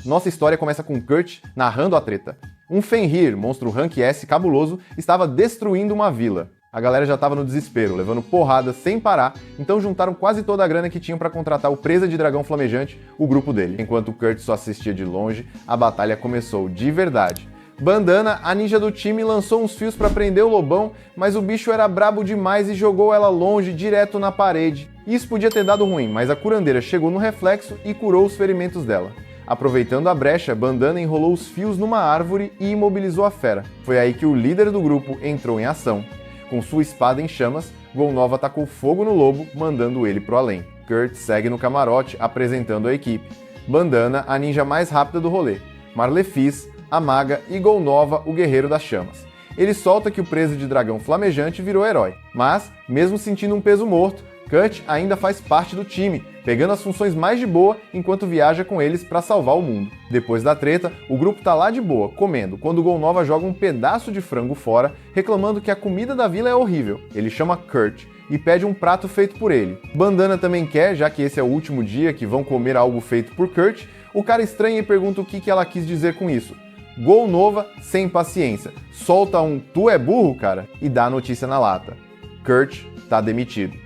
Nossa história começa com Kurt narrando a treta. Um Fenrir, monstro Rank S cabuloso, estava destruindo uma vila. A galera já estava no desespero, levando porrada sem parar, então juntaram quase toda a grana que tinham para contratar o presa de dragão flamejante, o grupo dele. Enquanto Kurt só assistia de longe, a batalha começou de verdade. Bandana, a ninja do time, lançou uns fios para prender o lobão, mas o bicho era brabo demais e jogou ela longe, direto na parede. Isso podia ter dado ruim, mas a curandeira chegou no reflexo e curou os ferimentos dela. Aproveitando a brecha, Bandana enrolou os fios numa árvore e imobilizou a fera. Foi aí que o líder do grupo entrou em ação. Com sua espada em chamas, Golnova tacou fogo no lobo, mandando ele pro além. Kurt segue no camarote, apresentando a equipe. Bandana, a ninja mais rápida do rolê. Marlefis, a maga e Golnova, o guerreiro das chamas. Ele solta que o preso de dragão flamejante virou herói. Mas, mesmo sentindo um peso morto, Kurt ainda faz parte do time, pegando as funções mais de boa enquanto viaja com eles para salvar o mundo. Depois da treta, o grupo tá lá de boa, comendo, quando Golnova joga um pedaço de frango fora, reclamando que a comida da vila é horrível. Ele chama Kurt e pede um prato feito por ele. Bandana também quer, já que esse é o último dia que vão comer algo feito por Kurt. O cara estranha e pergunta o que ela quis dizer com isso. Golnova, sem paciência, solta um "tu é burro, cara?" e dá a notícia na lata. Kurt tá demitido.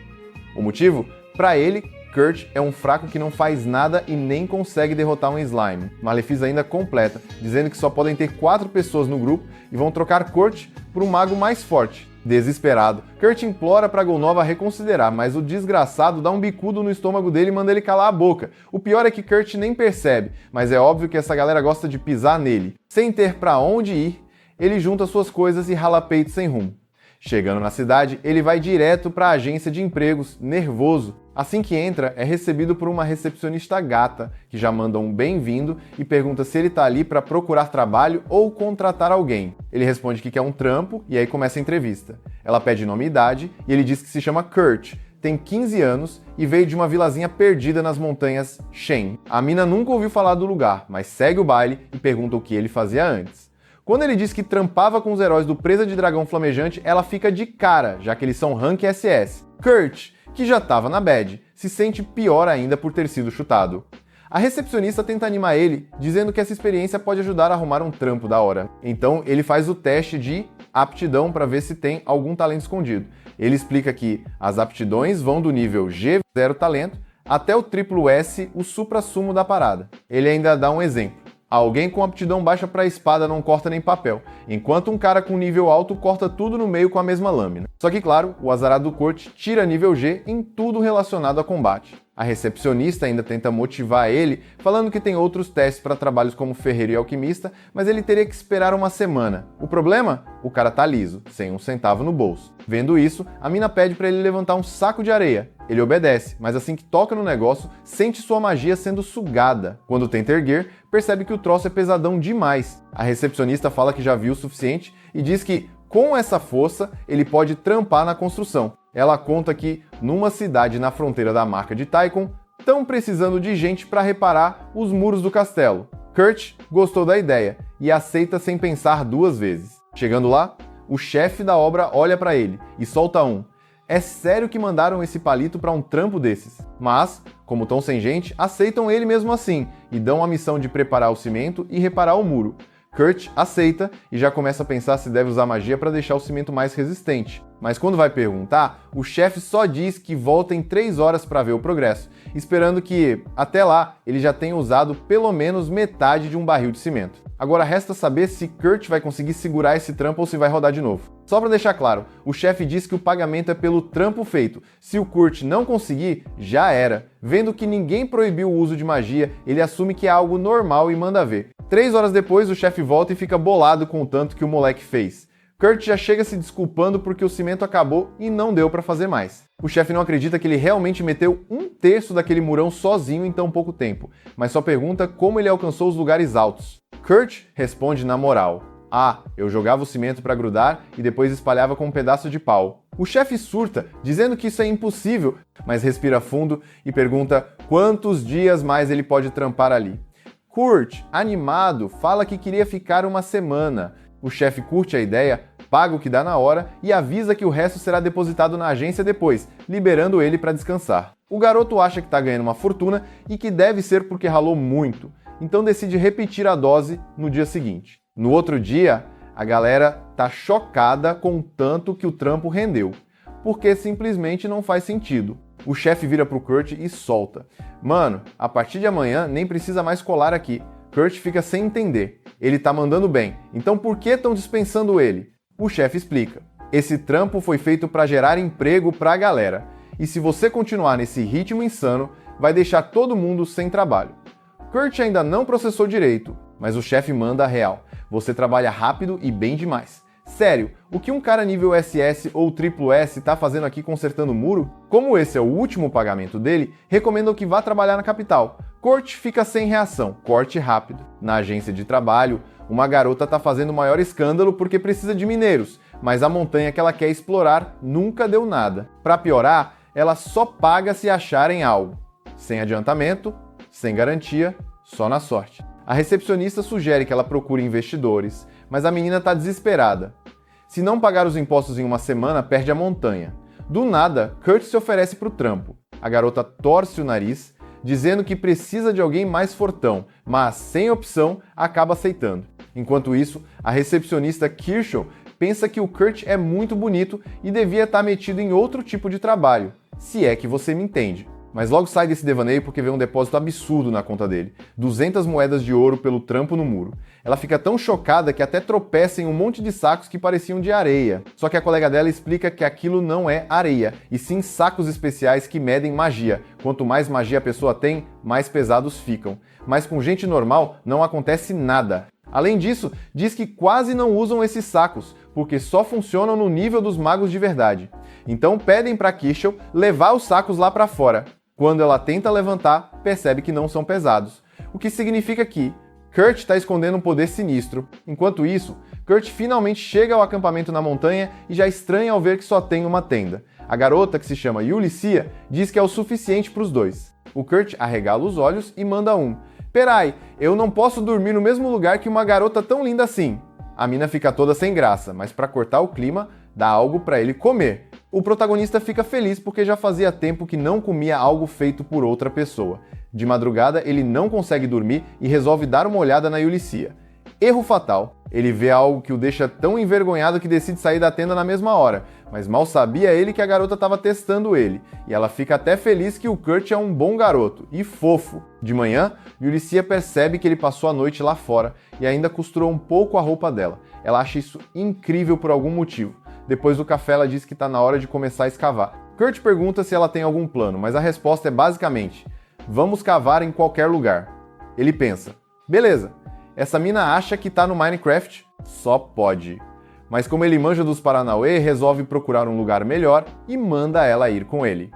O motivo? Pra ele, Kurt é um fraco que não faz nada e nem consegue derrotar um slime. Marlefis ainda completa, dizendo que só podem ter 4 pessoas no grupo e vão trocar Kurt por um mago mais forte. Desesperado, Kurt implora pra Golnova reconsiderar, mas o desgraçado dá um bicudo no estômago dele e manda ele calar a boca. O pior é que Kurt nem percebe, mas é óbvio que essa galera gosta de pisar nele. Sem ter pra onde ir, ele junta suas coisas e rala peito sem rumo. Chegando na cidade, ele vai direto para a agência de empregos, nervoso. Assim que entra, é recebido por uma recepcionista gata, que já manda um bem-vindo e pergunta se ele tá ali para procurar trabalho ou contratar alguém. Ele responde que quer um trampo e aí começa a entrevista. Ela pede nome e idade e ele diz que se chama Kurt, tem 15 anos e veio de uma vilazinha perdida nas montanhas Shen. A mina nunca ouviu falar do lugar, mas segue o baile e pergunta o que ele fazia antes. Quando ele diz que trampava com os heróis do Presa de Dragão Flamejante, ela fica de cara, já que eles são Rank SS. Kurt, que já estava na bad, se sente pior ainda por ter sido chutado. A recepcionista tenta animar ele, dizendo que essa experiência pode ajudar a arrumar um trampo da hora. Então ele faz o teste de aptidão para ver se tem algum talento escondido. Ele explica que as aptidões vão do nível G, 0 talento, até o triplo S, o supra-sumo da parada. Ele ainda dá um exemplo. Alguém com aptidão baixa para espada não corta nem papel, enquanto um cara com nível alto corta tudo no meio com a mesma lâmina. Só que, claro, o azarado do Kurt tira nível G em tudo relacionado a combate. A recepcionista ainda tenta motivar ele, falando que tem outros testes para trabalhos como ferreiro e alquimista, mas ele teria que esperar uma semana. O problema? O cara tá liso, sem um centavo no bolso. Vendo isso, a mina pede para ele levantar um saco de areia. Ele obedece, mas assim que toca no negócio, sente sua magia sendo sugada. Quando tenta erguer, percebe que o troço é pesadão demais. A recepcionista fala que já viu o suficiente e diz que, com essa força, ele pode trampar na construção. Ela conta que, numa cidade na fronteira da marca de Tychon, estão precisando de gente para reparar os muros do castelo. Kurt gostou da ideia e aceita sem pensar 2 vezes. Chegando lá, o chefe da obra olha para ele e solta um: "É sério que mandaram esse palito para um trampo desses?" Mas, como estão sem gente, aceitam ele mesmo assim e dão a missão de preparar o cimento e reparar o muro. Kurt aceita e já começa a pensar se deve usar magia para deixar o cimento mais resistente. Mas quando vai perguntar, o chefe só diz que volta em 3 horas para ver o progresso, esperando que, até lá, ele já tenha usado pelo menos metade de um barril de cimento. Agora resta saber se Kurt vai conseguir segurar esse trampo ou se vai rodar de novo. Só para deixar claro, o chefe diz que o pagamento é pelo trampo feito. Se o Kurt não conseguir, já era. Vendo que ninguém proibiu o uso de magia, ele assume que é algo normal e manda ver. 3 horas depois, o chefe volta e fica bolado com o tanto que o moleque fez. Kurt já chega se desculpando porque o cimento acabou e não deu para fazer mais. O chefe não acredita que ele realmente meteu 1/3 daquele murão sozinho em tão pouco tempo, mas só pergunta como ele alcançou os lugares altos. Kurt responde na moral: "Ah, eu jogava o cimento para grudar e depois espalhava com um pedaço de pau." O chefe surta, dizendo que isso é impossível, mas respira fundo e pergunta quantos dias mais ele pode trampar ali. Kurt, animado, fala que queria ficar uma semana. O chefe curte a ideia, paga o que dá na hora e avisa que o resto será depositado na agência depois, liberando ele para descansar. O garoto acha que está ganhando uma fortuna e que deve ser porque ralou muito. então decide repetir a dose no dia seguinte. No outro dia, a galera tá chocada com o tanto que o trampo rendeu, porque simplesmente não faz sentido. O chefe vira pro Kurt e solta: "Mano, a partir de amanhã nem precisa mais colar aqui." Kurt fica sem entender. Ele tá mandando bem, então por que estão dispensando ele? O chefe explica: "Esse trampo foi feito para gerar emprego pra galera, e se você continuar nesse ritmo insano, vai deixar todo mundo sem trabalho." Kurt ainda não processou direito, mas o chefe manda a real: "Você trabalha rápido e bem demais. Sério, o que um cara nível SS ou triplo S tá fazendo aqui consertando muro?" Como esse é o último pagamento dele, recomendam que vá trabalhar na capital. Kurt fica sem reação, corte rápido. Na agência de trabalho, uma garota tá fazendo o maior escândalo porque precisa de mineiros, mas a montanha que ela quer explorar nunca deu nada. Pra piorar, ela só paga se acharem algo. Sem adiantamento, sem garantia, só na sorte. A recepcionista sugere que ela procure investidores, mas a menina tá desesperada. Se não pagar os impostos em uma semana, perde a montanha. Do nada, Kurt se oferece pro trampo. A garota torce o nariz, dizendo que precisa de alguém mais fortão, mas sem opção, acaba aceitando. Enquanto isso, a recepcionista Kershaw pensa que o Kurt é muito bonito e devia estar metido em outro tipo de trabalho, se é que você me entende. Mas logo sai desse devaneio porque vê um depósito absurdo na conta dele, 200 moedas de ouro pelo trampo no muro. Ela fica tão chocada que até tropeça em um monte de sacos que pareciam de areia. Só que a colega dela explica que aquilo não é areia, e sim sacos especiais que medem magia. Quanto mais magia a pessoa tem, mais pesados ficam. Mas com gente normal não acontece nada. Além disso, diz que quase não usam esses sacos, porque só funcionam no nível dos magos de verdade. Então pedem para Kershaw levar os sacos lá para fora. Quando ela tenta levantar, percebe que não são pesados, o que significa que Kurt está escondendo um poder sinistro. Enquanto isso, Kurt finalmente chega ao acampamento na montanha e já estranha ao ver que só tem uma tenda. A garota, que se chama Yulicia, diz que é o suficiente para os dois. O Kurt arregala os olhos e manda um: "Perai, eu não posso dormir no mesmo lugar que uma garota tão linda assim." A mina fica toda sem graça, mas para cortar o clima, dá algo para ele comer. O protagonista fica feliz porque já fazia tempo que não comia algo feito por outra pessoa. De madrugada, ele não consegue dormir e resolve dar uma olhada na Yulicia. Erro fatal. Ele vê algo que o deixa tão envergonhado que decide sair da tenda na mesma hora, mas mal sabia ele que a garota estava testando ele, e ela fica até feliz que o Kurt é um bom garoto, e fofo. De manhã, Yulicia percebe que ele passou a noite lá fora e ainda costurou um pouco a roupa dela. Ela acha isso incrível por algum motivo. Depois do café, ela diz que está na hora de começar a escavar. Kurt pergunta se ela tem algum plano, mas a resposta é basicamente: "Vamos cavar em qualquer lugar." Ele pensa: beleza, essa mina acha que tá no Minecraft? Só pode. Mas como ele manja dos Paranauê, resolve procurar um lugar melhor e manda ela ir com ele.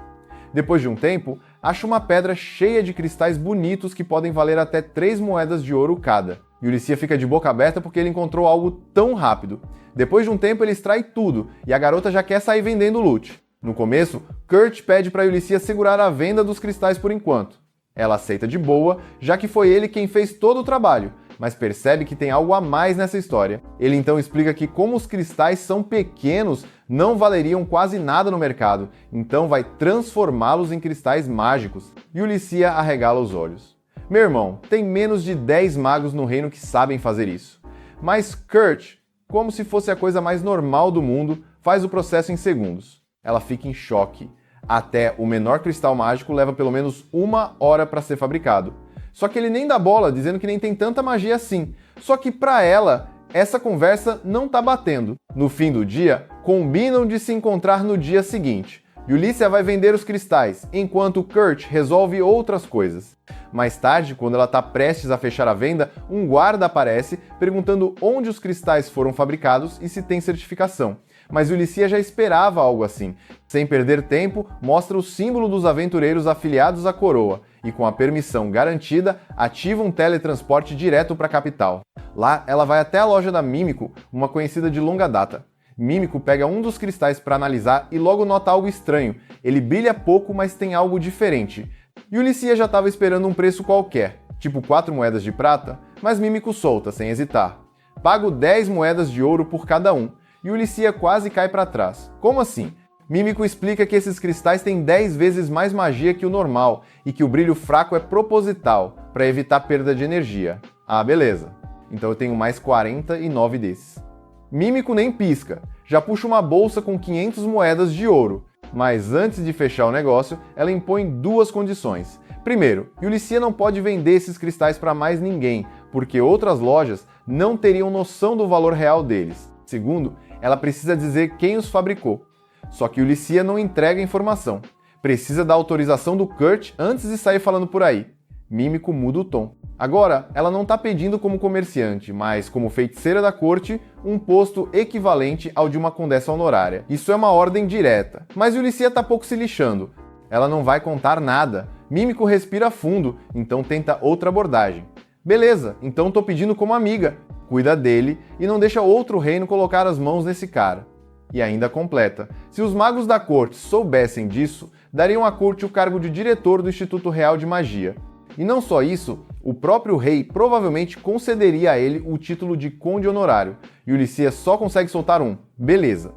Depois de um tempo, acha uma pedra cheia de cristais bonitos que podem valer até 3 moedas de ouro cada. Yulicia fica de boca aberta porque ele encontrou algo tão rápido. Depois de um tempo, ele extrai tudo e a garota já quer sair vendendo o loot. No começo, Kurt pede para Yulicia segurar a venda dos cristais por enquanto. Ela aceita de boa, já que foi ele quem fez todo o trabalho, mas percebe que tem algo a mais nessa história. Ele então explica que como os cristais são pequenos, não valeriam quase nada no mercado, então vai transformá-los em cristais mágicos. Yulicia arregala os olhos. Meu irmão, tem menos de 10 magos no reino que sabem fazer isso. Mas Kurt, como se fosse a coisa mais normal do mundo, faz o processo em segundos. Ela fica em choque. Até o menor cristal mágico leva pelo menos 1 hora para ser fabricado. Só que ele nem dá bola, dizendo que nem tem tanta magia assim. Só que para ela, essa conversa não tá batendo. No fim do dia, combinam de se encontrar no dia seguinte. Yulicia vai vender os cristais, enquanto Kurt resolve outras coisas. Mais tarde, quando ela está prestes a fechar a venda, um guarda aparece perguntando onde os cristais foram fabricados e se tem certificação. Mas Yulicia já esperava algo assim. Sem perder tempo, mostra o símbolo dos aventureiros afiliados à coroa e, com a permissão garantida, ativa um teletransporte direto para a capital. Lá, ela vai até a loja da Mímico, uma conhecida de longa data. Mímico pega um dos cristais para analisar e logo nota algo estranho. Ele brilha pouco, mas tem algo diferente. Yulicia já estava esperando um preço qualquer, tipo 4 moedas de prata, mas Mímico solta, sem hesitar. Pago 10 moedas de ouro por cada um. Yulicia quase cai para trás. Como assim? Mímico explica que esses cristais têm 10 vezes mais magia que o normal e que o brilho fraco é proposital, para evitar perda de energia. Ah, beleza. Então eu tenho mais 49 desses. Mímico nem pisca, já puxa uma bolsa com 500 moedas de ouro. Mas antes de fechar o negócio, ela impõe duas condições. Primeiro, Yulicia não pode vender esses cristais para mais ninguém, porque outras lojas não teriam noção do valor real deles. Segundo, ela precisa dizer quem os fabricou. Só que Yulicia não entrega a informação. Precisa da autorização do Kurt antes de sair falando por aí. Mímico muda o tom. Agora, ela não está pedindo como comerciante, mas como feiticeira da corte, um posto equivalente ao de uma condessa honorária. Isso é uma ordem direta. Mas Yulicia tá pouco se lixando. Ela não vai contar nada. Mímico respira fundo, então tenta outra abordagem. Beleza, então tô pedindo como amiga. Cuida dele e não deixa outro reino colocar as mãos nesse cara. E ainda completa. Se os magos da corte soubessem disso, dariam à corte o cargo de diretor do Instituto Real de Magia. E não só isso, o próprio rei provavelmente concederia a ele o título de conde honorário. Yulicia só consegue soltar um. Beleza.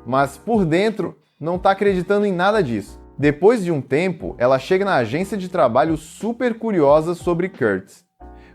Mas por dentro, não tá acreditando em nada disso. Depois de um tempo, ela chega na agência de trabalho super curiosa sobre Kurtz.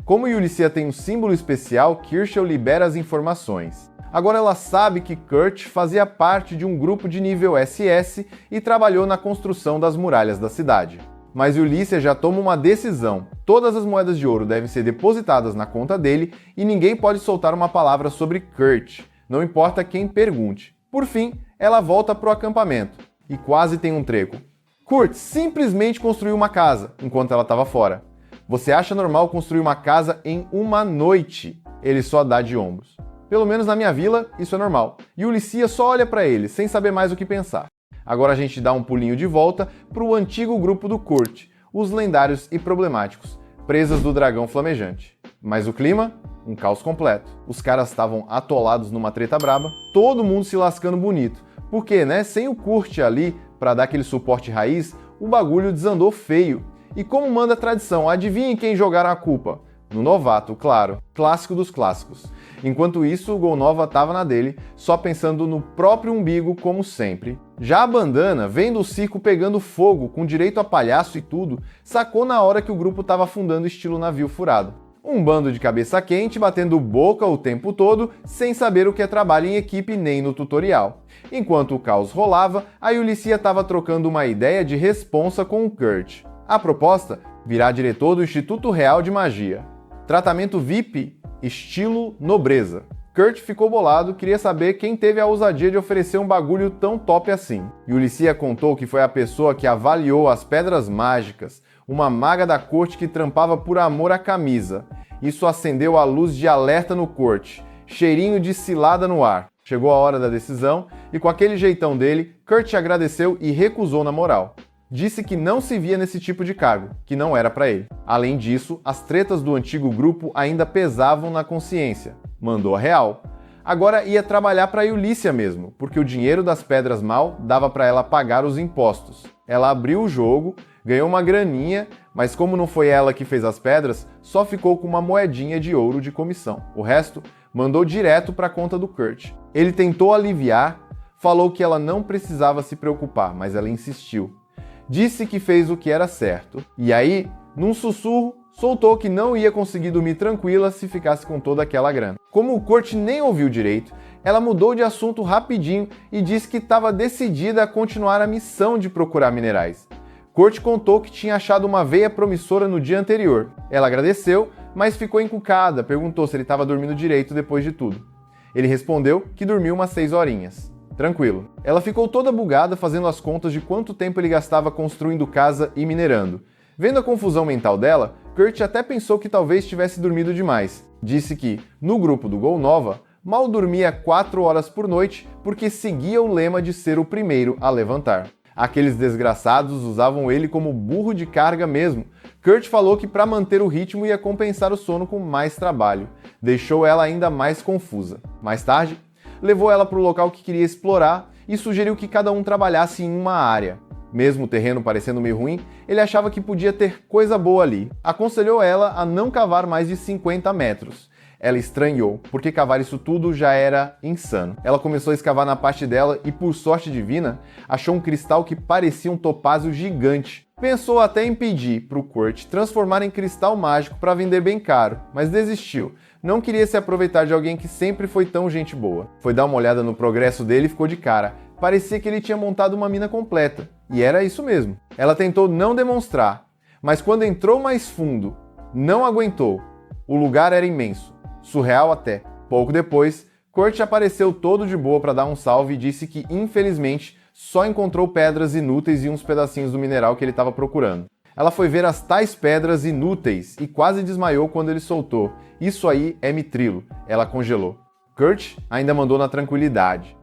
Como Yulicia tem um símbolo especial, Kirschel libera as informações. Agora ela sabe que Kurt fazia parte de um grupo de nível SS e trabalhou na construção das muralhas da cidade. Mas Yulicia já toma uma decisão. Todas as moedas de ouro devem ser depositadas na conta dele e ninguém pode soltar uma palavra sobre Kurt, não importa quem pergunte. Por fim, ela volta pro acampamento e quase tem um treco. Kurt simplesmente construiu uma casa enquanto ela estava fora. Você acha normal construir uma casa em uma noite? Ele só dá de ombros. Pelo menos na minha vila, isso é normal. E Yulicia só olha para ele, sem saber mais o que pensar. Agora a gente dá um pulinho de volta para o antigo grupo do Kurt, os lendários e problemáticos, presas do dragão flamejante. Mas o clima? Um caos completo. Os caras estavam atolados numa treta braba, todo mundo se lascando bonito. Porque, né, sem o Kurt ali para dar aquele suporte raiz, o bagulho desandou feio. E como manda a tradição, adivinhem quem jogaram a culpa? No novato, claro. Clássico dos clássicos. Enquanto isso, o Golnova tava na dele, só pensando no próprio umbigo como sempre. Já a Bandana, vendo o circo pegando fogo, com direito a palhaço e tudo, sacou na hora que o grupo tava afundando estilo navio furado. Um bando de cabeça quente batendo boca o tempo todo, sem saber o que é trabalho em equipe nem no tutorial. Enquanto o caos rolava, a Yulicia tava trocando uma ideia de responsa com o Kurt. A proposta? Virar diretor do Instituto Real de Magia. Tratamento VIP, estilo nobreza. Kurt ficou bolado, queria saber quem teve a ousadia de oferecer um bagulho tão top assim. Yulicia contou que foi a pessoa que avaliou as pedras mágicas, uma maga da corte que trampava por amor à camisa. Isso acendeu a luz de alerta no Kurt, cheirinho de cilada no ar. Chegou a hora da decisão e com aquele jeitão dele, Kurt agradeceu e recusou na moral. Disse que não se via nesse tipo de cargo, que não era para ele. Além disso, as tretas do antigo grupo ainda pesavam na consciência. Mandou a real. Agora ia trabalhar para Yulicia mesmo, porque o dinheiro das pedras mal dava para ela pagar os impostos. Ela abriu o jogo, ganhou uma graninha, mas como não foi ela que fez as pedras, só ficou com uma moedinha de ouro de comissão. O resto mandou direto para a conta do Kurt. Ele tentou aliviar, falou que ela não precisava se preocupar, mas ela insistiu. Disse que fez o que era certo. E aí, num sussurro, soltou que não ia conseguir dormir tranquila se ficasse com toda aquela grana. Como o Kurt nem ouviu direito, ela mudou de assunto rapidinho e disse que estava decidida a continuar a missão de procurar minerais. Kurt contou que tinha achado uma veia promissora no dia anterior. Ela agradeceu, mas ficou encucada, perguntou se ele estava dormindo direito depois de tudo. Ele respondeu que dormiu umas 6 horinhas. Tranquilo. Ela ficou toda bugada fazendo as contas de quanto tempo ele gastava construindo casa e minerando. Vendo a confusão mental dela, Kurt até pensou que talvez tivesse dormido demais. Disse que, no grupo do Golnova, mal dormia 4 horas por noite porque seguia o lema de ser o primeiro a levantar. Aqueles desgraçados usavam ele como burro de carga mesmo. Kurt falou que para manter o ritmo ia compensar o sono com mais trabalho. Deixou ela ainda mais confusa. Mais tarde, levou ela para o local que queria explorar e sugeriu que cada um trabalhasse em uma área. Mesmo o terreno parecendo meio ruim, ele achava que podia ter coisa boa ali. Aconselhou ela a não cavar mais de 50 metros. Ela estranhou, porque cavar isso tudo já era insano. Ela começou a escavar na parte dela e, por sorte divina, achou um cristal que parecia um topázio gigante. Pensou até em pedir para o Kurt transformar em cristal mágico para vender bem caro, mas desistiu. Não queria se aproveitar de alguém que sempre foi tão gente boa. Foi dar uma olhada no progresso dele e ficou de cara. Parecia que ele tinha montado uma mina completa. E era isso mesmo. Ela tentou não demonstrar, mas quando entrou mais fundo, não aguentou. O lugar era imenso, surreal até. Pouco depois, Kurt apareceu todo de boa para dar um salve e disse que, infelizmente, só encontrou pedras inúteis e uns pedacinhos do mineral que ele estava procurando. Ela foi ver as tais pedras inúteis e quase desmaiou quando ele soltou. Isso aí é mitrilo. Ela congelou. Kurt ainda mandou na tranquilidade.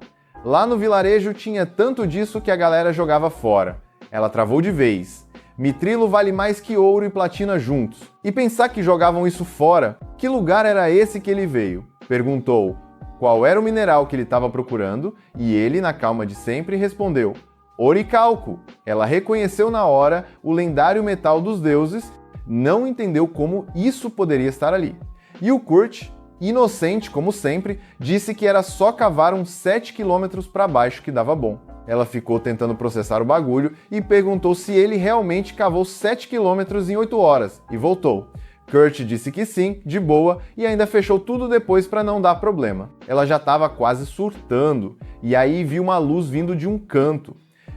Lá no vilarejo tinha tanto disso que a galera jogava fora. Ela travou de vez. Mitrilo vale mais que ouro e platina juntos. E pensar que jogavam isso fora, que lugar era esse que ele veio? Perguntou qual era o mineral que ele estava procurando e ele, na calma de sempre, respondeu: oricalco. Ela reconheceu na hora o lendário metal dos deuses, não entendeu como isso poderia estar ali. E o Kurt, inocente como sempre, disse que era só cavar uns 7 quilômetros para baixo que dava bom. Ela ficou tentando processar o bagulho e perguntou se ele realmente cavou 7 quilômetros em 8 horas, e voltou. Kurt disse que sim, de boa, e ainda fechou tudo depois para não dar problema. Ela já estava quase surtando, e aí viu uma luz vindo de um canto.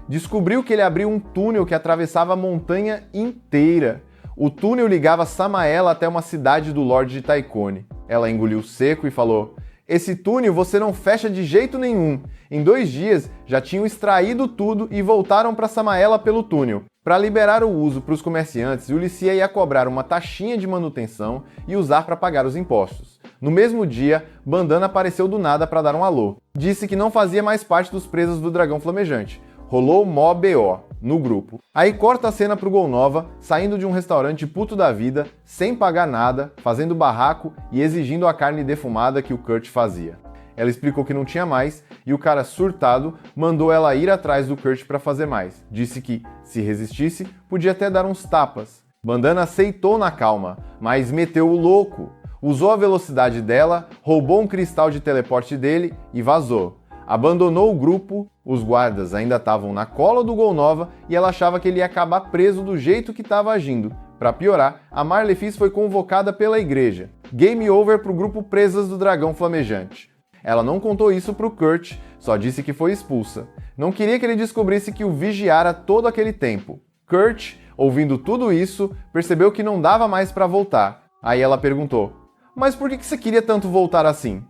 Descobriu que ele abriu um túnel que atravessava a montanha inteira. O túnel ligava Samaela até uma cidade do Lorde de Tycone. Ela engoliu seco e falou: esse túnel você não fecha de jeito nenhum. Em 2 dias já tinham extraído tudo e voltaram para Samaela pelo túnel. Para liberar o uso para os comerciantes, Ulissia ia cobrar uma taxinha de manutenção e usar para pagar os impostos. No mesmo dia, Bandana apareceu do nada para dar um alô. Disse que não fazia mais parte dos presos do Dragão Flamejante. Rolou mó BO no grupo. Aí corta a cena pro Golnova, saindo de um restaurante puto da vida, sem pagar nada, fazendo barraco e exigindo a carne defumada que o Kurt fazia. Ela explicou que não tinha mais e o cara, surtado, mandou ela ir atrás do Kurt para fazer mais. Disse que, se resistisse, podia até dar uns tapas. Bandana aceitou na calma, mas meteu o louco. Usou a velocidade dela, roubou um cristal de teleporte dele e vazou. Abandonou o grupo, os guardas ainda estavam na cola do Golnova e ela achava que ele ia acabar preso do jeito que estava agindo. Para piorar, a Marlefis foi convocada pela igreja. Game over pro grupo Presas do Dragão Flamejante. Ela não contou isso pro Kurt, só disse que foi expulsa. Não queria que ele descobrisse que o vigiara todo aquele tempo. Kurt, ouvindo tudo isso, percebeu que não dava mais para voltar. Aí ela perguntou: mas por que você queria tanto voltar assim?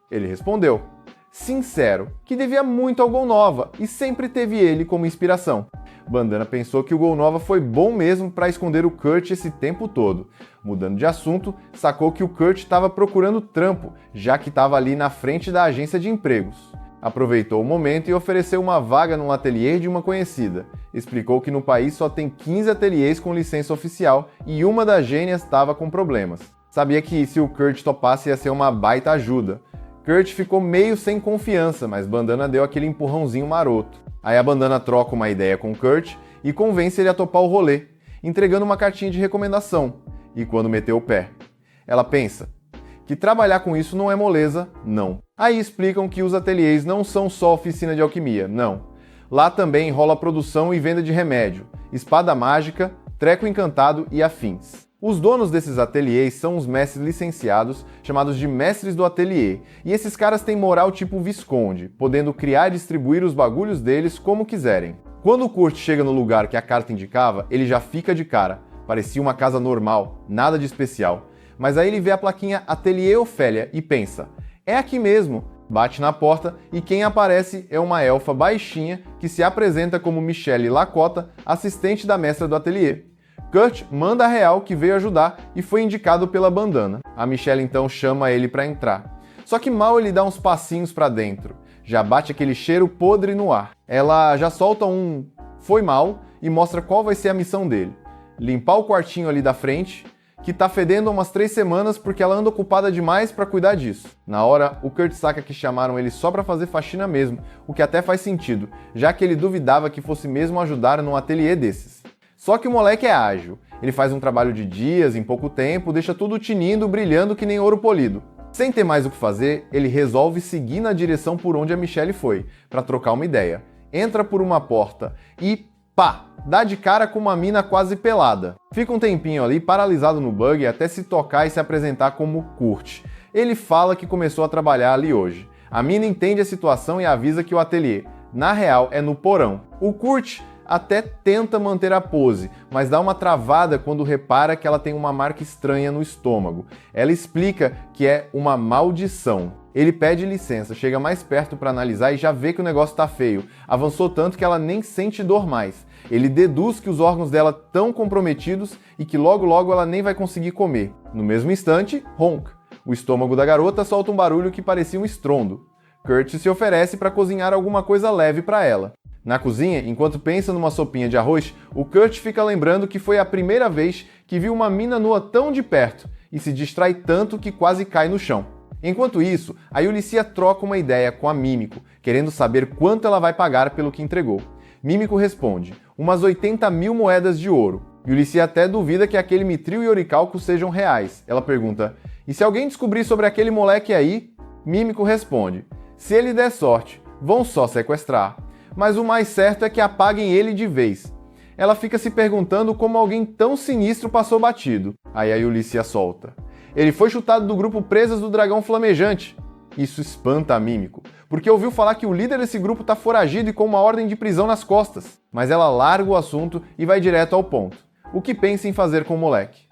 Ele respondeu: sincero, que devia muito ao Golnova e sempre teve ele como inspiração. Bandana pensou que o Golnova foi bom mesmo para esconder o Kurt esse tempo todo. Mudando de assunto, sacou que o Kurt estava procurando trampo, já que estava ali na frente da agência de empregos. Aproveitou o momento e ofereceu uma vaga no ateliê de uma conhecida. Explicou que no país só tem 15 ateliês com licença oficial e uma das gênias estava com problemas. Sabia que se o Kurt topasse ia ser uma baita ajuda. Kurt ficou meio sem confiança, mas Bandana deu aquele empurrãozinho maroto. Aí a Bandana troca uma ideia com Kurt e convence ele a topar o rolê, entregando uma cartinha de recomendação. E quando meteu o pé, ela pensa que trabalhar com isso não é moleza, não. Aí explicam que os ateliês não são só oficina de alquimia, não. Lá também rola produção e venda de remédio, espada mágica, treco encantado e afins. Os donos desses ateliês são os mestres licenciados, chamados de mestres do ateliê, e esses caras têm moral tipo Visconde, podendo criar e distribuir os bagulhos deles como quiserem. Quando o Kurt chega no lugar que a carta indicava, ele já fica de cara. Parecia uma casa normal, nada de especial. Mas aí ele vê a plaquinha Ateliê Ofélia e pensa: é aqui mesmo. Bate na porta e quem aparece é uma elfa baixinha que se apresenta como Michelle Lakota, assistente da mestra do ateliê. Kurt manda a real que veio ajudar e foi indicado pela Bandana. A Michelle então chama ele para entrar. Só que mal ele dá uns passinhos para dentro, já bate aquele cheiro podre no ar. Ela já solta um "foi mal" e mostra qual vai ser a missão dele. Limpar o quartinho ali da frente, que tá fedendo há umas 3 semanas porque ela anda ocupada demais pra cuidar disso. Na hora, o Kurt saca que chamaram ele só pra fazer faxina mesmo, o que até faz sentido, já que ele duvidava que fosse mesmo ajudar num ateliê desses. Só que o moleque é ágil, ele faz um trabalho de dias, em pouco tempo, deixa tudo tinindo, brilhando que nem ouro polido. Sem ter mais o que fazer, ele resolve seguir na direção por onde a Michelle foi, pra trocar uma ideia. Entra por uma porta e pá! Dá de cara com uma mina quase pelada. Fica um tempinho ali paralisado no bug até se tocar e se apresentar como Kurt. Ele fala que começou a trabalhar ali hoje. A mina entende a situação e avisa que o ateliê, na real, é no porão. O Kurt até tenta manter a pose, mas dá uma travada quando repara que ela tem uma marca estranha no estômago. Ela explica que é uma maldição. Ele pede licença, chega mais perto para analisar e já vê que o negócio tá feio. Avançou tanto que ela nem sente dor mais. Ele deduz que os órgãos dela estão comprometidos e que logo logo ela nem vai conseguir comer. No mesmo instante, ronca. O estômago da garota solta um barulho que parecia um estrondo. Kurt se oferece para cozinhar alguma coisa leve para ela. Na cozinha, enquanto pensa numa sopinha de arroz, o Kurt fica lembrando que foi a primeira vez que viu uma mina nua tão de perto e se distrai tanto que quase cai no chão. Enquanto isso, a Yulicia troca uma ideia com a Mímico, querendo saber quanto ela vai pagar pelo que entregou. Mímico responde, umas 80 mil moedas de ouro. Yulicia até duvida que aquele mitril e oricalco sejam reais. Ela pergunta, e se alguém descobrir sobre aquele moleque aí? Mímico responde, se ele der sorte, vão só sequestrar. Mas o mais certo é que apaguem ele de vez. Ela fica se perguntando como alguém tão sinistro passou batido. Aí a Yulicia solta. Ele foi chutado do grupo Presas do Dragão Flamejante. Isso espanta a Mímico, porque ouviu falar que o líder desse grupo tá foragido e com uma ordem de prisão nas costas. Mas ela larga o assunto e vai direto ao ponto. O que pensa em fazer com o moleque?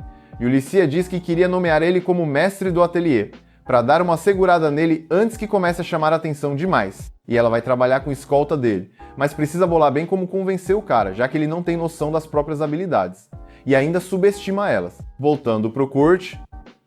Yulicia diz que queria nomear ele como mestre do ateliê, para dar uma segurada nele antes que comece a chamar a atenção demais. E ela vai trabalhar com escolta dele, mas precisa bolar bem como convencer o cara, já que ele não tem noção das próprias habilidades. E ainda subestima elas. Voltando pro Kurt,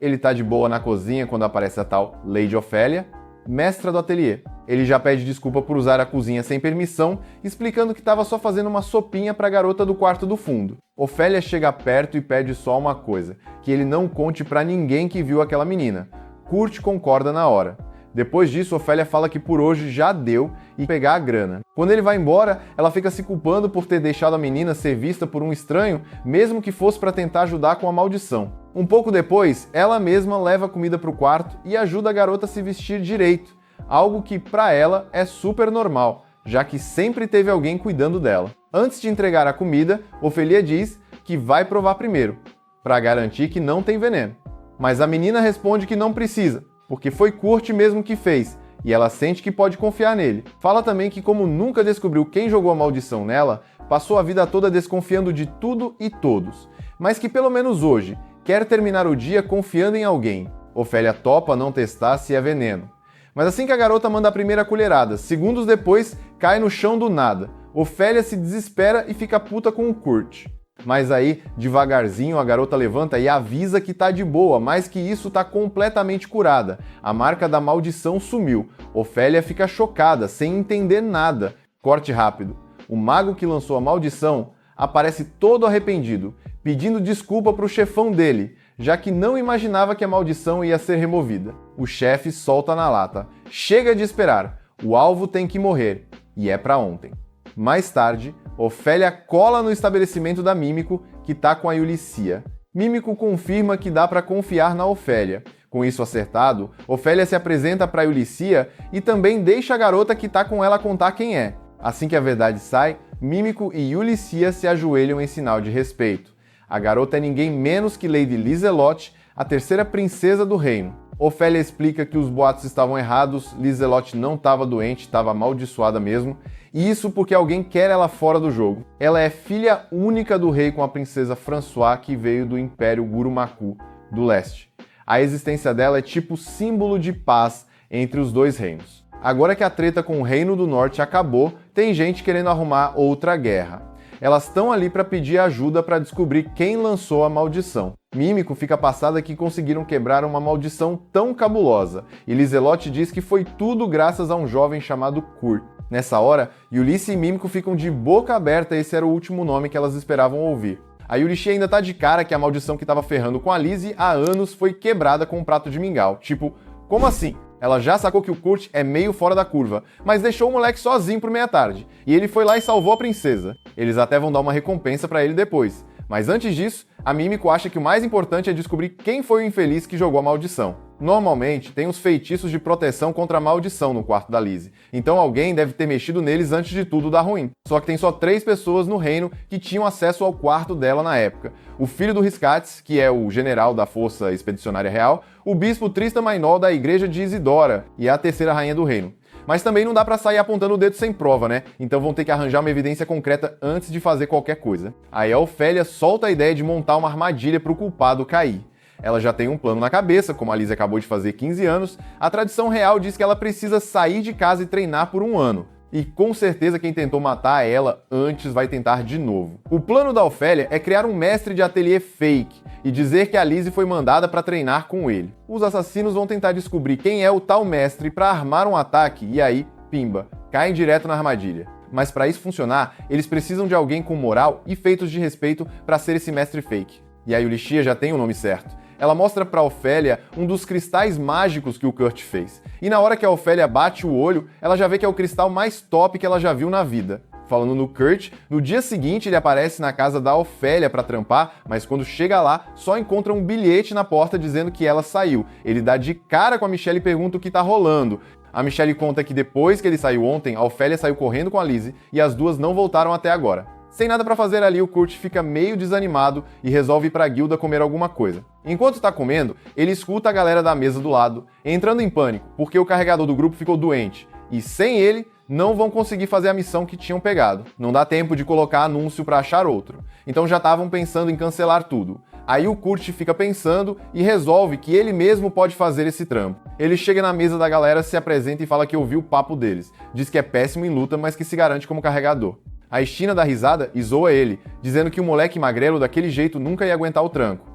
ele tá de boa na cozinha quando aparece a tal Lady Ofélia, mestra do ateliê. Ele já pede desculpa por usar a cozinha sem permissão, explicando que estava só fazendo uma sopinha para a garota do quarto do fundo. Ofélia chega perto e pede só uma coisa, que ele não conte para ninguém que viu aquela menina. Kurt concorda na hora. Depois disso, Ofélia fala que por hoje já deu e pegar a grana. Quando ele vai embora, ela fica se culpando por ter deixado a menina ser vista por um estranho, mesmo que fosse para tentar ajudar com a maldição. Um pouco depois, ela mesma leva comida para o quarto e ajuda a garota a se vestir direito, algo que para ela é super normal, já que sempre teve alguém cuidando dela. Antes de entregar a comida, Ofélia diz que vai provar primeiro, para garantir que não tem veneno. Mas a menina responde que não precisa, porque foi Kurt mesmo que fez, e ela sente que pode confiar nele. Fala também que como nunca descobriu quem jogou a maldição nela, passou a vida toda desconfiando de tudo e todos, mas que pelo menos hoje quer terminar o dia confiando em alguém. Ofélia topa não testar se é veneno. Mas assim que a garota manda a primeira colherada, segundos depois cai no chão do nada. Ofélia se desespera e fica puta com o Kurt. Mas aí, devagarzinho, a garota levanta e avisa que tá de boa, mas que isso tá completamente curada. A marca da maldição sumiu. Ofélia fica chocada, sem entender nada. Corte rápido. O mago que lançou a maldição aparece todo arrependido, pedindo desculpa pro chefão dele, já que não imaginava que a maldição ia ser removida. O chefe solta na lata. Chega de esperar. O alvo tem que morrer. E é pra ontem. Mais tarde, Ofélia cola no estabelecimento da Mímico, que tá com a Yulicia. Mímico confirma que dá pra confiar na Ofélia. Com isso acertado, Ofélia se apresenta pra Yulicia e também deixa a garota que tá com ela contar quem é. Assim que a verdade sai, Mímico e Yulicia se ajoelham em sinal de respeito. A garota é ninguém menos que Lady Liselotte, a terceira princesa do reino. Ofélia explica que os boatos estavam errados, Liselotte não estava doente, estava amaldiçoada mesmo, e isso porque alguém quer ela fora do jogo. Ela é filha única do rei com a princesa François, que veio do Império Gurumaku, do leste. A existência dela é tipo símbolo de paz entre os dois reinos. Agora que a treta com o Reino do Norte acabou, tem gente querendo arrumar outra guerra. Elas estão ali para pedir ajuda para descobrir quem lançou a maldição. Mímico fica passada que conseguiram quebrar uma maldição tão cabulosa, e Liselotte diz que foi tudo graças a um jovem chamado Kurt. Nessa hora, Yulicia e Mímico ficam de boca aberta, esse era o último nome que elas esperavam ouvir. A Yurishi ainda tá de cara que a maldição que tava ferrando com a Lizzie há anos foi quebrada com um prato de mingau. Tipo, como assim? Ela já sacou que o Kurt é meio fora da curva, mas deixou o moleque sozinho por meia-tarde. E ele foi lá e salvou a princesa. Eles até vão dar uma recompensa pra ele depois. Mas antes disso, a Mimiko acha que o mais importante é descobrir quem foi o infeliz que jogou a maldição. Normalmente, tem os feitiços de proteção contra a maldição no quarto da Lizzie, então alguém deve ter mexido neles antes de tudo dar ruim. Só que tem só 3 pessoas no reino que tinham acesso ao quarto dela na época. O filho do Riscates, que é o general da Força Expedicionária Real, o bispo Tristan Mainol da Igreja de Isidora e a terceira rainha do reino. Mas também não dá pra sair apontando o dedo sem prova, né? Então vão ter que arranjar uma evidência concreta antes de fazer qualquer coisa. Aí a Ofélia solta a ideia de montar uma armadilha pro culpado cair. Ela já tem um plano na cabeça, como a Lizzie acabou de fazer 15 anos, a tradição real diz que ela precisa sair de casa e treinar por 1 ano. E com certeza quem tentou matar ela antes vai tentar de novo. O plano da Ofélia é criar um mestre de ateliê fake e dizer que a Lizzie foi mandada para treinar com ele. Os assassinos vão tentar descobrir quem é o tal mestre para armar um ataque e aí, pimba, caem direto na armadilha. Mas para isso funcionar, eles precisam de alguém com moral e feitos de respeito para ser esse mestre fake. E a Yulishia já tem o nome certo. Ela mostra pra Ofélia um dos cristais mágicos que o Kurt fez. E na hora que a Ofélia bate o olho, ela já vê que é o cristal mais top que ela já viu na vida. Falando no Kurt, no dia seguinte ele aparece na casa da Ofélia pra trampar, mas quando chega lá, só encontra um bilhete na porta dizendo que ela saiu. Ele dá de cara com a Michelle e pergunta o que tá rolando. A Michelle conta que depois que ele saiu ontem, a Ofélia saiu correndo com a Lizzie e as duas não voltaram até agora. Sem nada pra fazer ali, o Kurt fica meio desanimado e resolve ir pra guilda comer alguma coisa. Enquanto tá comendo, ele escuta a galera da mesa do lado, entrando em pânico, porque o carregador do grupo ficou doente, e sem ele, não vão conseguir fazer a missão que tinham pegado. Não dá tempo de colocar anúncio pra achar outro. Então já estavam pensando em cancelar tudo. Aí o Kurt fica pensando e resolve que ele mesmo pode fazer esse trampo. Ele chega na mesa da galera, se apresenta e fala que ouviu o papo deles. Diz que é péssimo em luta, mas que se garante como carregador. A Estina dá risada e zoa ele, dizendo que o moleque magrelo daquele jeito nunca ia aguentar o tranco.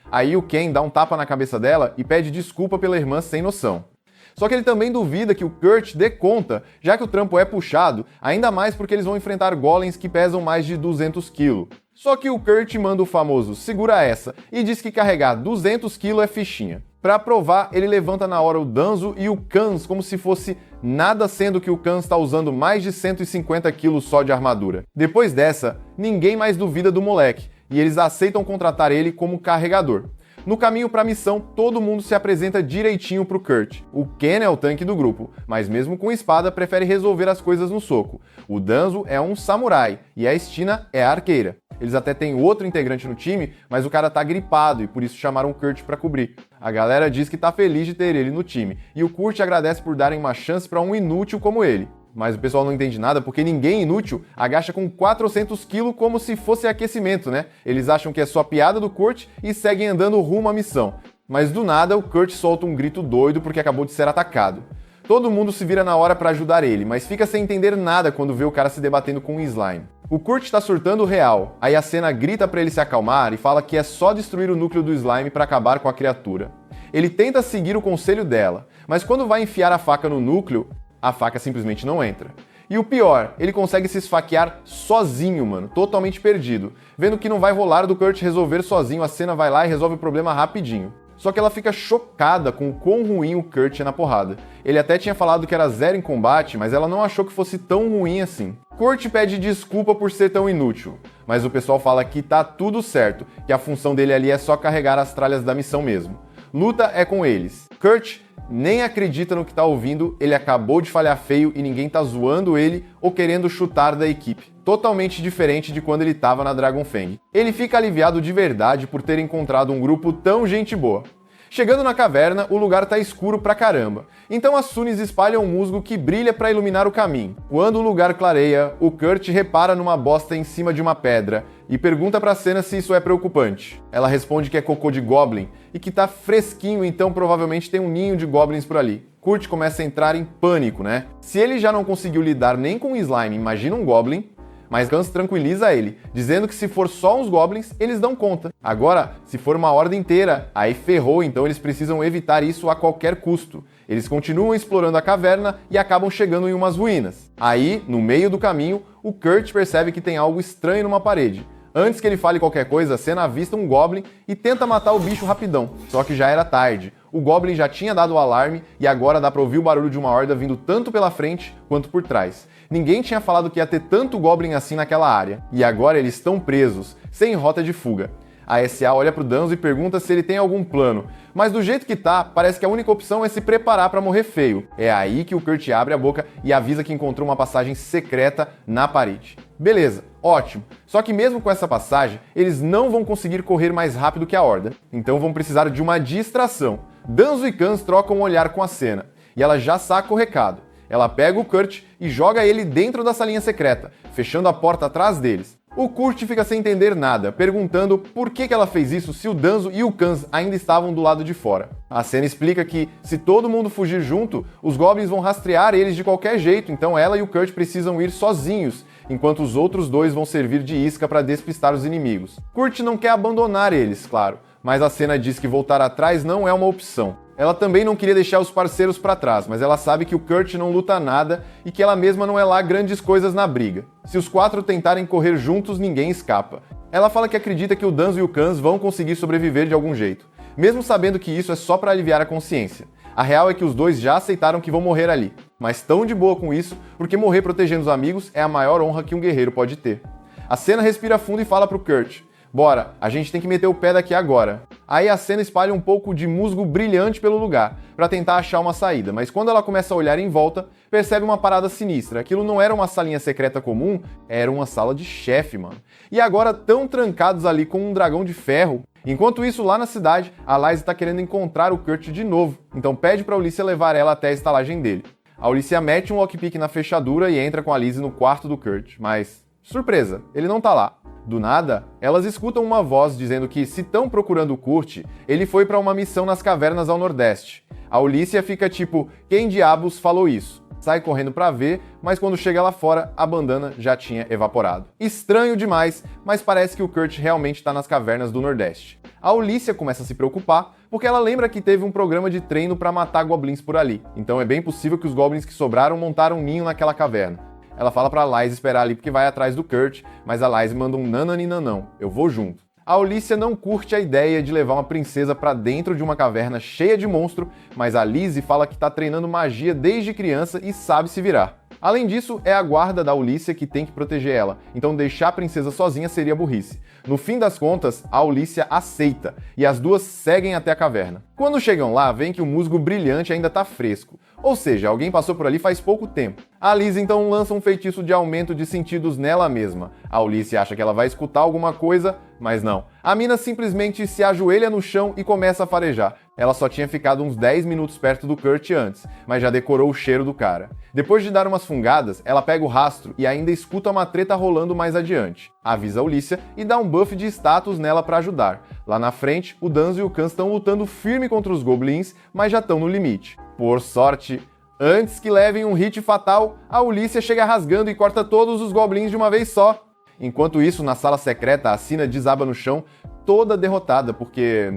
Aí o Ken dá um tapa na cabeça dela e pede desculpa pela irmã sem noção. Só que ele também duvida que o Kurt dê conta, já que o trampo é puxado, ainda mais porque eles vão enfrentar golems que pesam mais de 200 kg. Só que o Kurt manda o famoso segura essa e diz que carregar 200 kg é fichinha. Pra provar, ele levanta na hora o Danzo e o Kans como se fosse nada, sendo que o Kans está usando mais de 150 kg só de armadura. Depois dessa, ninguém mais duvida do moleque, e eles aceitam contratar ele como carregador. No caminho para a missão, todo mundo se apresenta direitinho pro Kurt. O Ken é o tanque do grupo, mas mesmo com espada prefere resolver as coisas no soco. O Danzo é um samurai e a Estina é a arqueira. Eles até têm outro integrante no time, mas o cara tá gripado e por isso chamaram o Kurt para cobrir. A galera diz que tá feliz de ter ele no time, e o Kurt agradece por darem uma chance para um inútil como ele. Mas o pessoal não entende nada porque ninguém inútil agacha com 400 kg como se fosse aquecimento, né? Eles acham que é só piada do Kurt e seguem andando rumo à missão. Mas do nada o Kurt solta um grito doido porque acabou de ser atacado. Todo mundo se vira na hora para ajudar ele, mas fica sem entender nada quando vê o cara se debatendo com um slime. O Kurt tá surtando real, aí a cena grita para ele se acalmar e fala que é só destruir o núcleo do slime para acabar com a criatura. Ele tenta seguir o conselho dela, mas quando vai enfiar a faca no núcleo, a faca simplesmente não entra. E o pior, ele consegue se esfaquear sozinho, mano, totalmente perdido. Vendo que não vai rolar do Kurt resolver sozinho, a cena vai lá e resolve o problema rapidinho. Só que ela fica chocada com o quão ruim o Kurt é na porrada. Ele até tinha falado que era 0 em combate, mas ela não achou que fosse tão ruim assim. Kurt pede desculpa por ser tão inútil, mas o pessoal fala que tá tudo certo, que a função dele ali é só carregar as tralhas da missão mesmo. Luta é com eles. Kurt nem acredita no que tá ouvindo, ele acabou de falhar feio e ninguém tá zoando ele ou querendo chutar da equipe. Totalmente diferente de quando ele tava na Dragonfang. Ele fica aliviado de verdade por ter encontrado um grupo tão gente boa. Chegando na caverna, o lugar tá escuro pra caramba, então as Sunis espalham um musgo que brilha pra iluminar o caminho. Quando o lugar clareia, o Kurt repara numa bosta em cima de uma pedra e pergunta pra Senna se isso é preocupante. Ela responde que é cocô de Goblin e que tá fresquinho, então provavelmente tem um ninho de Goblins por ali. Kurt começa a entrar em pânico, né? Se ele já não conseguiu lidar nem com o slime, imagina um Goblin. Mas Gans tranquiliza ele, dizendo que se for só uns Goblins, eles dão conta. Agora, se for uma horda inteira, aí ferrou, então eles precisam evitar isso a qualquer custo. Eles continuam explorando a caverna e acabam chegando em umas ruínas. Aí, no meio do caminho, o Kurt percebe que tem algo estranho numa parede. Antes que ele fale qualquer coisa, a Cena avista um Goblin e tenta matar o bicho rapidão, só que já era tarde. O Goblin já tinha dado o alarme e agora dá pra ouvir o barulho de uma horda vindo tanto pela frente quanto por trás. Ninguém tinha falado que ia ter tanto Goblin assim naquela área, e agora eles estão presos, sem rota de fuga. A SA olha pro Danzo e pergunta se ele tem algum plano, mas do jeito que tá, parece que a única opção é se preparar pra morrer feio. É aí que o Kurt abre a boca e avisa que encontrou uma passagem secreta na parede. Beleza, ótimo. Só que mesmo com essa passagem, eles não vão conseguir correr mais rápido que a horda, então vão precisar de uma distração. Danzo e Kans trocam um olhar com a Cena, e ela já saca o recado. Ela pega o Kurt e joga ele dentro da salinha secreta, fechando a porta atrás deles. O Kurt fica sem entender nada, perguntando por que ela fez isso se o Danzo e o Kans ainda estavam do lado de fora. A Cena explica que, se todo mundo fugir junto, os Goblins vão rastrear eles de qualquer jeito, então ela e o Kurt precisam ir sozinhos, enquanto os outros dois vão servir de isca para despistar os inimigos. Kurt não quer abandonar eles, claro, mas a Cena diz que voltar atrás não é uma opção. Ela também não queria deixar os parceiros para trás, mas ela sabe que o Kurt não luta nada e que ela mesma não é lá grandes coisas na briga. Se os quatro tentarem correr juntos, ninguém escapa. Ela fala que acredita que o Danzo e o Kans vão conseguir sobreviver de algum jeito, mesmo sabendo que isso é só para aliviar a consciência. A real é que os dois já aceitaram que vão morrer ali, mas estão de boa com isso, porque morrer protegendo os amigos é a maior honra que um guerreiro pode ter. A Cena respira fundo e fala pro Kurt: "Bora, a gente tem que meter o pé daqui agora." Aí a Cena espalha um pouco de musgo brilhante pelo lugar, pra tentar achar uma saída, mas quando ela começa a olhar em volta, percebe uma parada sinistra. Aquilo não era uma salinha secreta comum, era uma sala de chefe, mano. E agora tão trancados ali com um dragão de ferro. Enquanto isso, lá na cidade, a Lysa tá querendo encontrar o Kurt de novo, então pede pra Ulysses levar ela até a estalagem dele. A Ulysses mete um lockpick na fechadura e entra com a Lizzie no quarto do Kurt, mas, surpresa, ele não tá lá. Do nada, elas escutam uma voz dizendo que, se estão procurando o Kurt, ele foi para uma missão nas cavernas ao nordeste. A Ulysses fica tipo, quem diabos falou isso? Sai correndo para ver, mas quando chega lá fora, a bandana já tinha evaporado. Estranho demais, mas parece que o Kurt realmente está nas cavernas do nordeste. A Ulysses começa a se preocupar, porque ela lembra que teve um programa de treino para matar goblins por ali, então é bem possível que os goblins que sobraram montaram um ninho naquela caverna. Ela fala pra Lysa esperar ali porque vai atrás do Kurt, mas a Lysa manda um nanani-nanão, eu vou junto. A Ulysses não curte a ideia de levar uma princesa pra dentro de uma caverna cheia de monstro, mas a Lizzie fala que tá treinando magia desde criança e sabe se virar. Além disso, é a guarda da Ulysses que tem que proteger ela, então deixar a princesa sozinha seria burrice. No fim das contas, a Ulysses aceita, e as duas seguem até a caverna. Quando chegam lá, veem que o musgo brilhante ainda tá fresco, ou seja, alguém passou por ali faz pouco tempo. A Liz então lança um feitiço de aumento de sentidos nela mesma. A Ulysses acha que ela vai escutar alguma coisa, mas não. A mina simplesmente se ajoelha no chão e começa a farejar. Ela só tinha ficado uns 10 minutos perto do Kurt antes, mas já decorou o cheiro do cara. Depois de dar umas fungadas, ela pega o rastro e ainda escuta uma treta rolando mais adiante. Avisa a Ulysses e dá um buff de status nela pra ajudar. Lá na frente, o Danzo e o Kans estão lutando firme contra os goblins, mas já estão no limite. Por sorte, antes que levem um hit fatal, a Ulysses chega rasgando e corta todos os goblins de uma vez só. Enquanto isso, na sala secreta, a Cina desaba no chão, toda derrotada, porque,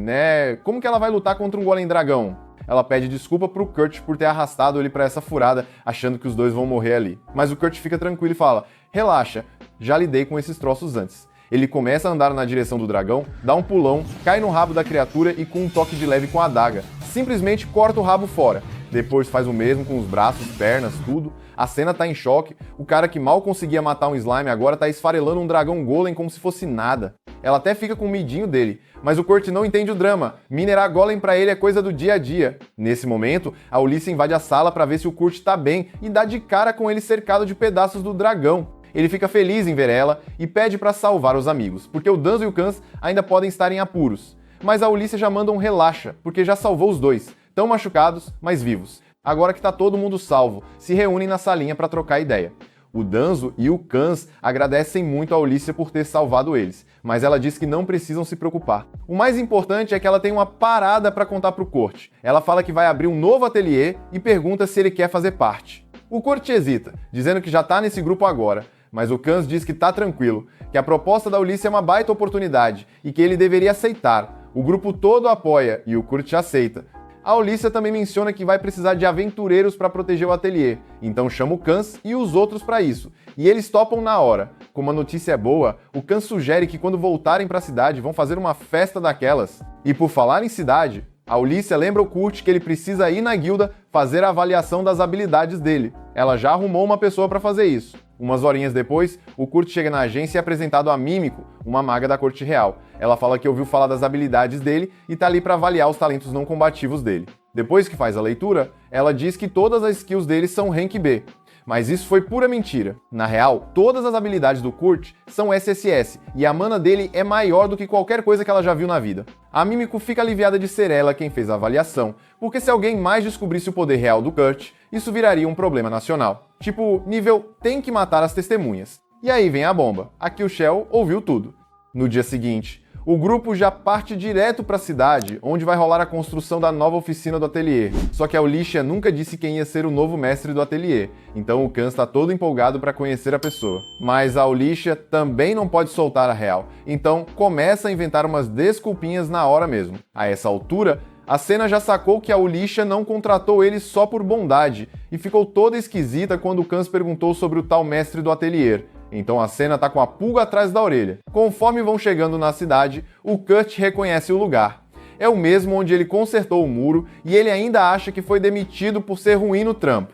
como que ela vai lutar contra um golem dragão? Ela pede desculpa pro Kurt por ter arrastado ele pra essa furada, achando que os dois vão morrer ali. Mas o Kurt fica tranquilo e fala, relaxa, já lidei com esses troços antes. Ele começa a andar na direção do dragão, dá um pulão, cai no rabo da criatura e com um toque de leve com a adaga, simplesmente corta o rabo fora. Depois faz o mesmo com os braços, pernas, tudo. A cena tá em choque, o cara que mal conseguia matar um slime agora tá esfarelando um dragão golem como se fosse nada. Ela até fica com o midinho dele, mas o Kurt não entende o drama. Minerar golem pra ele é coisa do dia a dia. Nesse momento, a Ulysses invade a sala pra ver se o Kurt tá bem e dá de cara com ele cercado de pedaços do dragão. Ele fica feliz em ver ela e pede pra salvar os amigos, porque o Danzo e o Kans ainda podem estar em apuros. Mas a Ulysses já manda um relaxa, porque já salvou os dois, tão machucados, mas vivos. Agora que tá todo mundo salvo, se reúnem na salinha pra trocar ideia. O Danzo e o Kans agradecem muito a Ulysses por ter salvado eles, mas ela diz que não precisam se preocupar. O mais importante é que ela tem uma parada pra contar pro Kurt. Ela fala que vai abrir um novo ateliê e pergunta se ele quer fazer parte. O Kurt hesita, dizendo que já tá nesse grupo agora, mas o Kans diz que tá tranquilo, que a proposta da Ulysses é uma baita oportunidade e que ele deveria aceitar. O grupo todo apoia e o Kurt aceita. A Ulysses também menciona que vai precisar de aventureiros para proteger o ateliê, então chama o Kans e os outros para isso, e eles topam na hora. Como a notícia é boa, o Kans sugere que quando voltarem para a cidade vão fazer uma festa daquelas. E por falar em cidade, a Ulysses lembra o Kurt que ele precisa ir na guilda fazer a avaliação das habilidades dele. Ela já arrumou uma pessoa para fazer isso. Umas horinhas depois, o Kurt chega na agência e é apresentado a Mímico, uma maga da corte real. Ela fala que ouviu falar das habilidades dele e tá ali para avaliar os talentos não combativos dele. Depois que faz a leitura, ela diz que todas as skills dele são Rank B. Mas isso foi pura mentira. Na real, todas as habilidades do Kurt são SSS, e a mana dele é maior do que qualquer coisa que ela já viu na vida. A Mímico fica aliviada de ser ela quem fez a avaliação, porque se alguém mais descobrisse o poder real do Kurt, isso viraria um problema nacional. Tipo, nível tem que matar as testemunhas. E aí vem a bomba. Aqui o Shell ouviu tudo. No dia seguinte, o grupo já parte direto para a cidade, onde vai rolar a construção da nova oficina do ateliê. Só que a Ulysses nunca disse quem ia ser o novo mestre do ateliê, então o Kans está todo empolgado para conhecer a pessoa. Mas a Ulysses também não pode soltar a real, então começa a inventar umas desculpinhas na hora mesmo. A essa altura, a Senna já sacou que a Ulysses não contratou ele só por bondade, e ficou toda esquisita quando o Kans perguntou sobre o tal mestre do ateliê. Então a Senna tá com a pulga atrás da orelha. Conforme vão chegando na cidade, o Kurt reconhece o lugar. É o mesmo onde ele consertou o muro e ele ainda acha que foi demitido por ser ruim no trampo.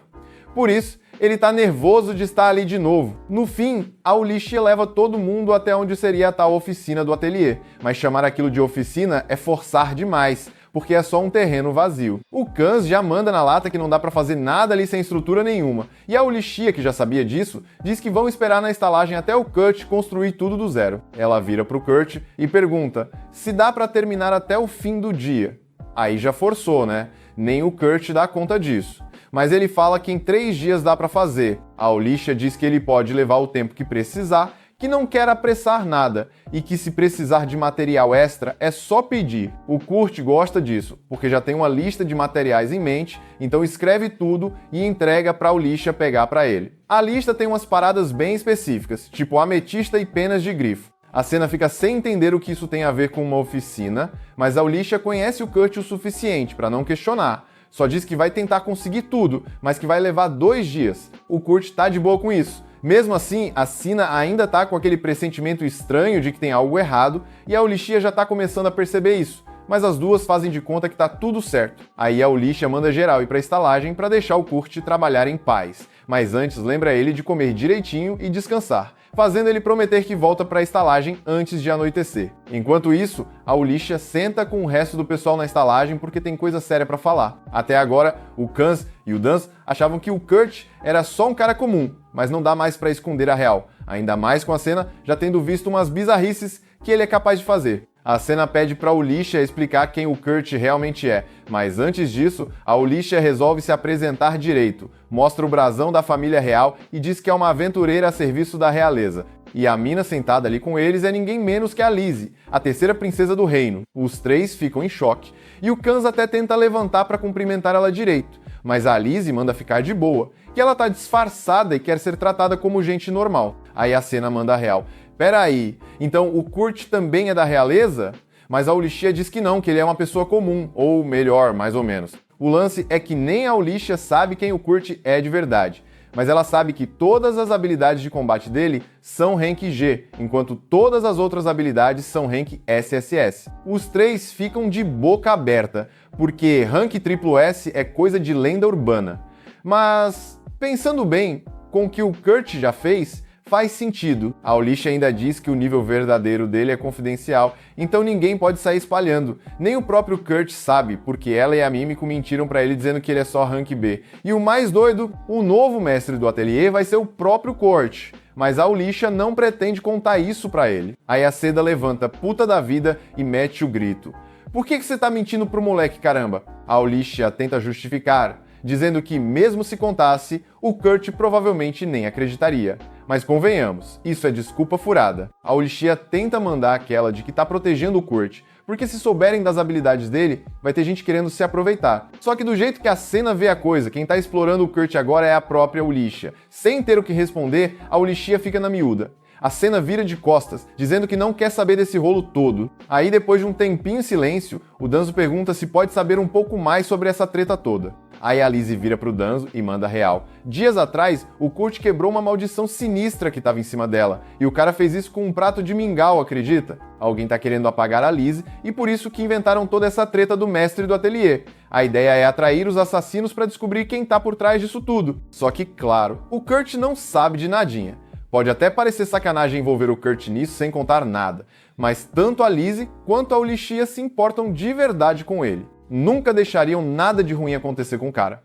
Por isso, ele tá nervoso de estar ali de novo. No fim, a Ulysses leva todo mundo até onde seria a tal oficina do ateliê, mas chamar aquilo de oficina é forçar demais, porque é só um terreno vazio. O Kans já manda na lata que não dá pra fazer nada ali sem estrutura nenhuma, e a Ulysses, que já sabia disso, diz que vão esperar na estalagem até o Kurt construir tudo do zero. Ela vira pro Kurt e pergunta se dá pra terminar até o fim do dia. Aí já forçou, né? Nem o Kurt dá conta disso. Mas ele fala que em 3 dias dá pra fazer. A Ulysses diz que ele pode levar o tempo que precisar, que não quer apressar nada e que se precisar de material extra é só pedir. O Kurt gosta disso, porque já tem uma lista de materiais em mente, então escreve tudo e entrega para a Ulysses pegar para ele. A lista tem umas paradas bem específicas, tipo ametista e penas de grifo. A Senna fica sem entender o que isso tem a ver com uma oficina, mas a Ulysses conhece o Kurt o suficiente para não questionar. Só diz que vai tentar conseguir tudo, mas que vai levar 2 dias. O Kurt tá de boa com isso. Mesmo assim, a Senna ainda tá com aquele pressentimento estranho de que tem algo errado, e a Ulysses já tá começando a perceber isso, mas as duas fazem de conta que tá tudo certo. Aí a Ulysses manda geral ir pra estalagem para deixar o Kurt trabalhar em paz, mas antes lembra ele de comer direitinho e descansar, fazendo ele prometer que volta para a estalagem antes de anoitecer. Enquanto isso, a Ulysses senta com o resto do pessoal na estalagem porque tem coisa séria para falar. Até agora, o Kans e o Dans achavam que o Kurt era só um cara comum, mas não dá mais para esconder a real, ainda mais com a Senna já tendo visto umas bizarrices que ele é capaz de fazer. A Senna pede para a Ulysses explicar quem o Kurt realmente é, mas antes disso, a Ulysses resolve se apresentar direito, mostra o brasão da família real e diz que é uma aventureira a serviço da realeza. E a mina sentada ali com eles é ninguém menos que a Lizzie, a terceira princesa do reino. Os 3 ficam em choque, e o Kans até tenta levantar para cumprimentar ela direito, mas a Lizzie manda ficar de boa, que ela tá disfarçada e quer ser tratada como gente normal. Aí a Senna manda a real: peraí, então o Kurt também é da realeza? Mas a Ulysses diz que não, que ele é uma pessoa comum, ou melhor, mais ou menos. O lance é que nem a Ulysses sabe quem o Kurt é de verdade, mas ela sabe que todas as habilidades de combate dele são Rank G, enquanto todas as outras habilidades são Rank SSS. Os 3 ficam de boca aberta, porque Rank SSS é coisa de lenda urbana. Mas, pensando bem, com o que o Kurt já fez, faz sentido. A Ulysses ainda diz que o nível verdadeiro dele é confidencial, então ninguém pode sair espalhando. Nem o próprio Kurt sabe, porque ela e a Mímico mentiram pra ele dizendo que ele é só Rank B. E o mais doido, o novo mestre do ateliê vai ser o próprio Kurt. Mas a Ulysses não pretende contar isso pra ele. Aí a Seda levanta puta da vida e mete o grito: por que você tá mentindo pro moleque, caramba? A Ulysses tenta justificar, dizendo que mesmo se contasse, o Kurt provavelmente nem acreditaria. Mas convenhamos, isso é desculpa furada. A Ulysses tenta mandar aquela de que tá protegendo o Kurt, porque se souberem das habilidades dele, vai ter gente querendo se aproveitar. Só que do jeito que a Senna vê a coisa, quem tá explorando o Kurt agora é a própria Ulysses. Sem ter o que responder, a Ulysses fica na miúda. a cena vira de costas, dizendo que não quer saber desse rolo todo. Aí, depois de um tempinho em silêncio, o Danzo pergunta se pode saber um pouco mais sobre essa treta toda. Aí a Lizzie vira pro Danzo e manda real. Dias atrás, o Kurt quebrou uma maldição sinistra que estava em cima dela, e o cara fez isso com um prato de mingau, acredita? Alguém tá querendo apagar a Lizzie, e por isso que inventaram toda essa treta do mestre do ateliê. A ideia é atrair os assassinos para descobrir quem tá por trás disso tudo. Só que, claro, o Kurt não sabe de nadinha. Pode até parecer sacanagem envolver o Kurt nisso sem contar nada, mas tanto a Lizzie quanto a Ulicia se importam de verdade com ele. Nunca deixariam nada de ruim acontecer com o cara.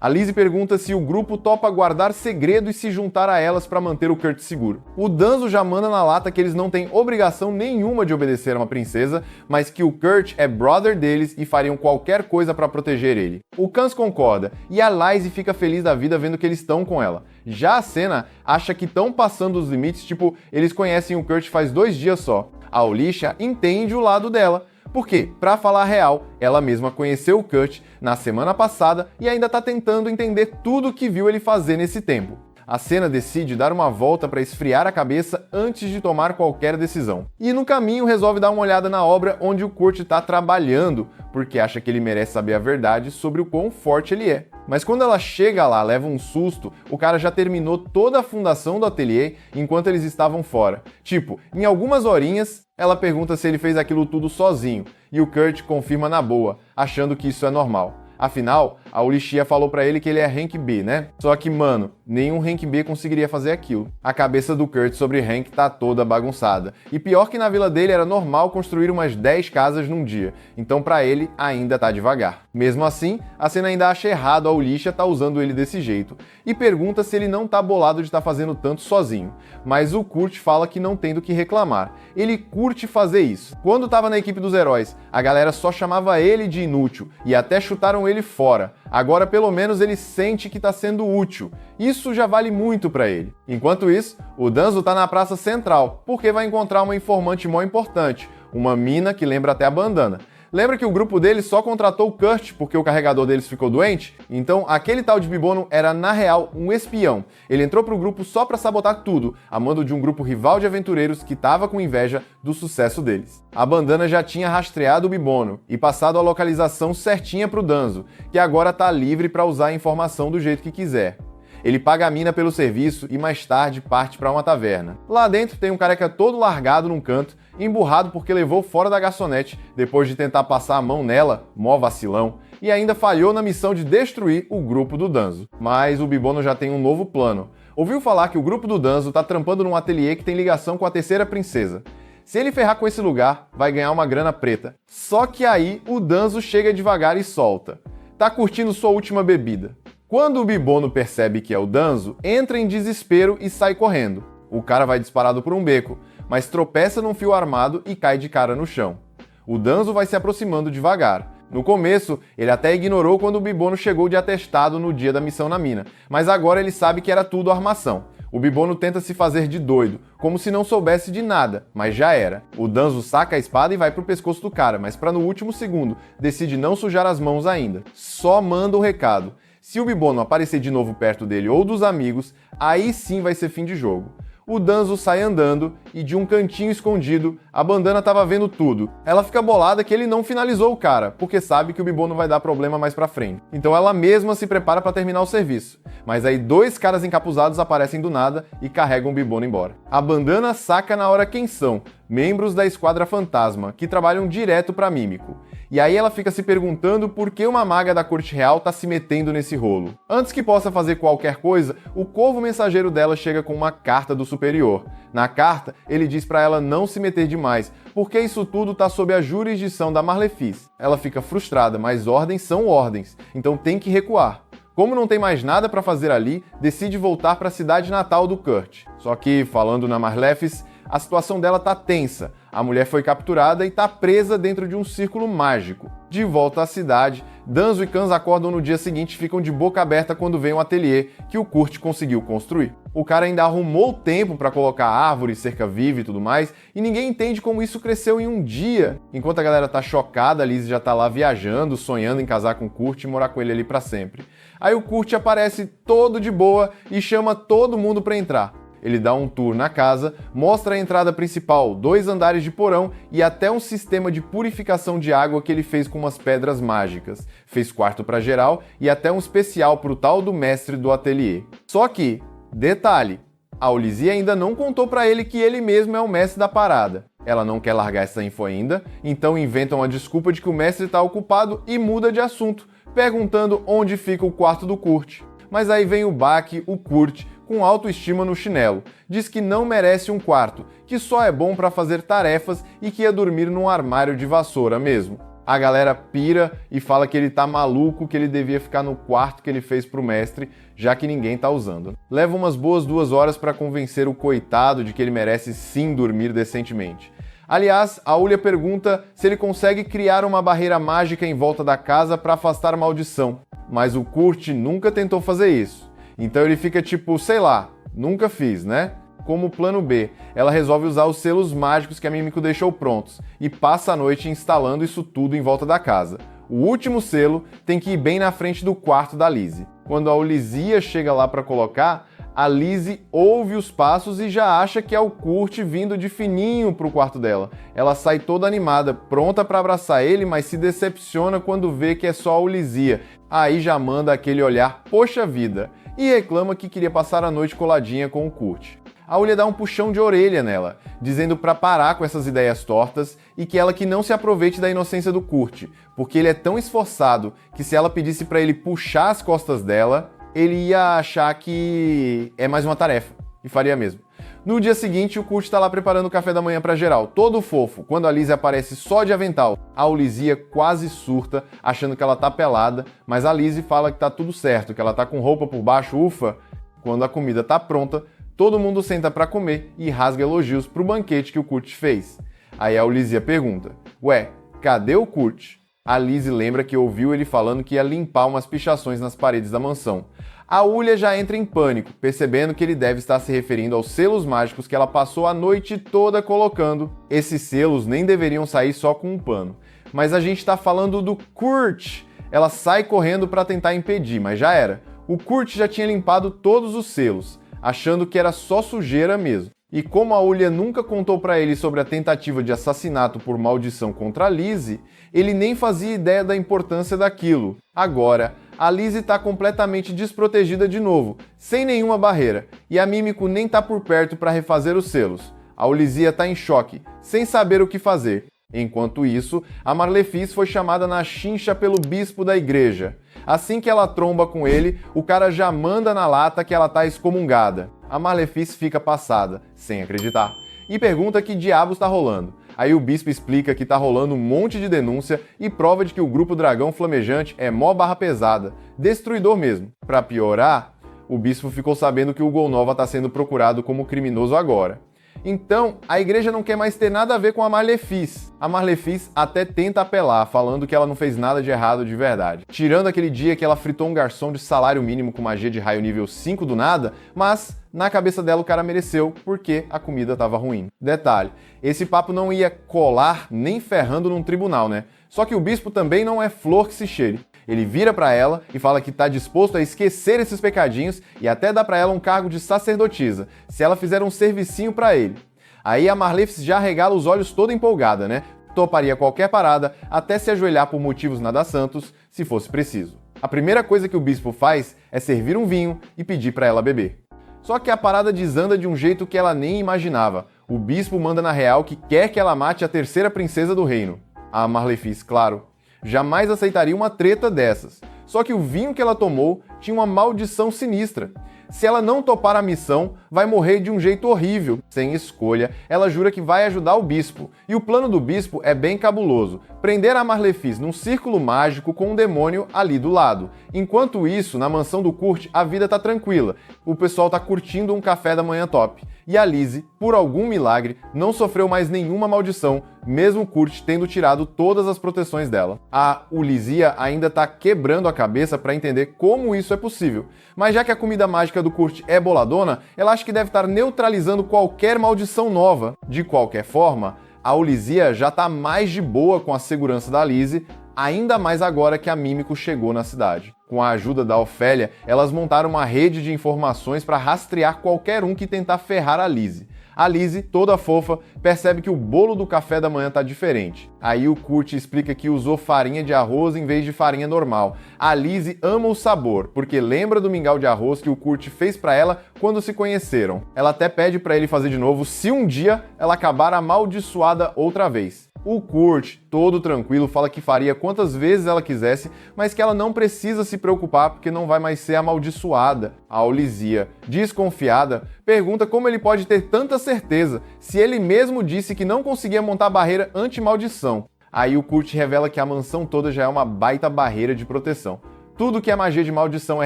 A Lizzie pergunta se o grupo topa guardar segredo e se juntar a elas para manter o Kurt seguro. O Danzo já manda na lata que eles não têm obrigação nenhuma de obedecer a uma princesa, mas que o Kurt é brother deles e fariam qualquer coisa para proteger ele. O Kans concorda e a Lizzie fica feliz da vida vendo que eles estão com ela. Já a Senna acha que estão passando os limites, tipo, eles conhecem o Kurt faz 2 dias só. A Ulicia entende o lado dela. Porque, pra falar a real, ela mesma conheceu o Kurt na semana passada e ainda tá tentando entender tudo o que viu ele fazer nesse tempo. A Senna decide dar uma volta para esfriar a cabeça antes de tomar qualquer decisão. E no caminho resolve dar uma olhada na obra onde o Kurt tá trabalhando, porque acha que ele merece saber a verdade sobre o quão forte ele é. Mas quando ela chega lá, leva um susto, o cara já terminou toda a fundação do ateliê enquanto eles estavam fora. Tipo, em algumas horinhas, ela pergunta se ele fez aquilo tudo sozinho, e o Kurt confirma na boa, achando que isso é normal. Afinal, a Ulicia falou pra ele que ele é Rank B, né? Só que, mano, nenhum Rank B conseguiria fazer aquilo. A cabeça do Kurt sobre Rank tá toda bagunçada. E pior que na vila dele era normal construir umas 10 casas num dia, então pra ele ainda tá devagar. Mesmo assim, a Senna ainda acha errado a Ulicia tá usando ele desse jeito, e pergunta se ele não tá bolado de estar fazendo tanto sozinho. Mas o Kurt fala que não tem do que reclamar. Ele curte fazer isso. Quando tava na equipe dos heróis, a galera só chamava ele de inútil, e até chutaram ele fora. Agora pelo menos ele sente que tá sendo útil. Isso já vale muito pra ele. Enquanto isso, o Danzo tá na praça central, porque vai encontrar uma informante mó importante, uma mina que lembra até a bandana. Lembra que o grupo deles só contratou o Kurt porque o carregador deles ficou doente? Então, aquele tal de Bibono era, na real, um espião. Ele entrou pro grupo só pra sabotar tudo, a mando de um grupo rival de aventureiros que tava com inveja do sucesso deles. A bandana já tinha rastreado o Bibono e passado a localização certinha pro Danzo, que agora tá livre pra usar a informação do jeito que quiser. Ele paga a mina pelo serviço e mais tarde parte para uma taverna. Lá dentro tem um careca todo largado num canto, emburrado porque levou fora da garçonete depois de tentar passar a mão nela, mó vacilão, e ainda falhou na missão de destruir o grupo do Danzo. Mas o Bibono já tem um novo plano. Ouviu falar que o grupo do Danzo tá trampando num ateliê que tem ligação com a terceira princesa. Se ele ferrar com esse lugar, vai ganhar uma grana preta. Só que aí o Danzo chega devagar e solta. Tá curtindo sua última bebida. Quando o Bibono percebe que é o Danzo, entra em desespero e sai correndo. O cara vai disparado por um beco, mas tropeça num fio armado e cai de cara no chão. O Danzo vai se aproximando devagar. No começo, ele até ignorou quando o Bibono chegou de atestado no dia da missão na mina, mas agora ele sabe que era tudo armação. O Bibono tenta se fazer de doido, como se não soubesse de nada, mas já era. O Danzo saca a espada e vai pro pescoço do cara, mas no último segundo, decide não sujar as mãos ainda. Só manda o recado. Se o Bibono aparecer de novo perto dele ou dos amigos, aí sim vai ser fim de jogo. O Danzo sai andando e de um cantinho escondido, a bandana tava vendo tudo. Ela fica bolada que ele não finalizou o cara, porque sabe que o Bibono vai dar problema mais pra frente. Então ela mesma se prepara pra terminar o serviço. Mas aí 2 caras encapuzados aparecem do nada e carregam o Bibono embora. A bandana saca na hora quem são, membros da Esquadra Fantasma, que trabalham direto pra Mímico. E aí ela fica se perguntando por que uma maga da corte real tá se metendo nesse rolo. Antes que possa fazer qualquer coisa, o corvo mensageiro dela chega com uma carta do superior. Na carta, ele diz pra ela não se meter demais, porque isso tudo tá sob a jurisdição da Marlefis. Ela fica frustrada, mas ordens são ordens, então tem que recuar. Como não tem mais nada pra fazer ali, decide voltar pra cidade natal do Kurt. Só que, falando na Marlefis, a situação dela tá tensa. A mulher foi capturada e tá presa dentro de um círculo mágico. De volta à cidade, Danzo e Kans acordam no dia seguinte e ficam de boca aberta quando vem um ateliê que o Kurt conseguiu construir. O cara ainda arrumou tempo para colocar árvore, cerca viva e tudo mais, e ninguém entende como isso cresceu em um dia. Enquanto a galera tá chocada, a Lizzie já tá lá viajando, sonhando em casar com o Kurt e morar com ele ali para sempre. Aí o Kurt aparece todo de boa e chama todo mundo para entrar. Ele dá um tour na casa, mostra a entrada principal, 2 andares de porão e até um sistema de purificação de água que ele fez com umas pedras mágicas. Fez quarto para geral e até um especial pro tal do mestre do ateliê. Só que, detalhe, a Olizia ainda não contou para ele que ele mesmo é o mestre da parada. Ela não quer largar essa info ainda, então inventam a desculpa de que o mestre está ocupado e muda de assunto, perguntando onde fica o quarto do Kurt. Mas aí vem o Bach, o Kurt, com autoestima no chinelo. Diz que não merece um quarto, que só é bom para fazer tarefas e que ia dormir num armário de vassoura mesmo. A galera pira e fala que ele tá maluco, que ele devia ficar no quarto que ele fez pro mestre, já que ninguém tá usando. Leva umas boas 2 horas para convencer o coitado de que ele merece sim dormir decentemente. Aliás, a Ulia pergunta se ele consegue criar uma barreira mágica em volta da casa para afastar a maldição, mas o Kurt nunca tentou fazer isso. Então ele fica tipo, sei lá, nunca fiz, né? Como plano B, ela resolve usar os selos mágicos que a Mímico deixou prontos e passa a noite instalando isso tudo em volta da casa. O último selo tem que ir bem na frente do quarto da Lizzie. Quando a Olizia chega lá para colocar, a Lizzie ouve os passos e já acha que é o Kurt vindo de fininho pro quarto dela. Ela sai toda animada, pronta para abraçar ele, mas se decepciona quando vê que é só a Olizia. Aí já manda aquele olhar poxa vida e reclama que queria passar a noite coladinha com o Kurt. A Ulia dá um puxão de orelha nela, dizendo para parar com essas ideias tortas e que ela que não se aproveite da inocência do Kurt, porque ele é tão esforçado que se ela pedisse para ele puxar as costas dela, ele ia achar que é mais uma tarefa, e faria mesmo. No dia seguinte, o Kurt tá lá preparando o café da manhã para geral, todo fofo, quando a Lizzie aparece só de avental. A Olizia quase surta, achando que ela tá pelada, mas a Lizzie fala que tá tudo certo, que ela tá com roupa por baixo, ufa. Quando a comida tá pronta, todo mundo senta para comer e rasga elogios pro banquete que o Kurt fez. Aí a Olizia pergunta, ué, cadê o Kurt? A Lizzie lembra que ouviu ele falando que ia limpar umas pichações nas paredes da mansão. A Ulia já entra em pânico, percebendo que ele deve estar se referindo aos selos mágicos que ela passou a noite toda colocando. Esses selos nem deveriam sair só com um pano. Mas a gente tá falando do Kurt. Ela sai correndo para tentar impedir, mas já era. O Kurt já tinha limpado todos os selos, achando que era só sujeira mesmo. E como a Ulia nunca contou para ele sobre a tentativa de assassinato por maldição contra a Lizzie, ele nem fazia ideia da importância daquilo. Agora, a Lizzie tá completamente desprotegida de novo, sem nenhuma barreira, e a Mímico nem tá por perto para refazer os selos. A Olizia tá em choque, sem saber o que fazer. Enquanto isso, a Marlefis foi chamada na chincha pelo bispo da igreja. Assim que ela tromba com ele, o cara já manda na lata que ela tá excomungada. A Marlefis fica passada, sem acreditar, e pergunta que diabos tá rolando. Aí o bispo explica que tá rolando um monte de denúncia e prova de que o grupo Dragão Flamejante é mó barra pesada, destruidor mesmo. Pra piorar, o bispo ficou sabendo que o Golnova tá sendo procurado como criminoso agora. Então, a igreja não quer mais ter nada a ver com a Marlefis. A Marlefis até tenta apelar, falando que ela não fez nada de errado de verdade. Tirando aquele dia que ela fritou um garçom de salário mínimo com magia de raio nível 5 do nada, mas na cabeça dela o cara mereceu, porque a comida tava ruim. Detalhe, esse papo não ia colar nem ferrando num tribunal, né? Só que o bispo também não é flor que se cheire. Ele vira pra ela e fala que tá disposto a esquecer esses pecadinhos e até dá pra ela um cargo de sacerdotisa, se ela fizer um servicinho pra ele. Aí a Marlefis já regala os olhos toda empolgada, né? Toparia qualquer parada, até se ajoelhar por motivos nada santos, se fosse preciso. A primeira coisa que o bispo faz é servir um vinho e pedir pra ela beber. Só que a parada desanda de um jeito que ela nem imaginava. O bispo manda na real que quer que ela mate a terceira princesa do reino. A Marlefis, claro, jamais aceitaria uma treta dessas. Só que o vinho que ela tomou tinha uma maldição sinistra. Se ela não topar a missão, vai morrer de um jeito horrível. Sem escolha, ela jura que vai ajudar o bispo. E o plano do bispo é bem cabuloso. Prender a Marlefis num círculo mágico com um demônio ali do lado. Enquanto isso, na mansão do Kurt, a vida tá tranquila. O pessoal tá curtindo um café da manhã top. E a Lizzie, por algum milagre, não sofreu mais nenhuma maldição, mesmo Kurt tendo tirado todas as proteções dela. A Olizia ainda tá quebrando a cabeça para entender como isso é possível. Mas já que a comida mágica do Kurt é boladona, ela acha que deve estar neutralizando qualquer maldição nova. De qualquer forma, a Olizia já tá mais de boa com a segurança da Lizzie, ainda mais agora que a Mímico chegou na cidade. Com a ajuda da Ofélia, elas montaram uma rede de informações para rastrear qualquer um que tentar ferrar a Lizzie. A Lizzie, toda fofa, percebe que o bolo do café da manhã tá diferente. Aí o Kurt explica que usou farinha de arroz em vez de farinha normal. A Lizzie ama o sabor, porque lembra do mingau de arroz que o Kurt fez pra ela quando se conheceram. Ela até pede pra ele fazer de novo se um dia ela acabar amaldiçoada outra vez. O Kurt, todo tranquilo, fala que faria quantas vezes ela quisesse, mas que ela não precisa se preocupar porque não vai mais ser amaldiçoada. A Olizia, desconfiada, pergunta como ele pode ter tanta certeza, se ele mesmo disse que não conseguia montar barreira anti-maldição. Aí o Kurt revela que a mansão toda já é uma baita barreira de proteção. Tudo que é magia de maldição é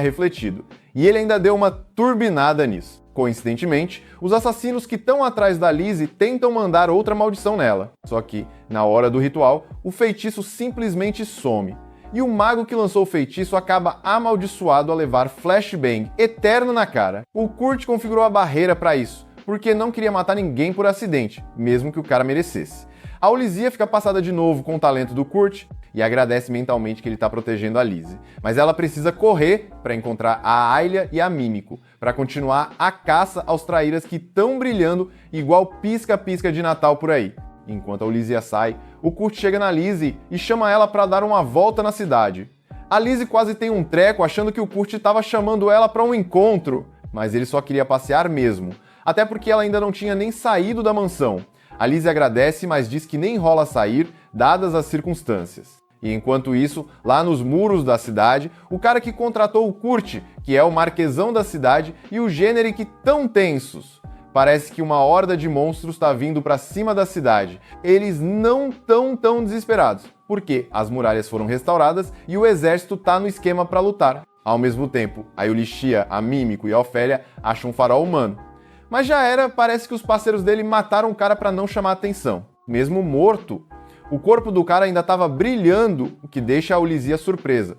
refletido. E ele ainda deu uma turbinada nisso. Coincidentemente, os assassinos que estão atrás da Lizzie tentam mandar outra maldição nela. Só que, na hora do ritual, o feitiço simplesmente some. E o mago que lançou o feitiço acaba amaldiçoado a levar flashbang eterno na cara. O Kurt configurou a barreira para isso, porque não queria matar ninguém por acidente, mesmo que o cara merecesse. A Olizia fica passada de novo com o talento do Kurt e agradece mentalmente que ele está protegendo a Lizzie. Mas ela precisa correr para encontrar a Ayla e a Mímico, para continuar a caça aos traíras que estão brilhando igual pisca-pisca de Natal por aí. Enquanto a Olizia sai, o Kurt chega na Lizzie e chama ela para dar uma volta na cidade. A Lizzie quase tem um treco achando que o Kurt estava chamando ela para um encontro, mas ele só queria passear mesmo, até porque ela ainda não tinha nem saído da mansão. A Lizzie agradece, mas diz que nem rola sair, dadas as circunstâncias. E enquanto isso, lá nos muros da cidade, o cara que contratou o Kurt, que é o marquesão da cidade, e o Generic tão tensos. Parece que uma horda de monstros está vindo para cima da cidade. Eles não tão desesperados, porque as muralhas foram restauradas e o exército tá no esquema para lutar. Ao mesmo tempo, a Eulichia, a Mímico e a Ofélia acham um farol humano. Mas já era, parece que os parceiros dele mataram o cara para não chamar atenção. Mesmo morto, o corpo do cara ainda estava brilhando, o que deixa a Olizia surpresa.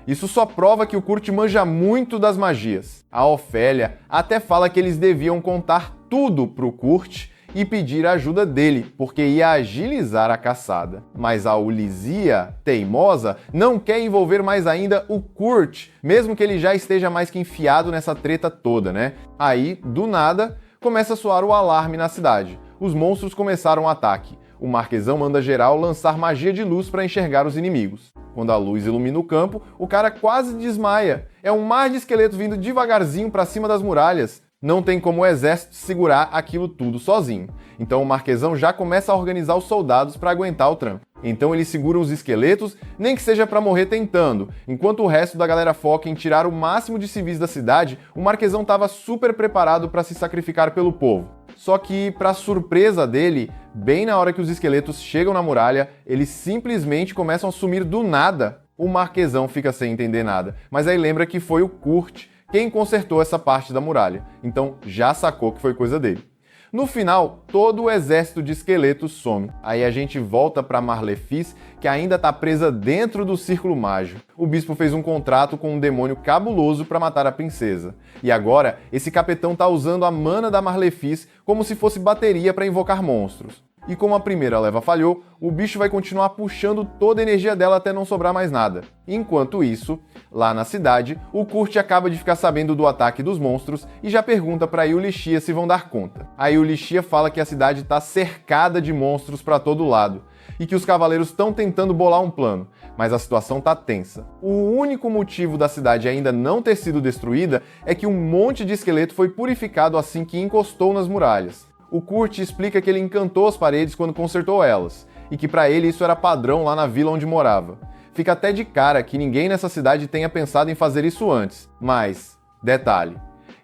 Isso só prova que o Kurt manja muito das magias. A Ofélia até fala que eles deviam contar tudo pro Kurt e pedir a ajuda dele, porque ia agilizar a caçada. Mas a Olizia, teimosa, não quer envolver mais ainda o Kurt, mesmo que ele já esteja mais que enfiado nessa treta toda, né? Aí, do nada, começa a soar o alarme na cidade. Os monstros começaram o ataque. O marquesão manda geral lançar magia de luz para enxergar os inimigos. Quando a luz ilumina o campo, o cara quase desmaia. É um mar de esqueletos vindo devagarzinho para cima das muralhas. Não tem como o exército segurar aquilo tudo sozinho. Então o marquesão já começa a organizar os soldados para aguentar o tranco. Então eles seguram os esqueletos, nem que seja para morrer tentando. Enquanto o resto da galera foca em tirar o máximo de civis da cidade, o marquesão estava super preparado para se sacrificar pelo povo. Só que, para surpresa dele, bem na hora que os esqueletos chegam na muralha, eles simplesmente começam a sumir do nada. O marquesão fica sem entender nada, mas aí lembra que foi o Kurt quem consertou essa parte da muralha, então já sacou que foi coisa dele. No final, todo o exército de esqueletos some. Aí a gente volta para Marlefis, que ainda está presa dentro do círculo mágico. O bispo fez um contrato com um demônio cabuloso para matar a princesa. E agora, esse capetão tá usando a mana da Marlefis como se fosse bateria para invocar monstros. E como a primeira leva falhou, o bicho vai continuar puxando toda a energia dela até não sobrar mais nada. Enquanto isso, lá na cidade, o Kurt acaba de ficar sabendo do ataque dos monstros e já pergunta para Eulichia se vão dar conta. A Eulichia fala que a cidade está cercada de monstros para todo lado e que os cavaleiros estão tentando bolar um plano, mas a situação tá tensa. O único motivo da cidade ainda não ter sido destruída é que um monte de esqueleto foi purificado assim que encostou nas muralhas. O Kurt explica que ele encantou as paredes quando consertou elas, e que para ele isso era padrão lá na vila onde morava. Fica até de cara que ninguém nessa cidade tenha pensado em fazer isso antes, mas, detalhe,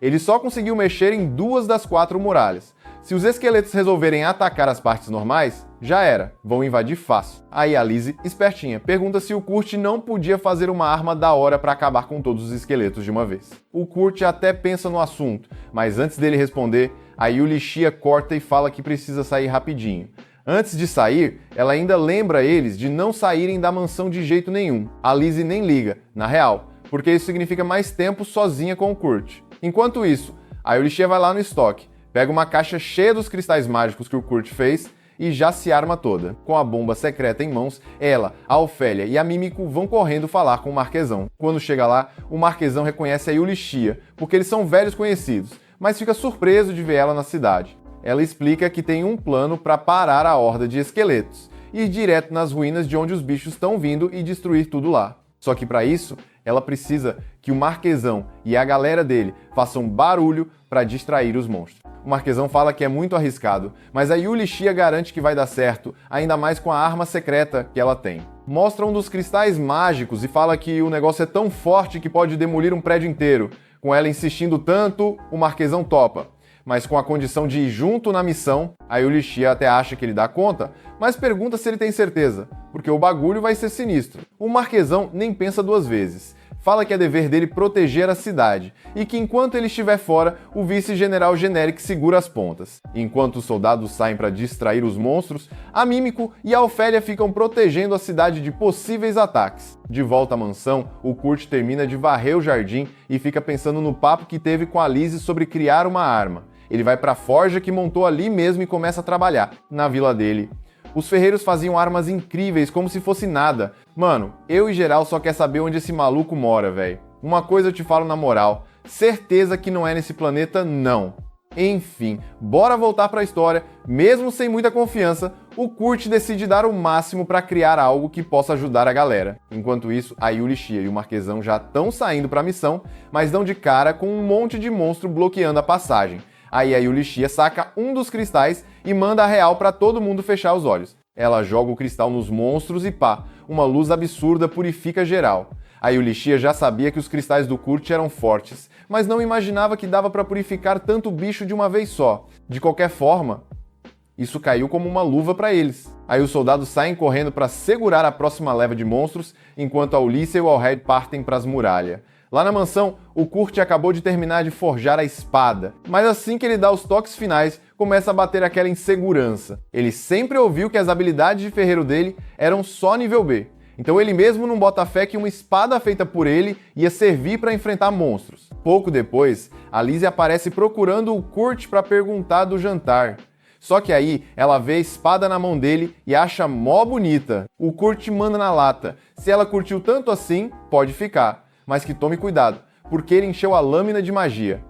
ele só conseguiu mexer em 2 das 4 muralhas. Se os esqueletos resolverem atacar as partes normais, já era, vão invadir fácil. Aí a Lizzie, espertinha, pergunta se o Kurt não podia fazer uma arma da hora para acabar com todos os esqueletos de uma vez. O Kurt até pensa no assunto, mas antes dele responder, a Eulichia corta e fala que precisa sair rapidinho. Antes de sair, ela ainda lembra eles de não saírem da mansão de jeito nenhum. A Lizzie nem liga, na real, porque isso significa mais tempo sozinha com o Kurt. Enquanto isso, a Eulichia vai lá no estoque, pega uma caixa cheia dos cristais mágicos que o Kurt fez e já se arma toda. Com a bomba secreta em mãos, ela, a Ofélia e a Mímico vão correndo falar com o Marquesão. Quando chega lá, o Marquesão reconhece a Yulichia, porque eles são velhos conhecidos, mas fica surpreso de ver ela na cidade. Ela explica que tem um plano para parar a horda de esqueletos e ir direto nas ruínas de onde os bichos estão vindo e destruir tudo lá. Só que para isso, ela precisa que o Marquesão e a galera dele façam barulho para distrair os monstros. O Marquesão fala que é muito arriscado, mas a Yulichia garante que vai dar certo, ainda mais com a arma secreta que ela tem. Mostra um dos cristais mágicos e fala que o negócio é tão forte que pode demolir um prédio inteiro. Com ela insistindo tanto, o Marquesão topa. Mas com a condição de ir junto na missão, a Yulichia até acha que ele dá conta, mas pergunta se ele tem certeza, porque o bagulho vai ser sinistro. O Marquesão nem pensa duas vezes. Fala que é dever dele proteger a cidade, e que enquanto ele estiver fora, o vice-general Generic segura as pontas. Enquanto os soldados saem para distrair os monstros, a Mímico e a Ofélia ficam protegendo a cidade de possíveis ataques. De volta à mansão, o Kurt termina de varrer o jardim e fica pensando no papo que teve com a Lizzie sobre criar uma arma. Ele vai para a forja que montou ali mesmo e começa a trabalhar, na vila dele. Os ferreiros faziam armas incríveis, como se fosse nada. Mano, eu e geral só quer saber onde esse maluco mora, velho. Uma coisa eu te falo na moral, certeza que não é nesse planeta, não. Enfim, bora voltar para a história. Mesmo sem muita confiança, o Kurt decide dar o máximo para criar algo que possa ajudar a galera. Enquanto isso, a Yulichia e o Marquesão já estão saindo para a missão, mas dão de cara com um monte de monstro bloqueando a passagem. Aí a Yulichia saca um dos cristais e manda a real para todo mundo fechar os olhos. Ela joga o cristal nos monstros e pá, uma luz absurda purifica geral. A Yulichia já sabia que os cristais do Kurt eram fortes, mas não imaginava que dava para purificar tanto bicho de uma vez só. De qualquer forma, isso caiu como uma luva para eles. Aí os soldados saem correndo para segurar a próxima leva de monstros, enquanto a Ulícia e o Alred partem para as muralhas. Lá na mansão, o Kurt acabou de terminar de forjar a espada, mas assim que ele dá os toques finais, começa a bater aquela insegurança. Ele sempre ouviu que as habilidades de ferreiro dele eram só nível B, então ele mesmo não bota fé que uma espada feita por ele ia servir para enfrentar monstros. Pouco depois, a Lizzie aparece procurando o Kurt para perguntar do jantar. Só que aí ela vê a espada na mão dele e acha mó bonita. O Kurt manda na lata, se ela curtiu tanto assim, pode ficar. Mas que tome cuidado, porque ele encheu a lâmina de magia.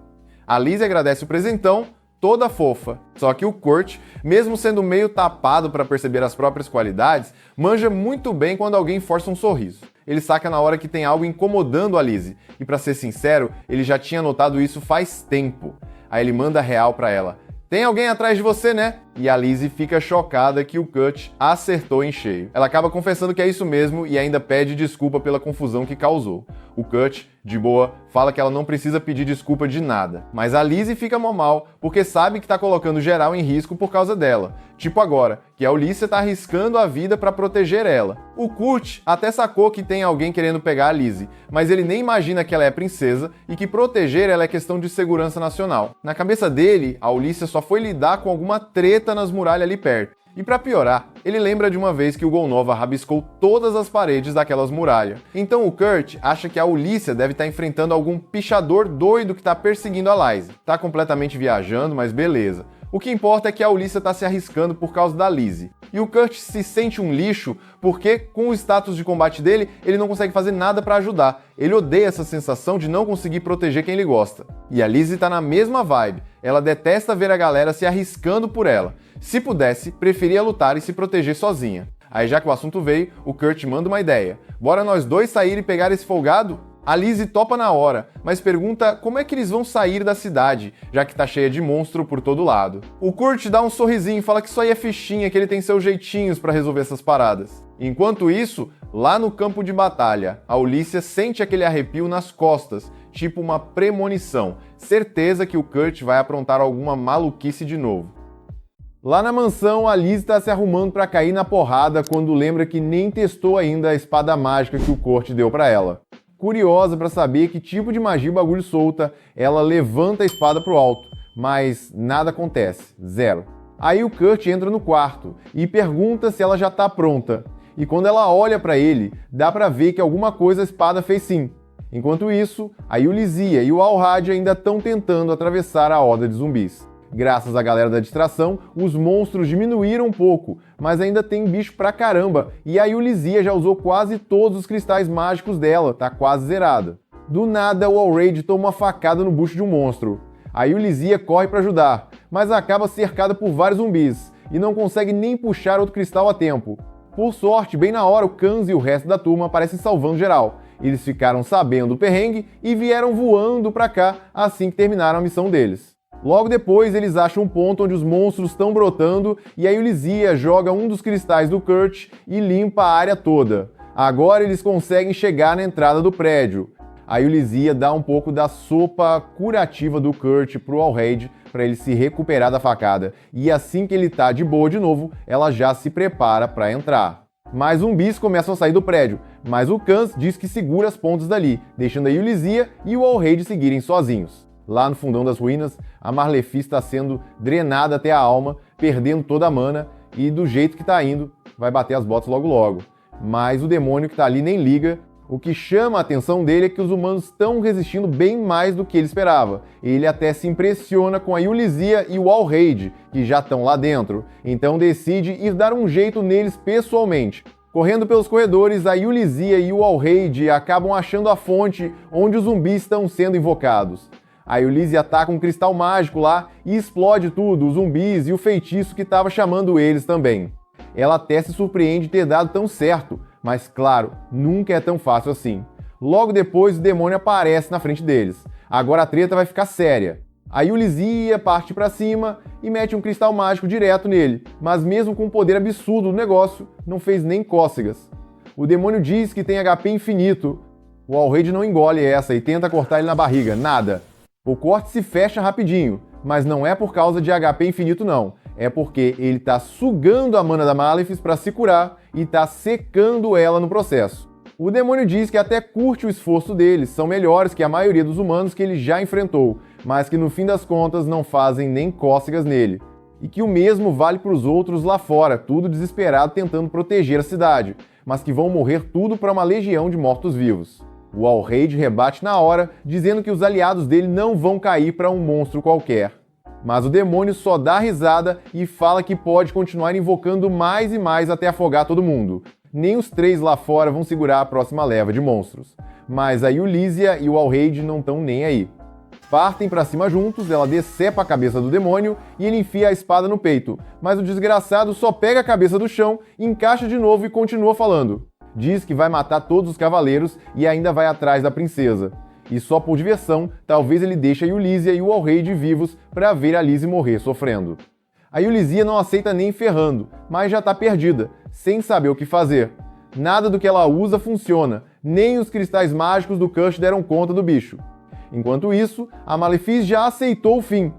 A Lizzie agradece o presentão, toda fofa. Só que o Kurt, mesmo sendo meio tapado para perceber as próprias qualidades, manja muito bem quando alguém força um sorriso. Ele saca na hora que tem algo incomodando a Lizzie, e para ser sincero, ele já tinha notado isso faz tempo. Aí ele manda real para ela. Tem alguém atrás de você, né? E a Lizzie fica chocada que o Kurt acertou em cheio. Ela acaba confessando que é isso mesmo e ainda pede desculpa pela confusão que causou. O Kurt, de boa, fala que ela não precisa pedir desculpa de nada. Mas a Lizzie fica mó mal, porque sabe que tá colocando geral em risco por causa dela. Tipo agora, que a Ulícia tá arriscando a vida pra proteger ela. O Kurt até sacou que tem alguém querendo pegar a Lizzie, mas ele nem imagina que ela é princesa e que proteger ela é questão de segurança nacional. Na cabeça dele, a Ulícia só foi lidar com alguma treta nas muralhas ali perto. E pra piorar, ele lembra de uma vez que o Golnova rabiscou todas as paredes daquelas muralhas. Então o Kurt acha que a Ulícia deve estar enfrentando algum pichador doido que tá perseguindo a Lizzie. Tá completamente viajando, mas beleza. O que importa é que a Ulícia tá se arriscando por causa da Lizzie. E o Kurt se sente um lixo porque, com o status de combate dele, ele não consegue fazer nada pra ajudar. Ele odeia essa sensação de não conseguir proteger quem ele gosta. E a Lizzie tá na mesma vibe. Ela detesta ver a galera se arriscando por ela. Se pudesse, preferia lutar e se proteger sozinha. Aí já que o assunto veio, o Kurt manda uma ideia. Bora nós dois sair e pegar esse folgado? A Lizzie topa na hora, mas pergunta como é que eles vão sair da cidade, já que tá cheia de monstro por todo lado. O Kurt dá um sorrisinho e fala que isso aí é fichinha, que ele tem seus jeitinhos pra resolver essas paradas. Enquanto isso, lá no campo de batalha, a Ulícia sente aquele arrepio nas costas, tipo uma premonição. Certeza que o Kurt vai aprontar alguma maluquice de novo. Lá na mansão, a Lizzie tá se arrumando pra cair na porrada quando lembra que nem testou ainda a espada mágica que o Kurt deu pra ela. Curiosa para saber que tipo de magia o bagulho solta, ela levanta a espada pro alto, mas nada acontece, zero. Aí o Kurt entra no quarto e pergunta se ela já tá pronta, e quando ela olha para ele, dá para ver que alguma coisa a espada fez sim. Enquanto isso, a Yulichia e o Alhad ainda estão tentando atravessar a horda de zumbis. Graças à galera da distração, os monstros diminuíram um pouco, mas ainda tem bicho pra caramba, e a Yulizia já usou quase todos os cristais mágicos dela, tá quase zerada. Do nada, o Allraid toma uma facada no bucho de um monstro. A Yulizia corre pra ajudar, mas acaba cercada por vários zumbis, e não consegue nem puxar outro cristal a tempo. Por sorte, bem na hora, o Kans e o resto da turma aparecem salvando geral. Eles ficaram sabendo do perrengue e vieram voando pra cá assim que terminaram a missão deles. Logo depois, eles acham um ponto onde os monstros estão brotando e a Yulizia joga um dos cristais do Kurt e limpa a área toda. Agora eles conseguem chegar na entrada do prédio. A Yulizia dá um pouco da sopa curativa do Kurt pro Allraid para ele se recuperar da facada. E assim que ele tá de boa de novo, ela já se prepara para entrar. Mais zumbis começam a sair do prédio, mas o Kans diz que segura as pontas dali, deixando a Yulizia e o Allraid seguirem sozinhos. Lá no fundão das ruínas, a Marlefi está sendo drenada até a alma, perdendo toda a mana, e do jeito que tá indo, vai bater as botas logo logo. Mas o demônio que tá ali nem liga. O que chama a atenção dele é que os humanos estão resistindo bem mais do que ele esperava. Ele até se impressiona com a Yulizia e o Allraid, que já estão lá dentro, então decide ir dar um jeito neles pessoalmente. Correndo pelos corredores, a Yulizia e o Allraid acabam achando a fonte onde os zumbis estão sendo invocados. A Yulizia ataca um cristal mágico lá e explode tudo, os zumbis e o feitiço que estava chamando eles também. Ela até se surpreende de ter dado tão certo, mas claro, nunca é tão fácil assim. Logo depois, o demônio aparece na frente deles. Agora a treta vai ficar séria. A Yulizia parte pra cima e mete um cristal mágico direto nele, mas mesmo com o poder absurdo do negócio, não fez nem cócegas. O demônio diz que tem HP infinito. O Allraid não engole essa e tenta cortar ele na barriga, nada. O corte se fecha rapidinho, mas não é por causa de HP infinito não. É porque ele tá sugando a mana da Malefice para se curar e tá secando ela no processo. O demônio diz que até curte o esforço deles, são melhores que a maioria dos humanos que ele já enfrentou, mas que no fim das contas não fazem nem cócegas nele. E que o mesmo vale para os outros lá fora, tudo desesperado tentando proteger a cidade, mas que vão morrer tudo para uma legião de mortos-vivos. O Allraid rebate na hora, dizendo que os aliados dele não vão cair para um monstro qualquer. Mas o demônio só dá risada e fala que pode continuar invocando mais e mais até afogar todo mundo. Nem os três lá fora vão segurar a próxima leva de monstros. Mas a Yulizia e o Allraid não estão nem aí. Partem pra cima juntos, ela decepa a cabeça do demônio e ele enfia a espada no peito. Mas o desgraçado só pega a cabeça do chão, encaixa de novo e continua falando. Diz que vai matar todos os cavaleiros e ainda vai atrás da princesa. E só por diversão, talvez ele deixe a Yulizia e o Allraid vivos para ver a Lizzie morrer sofrendo. A Yulizia não aceita nem ferrando, mas já tá perdida, sem saber o que fazer. Nada do que ela usa funciona, nem os cristais mágicos do Kurt deram conta do bicho. Enquanto isso, a Malefice já aceitou o fim.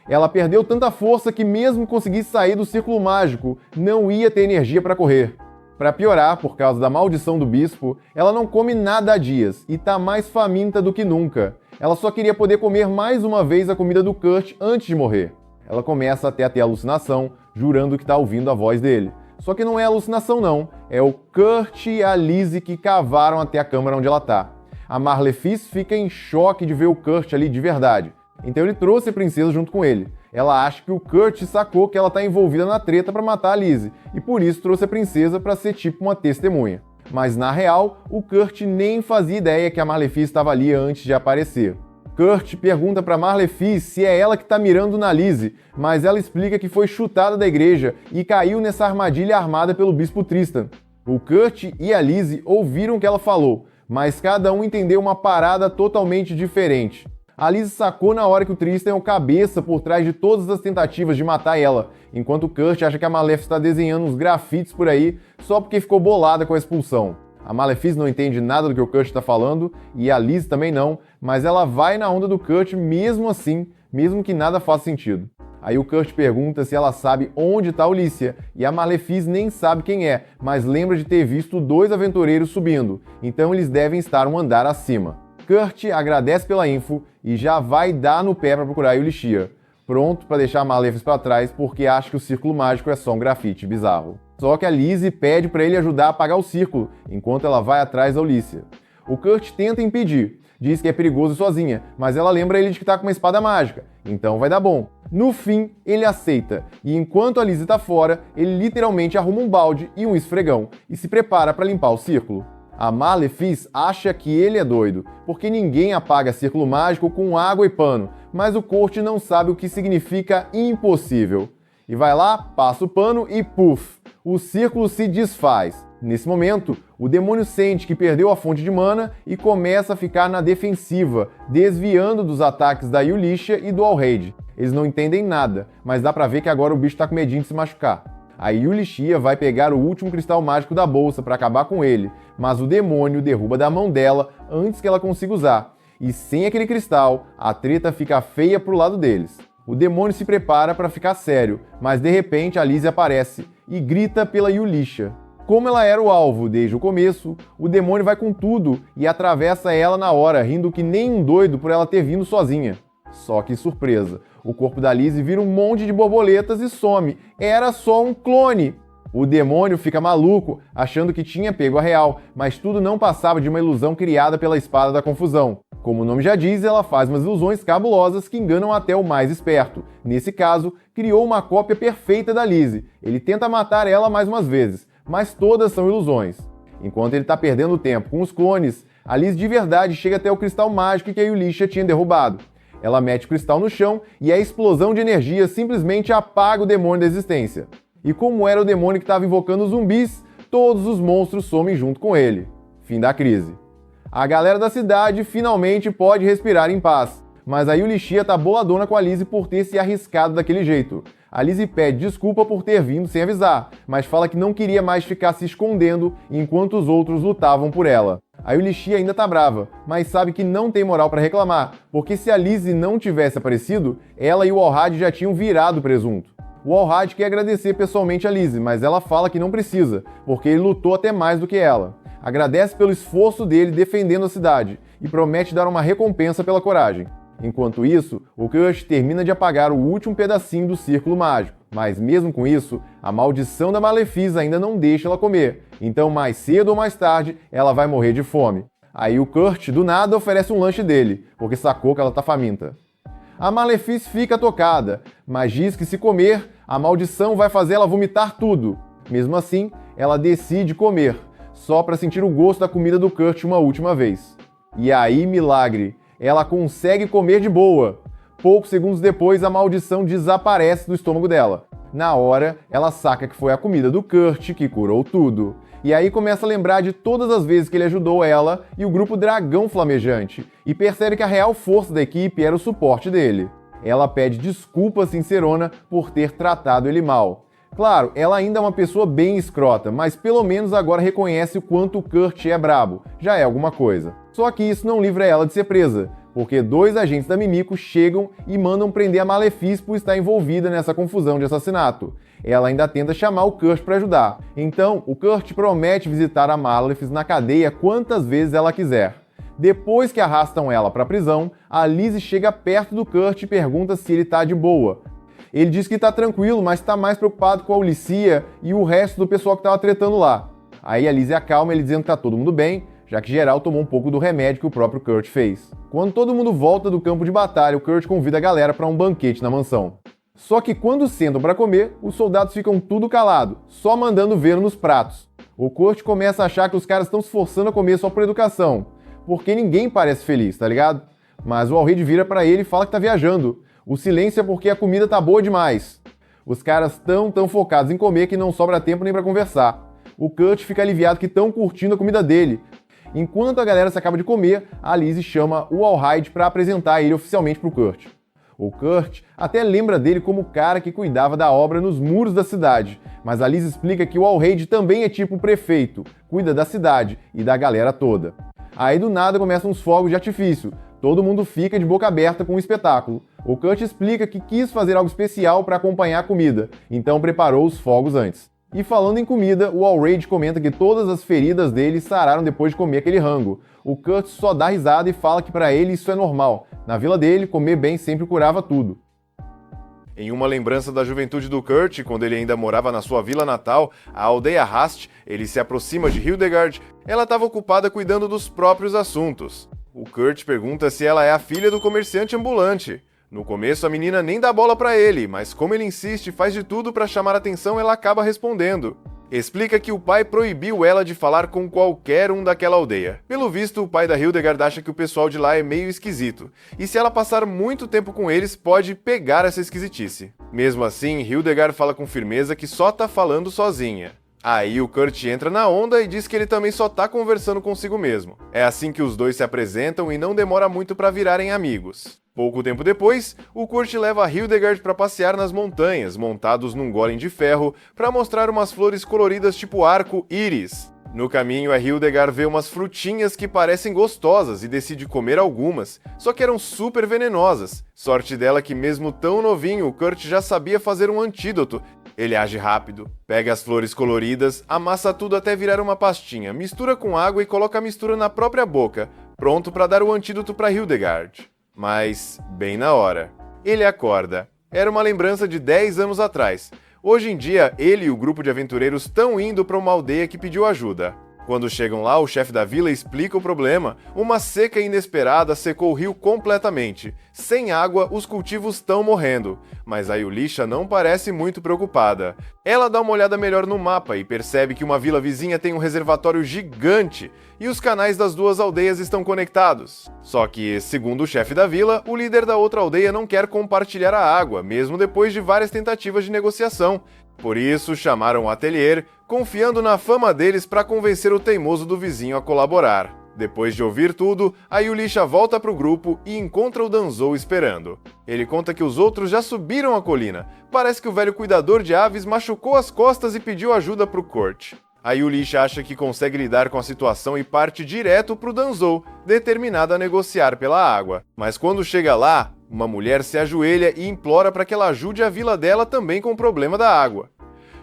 Ela perdeu tanta força que mesmo que conseguisse sair do círculo mágico, não ia ter energia para correr. Para piorar, por causa da maldição do bispo, ela não come nada há dias e tá mais faminta do que nunca. Ela só queria poder comer mais uma vez a comida do Kurt antes de morrer. Ela começa até a ter alucinação, jurando que tá ouvindo a voz dele. Só que não é alucinação não, é o Kurt e a Lizzie que cavaram até a câmara onde ela tá. A Marlefice fica em choque de ver o Kurt ali de verdade. Então ele trouxe a princesa junto com ele. Ela acha que o Kurt sacou que ela tá envolvida na treta para matar a Lizzie, e por isso trouxe a princesa para ser tipo uma testemunha. Mas na real, o Kurt nem fazia ideia que a Marlefice estava ali antes de aparecer. Kurt pergunta para Marlefice se é ela que tá mirando na Lizzie, mas ela explica que foi chutada da igreja e caiu nessa armadilha armada pelo bispo Tristan. O Kurt e a Lizzie ouviram o que ela falou, mas cada um entendeu uma parada totalmente diferente. A Lizzie sacou na hora que o Tristan é o cabeça por trás de todas as tentativas de matar ela, enquanto o Kurt acha que a Malefice está desenhando uns grafites por aí só porque ficou bolada com a expulsão. A Malefice não entende nada do que o Kurt está falando, e a Lizzie também não, mas ela vai na onda do Kurt mesmo assim, mesmo que nada faça sentido. Aí o Kurt pergunta se ela sabe onde está a Ulícia, e a Malefice nem sabe quem é, mas lembra de ter visto dois aventureiros subindo, então eles devem estar um andar acima. Kurt agradece pela info e já vai dar no pé para procurar a Yulishia, pronto para deixar a Malefice para trás porque acha que o círculo mágico é só um grafite bizarro. Só que a Lizzie pede para ele ajudar a apagar o círculo, enquanto ela vai atrás da Ulícia. O Kurt tenta impedir, diz que é perigoso sozinha, mas ela lembra ele de que tá com uma espada mágica, então vai dar bom. No fim, ele aceita, e enquanto a Lizzie tá fora, ele literalmente arruma um balde e um esfregão, e se prepara para limpar o círculo. A Malefice acha que ele é doido, porque ninguém apaga círculo mágico com água e pano, mas o Kurt não sabe o que significa impossível. E vai lá, passa o pano e puf, o círculo se desfaz. Nesse momento, o demônio sente que perdeu a fonte de mana e começa a ficar na defensiva, desviando dos ataques da Yulisha e do Allraid. Eles não entendem nada, mas dá pra ver que agora o bicho tá com medinho de se machucar. A Yulisha vai pegar o último cristal mágico da bolsa para acabar com ele, mas o demônio derruba da mão dela antes que ela consiga usar. E sem aquele cristal, a treta fica feia pro lado deles. O demônio se prepara para ficar sério, mas de repente a Lizzie aparece e grita pela Yulisha. Como ela era o alvo desde o começo, o demônio vai com tudo e atravessa ela na hora, rindo que nem um doido por ela ter vindo sozinha. Só que surpresa, o corpo da Lizzie vira um monte de borboletas e some. Era só um clone! O demônio fica maluco, achando que tinha pego a real, mas tudo não passava de uma ilusão criada pela Espada da Confusão. Como o nome já diz, ela faz umas ilusões cabulosas que enganam até o mais esperto. Nesse caso, criou uma cópia perfeita da Lizzie. Ele tenta matar ela mais umas vezes, mas todas são ilusões. Enquanto ele está perdendo tempo com os clones, a Lizzie de verdade chega até o cristal mágico que a Yulisha tinha derrubado. Ela mete o cristal no chão e a explosão de energia simplesmente apaga o demônio da existência. E como era o demônio que estava invocando os zumbis, todos os monstros somem junto com ele. Fim da crise. A galera da cidade finalmente pode respirar em paz, mas a Yulisha tá boladona com a Lizzie por ter se arriscado daquele jeito. A Lizzie pede desculpa por ter vindo sem avisar, mas fala que não queria mais ficar se escondendo enquanto os outros lutavam por ela. A Yulisha ainda tá brava, mas sabe que não tem moral para reclamar, porque se a Lizzie não tivesse aparecido, ela e o Allraid já tinham virado presunto. O Allraid quer agradecer pessoalmente a Lizzie, mas ela fala que não precisa, porque ele lutou até mais do que ela. Agradece pelo esforço dele defendendo a cidade e promete dar uma recompensa pela coragem. Enquanto isso, o Kurt termina de apagar o último pedacinho do círculo mágico, mas mesmo com isso, a maldição da Malefice ainda não deixa ela comer, então mais cedo ou mais tarde ela vai morrer de fome. Aí o Kurt do nada oferece um lanche dele, porque sacou que ela tá faminta. A Malefice fica tocada, mas diz que se comer, a maldição vai fazer ela vomitar tudo. Mesmo assim, ela decide comer, só para sentir o gosto da comida do Kurt uma última vez. E aí, milagre, ela consegue comer de boa. Poucos segundos depois, a maldição desaparece do estômago dela. Na hora, ela saca que foi a comida do Kurt que curou tudo. E aí começa a lembrar de todas as vezes que ele ajudou ela e o grupo Dragão Flamejante, e percebe que a real força da equipe era o suporte dele. Ela pede desculpas sincerona por ter tratado ele mal. Claro, ela ainda é uma pessoa bem escrota, mas pelo menos agora reconhece o quanto o Kurt é brabo. Já é alguma coisa. Só que isso não livra ela de ser presa, porque 2 agentes da Mimiko chegam e mandam prender a Malefice por estar envolvida nessa confusão de assassinato. Ela ainda tenta chamar o Kurt para ajudar. Então, o Kurt promete visitar a Malefice na cadeia quantas vezes ela quiser. Depois que arrastam ela para a prisão, a Lizzie chega perto do Kurt e pergunta se ele tá de boa. Ele diz que tá tranquilo, mas tá mais preocupado com a Ulissia e o resto do pessoal que tava tretando lá. Aí a Lizzie acalma ele dizendo que tá todo mundo bem, já que geral tomou um pouco do remédio que o próprio Kurt fez. Quando todo mundo volta do campo de batalha, o Kurt convida a galera para um banquete na mansão. Só que quando sentam para comer, os soldados ficam tudo calado, só mandando ver nos pratos. O Kurt começa a achar que os caras estão se forçando a comer só por educação, porque ninguém parece feliz, tá ligado? Mas o Allraid vira para ele e fala que tá viajando. O silêncio é porque a comida tá boa demais. Os caras tão focados em comer que não sobra tempo nem para conversar. O Kurt fica aliviado que estão curtindo a comida dele. Enquanto a galera se acaba de comer, a Lizzie chama o Allraid para apresentar ele oficialmente pro Kurt. O Kurt até lembra dele como o cara que cuidava da obra nos muros da cidade, mas a Lizzie explica que o Allraid também é tipo o prefeito, cuida da cidade e da galera toda. Aí do nada começam uns fogos de artifício, todo mundo fica de boca aberta com o espetáculo. O Kurt explica que quis fazer algo especial para acompanhar a comida, então preparou os fogos antes. E falando em comida, o Allraid comenta que todas as feridas dele sararam depois de comer aquele rango. O Kurt só dá risada e fala que para ele isso é normal. Na vila dele, comer bem sempre curava tudo. Em uma lembrança da juventude do Kurt, quando ele ainda morava na sua vila natal, a aldeia Rast, ele se aproxima de Hildegard. Ela estava ocupada cuidando dos próprios assuntos. O Kurt pergunta se ela é a filha do comerciante ambulante. No começo a menina nem dá bola pra ele, mas como ele insiste e faz de tudo pra chamar a atenção, ela acaba respondendo. Explica que o pai proibiu ela de falar com qualquer um daquela aldeia. Pelo visto, o pai da Hildegard acha que o pessoal de lá é meio esquisito, e se ela passar muito tempo com eles, pode pegar essa esquisitice. Mesmo assim, Hildegard fala com firmeza que só tá falando sozinha. Aí o Kurt entra na onda e diz que ele também só tá conversando consigo mesmo. É assim que os dois se apresentam e não demora muito pra virarem amigos. Pouco tempo depois, o Kurt leva a Hildegard para passear nas montanhas, montados num golem de ferro, para mostrar umas flores coloridas tipo arco-íris. No caminho, a Hildegard vê umas frutinhas que parecem gostosas e decide comer algumas, só que eram super venenosas. Sorte dela que mesmo tão novinho, o Kurt já sabia fazer um antídoto. Ele age rápido, pega as flores coloridas, amassa tudo até virar uma pastinha, mistura com água e coloca a mistura na própria boca, pronto para dar o antídoto para Hildegard. Mas, bem na hora, ele acorda. Era uma lembrança de 10 anos atrás. Hoje em dia, ele e o grupo de aventureiros estão indo para uma aldeia que pediu ajuda. Quando chegam lá, o chefe da vila explica o problema. Uma seca inesperada secou o rio completamente. Sem água, os cultivos estão morrendo. Mas a Yulisha não parece muito preocupada. Ela dá uma olhada melhor no mapa e percebe que uma vila vizinha tem um reservatório gigante e os canais das duas aldeias estão conectados. Só que, segundo o chefe da vila, o líder da outra aldeia não quer compartilhar a água, mesmo depois de várias tentativas de negociação. Por isso, chamaram o atelier, confiando na fama deles para convencer o teimoso do vizinho a colaborar. Depois de ouvir tudo, a Yulisha volta para o grupo e encontra o Danzou esperando. Ele conta que os outros já subiram a colina. Parece que o velho cuidador de aves machucou as costas e pediu ajuda para o Kurt. A Yulisha acha que consegue lidar com a situação e parte direto para o Danzou, determinada a negociar pela água. Mas quando chega lá, uma mulher se ajoelha e implora para que ela ajude a vila dela também com o problema da água.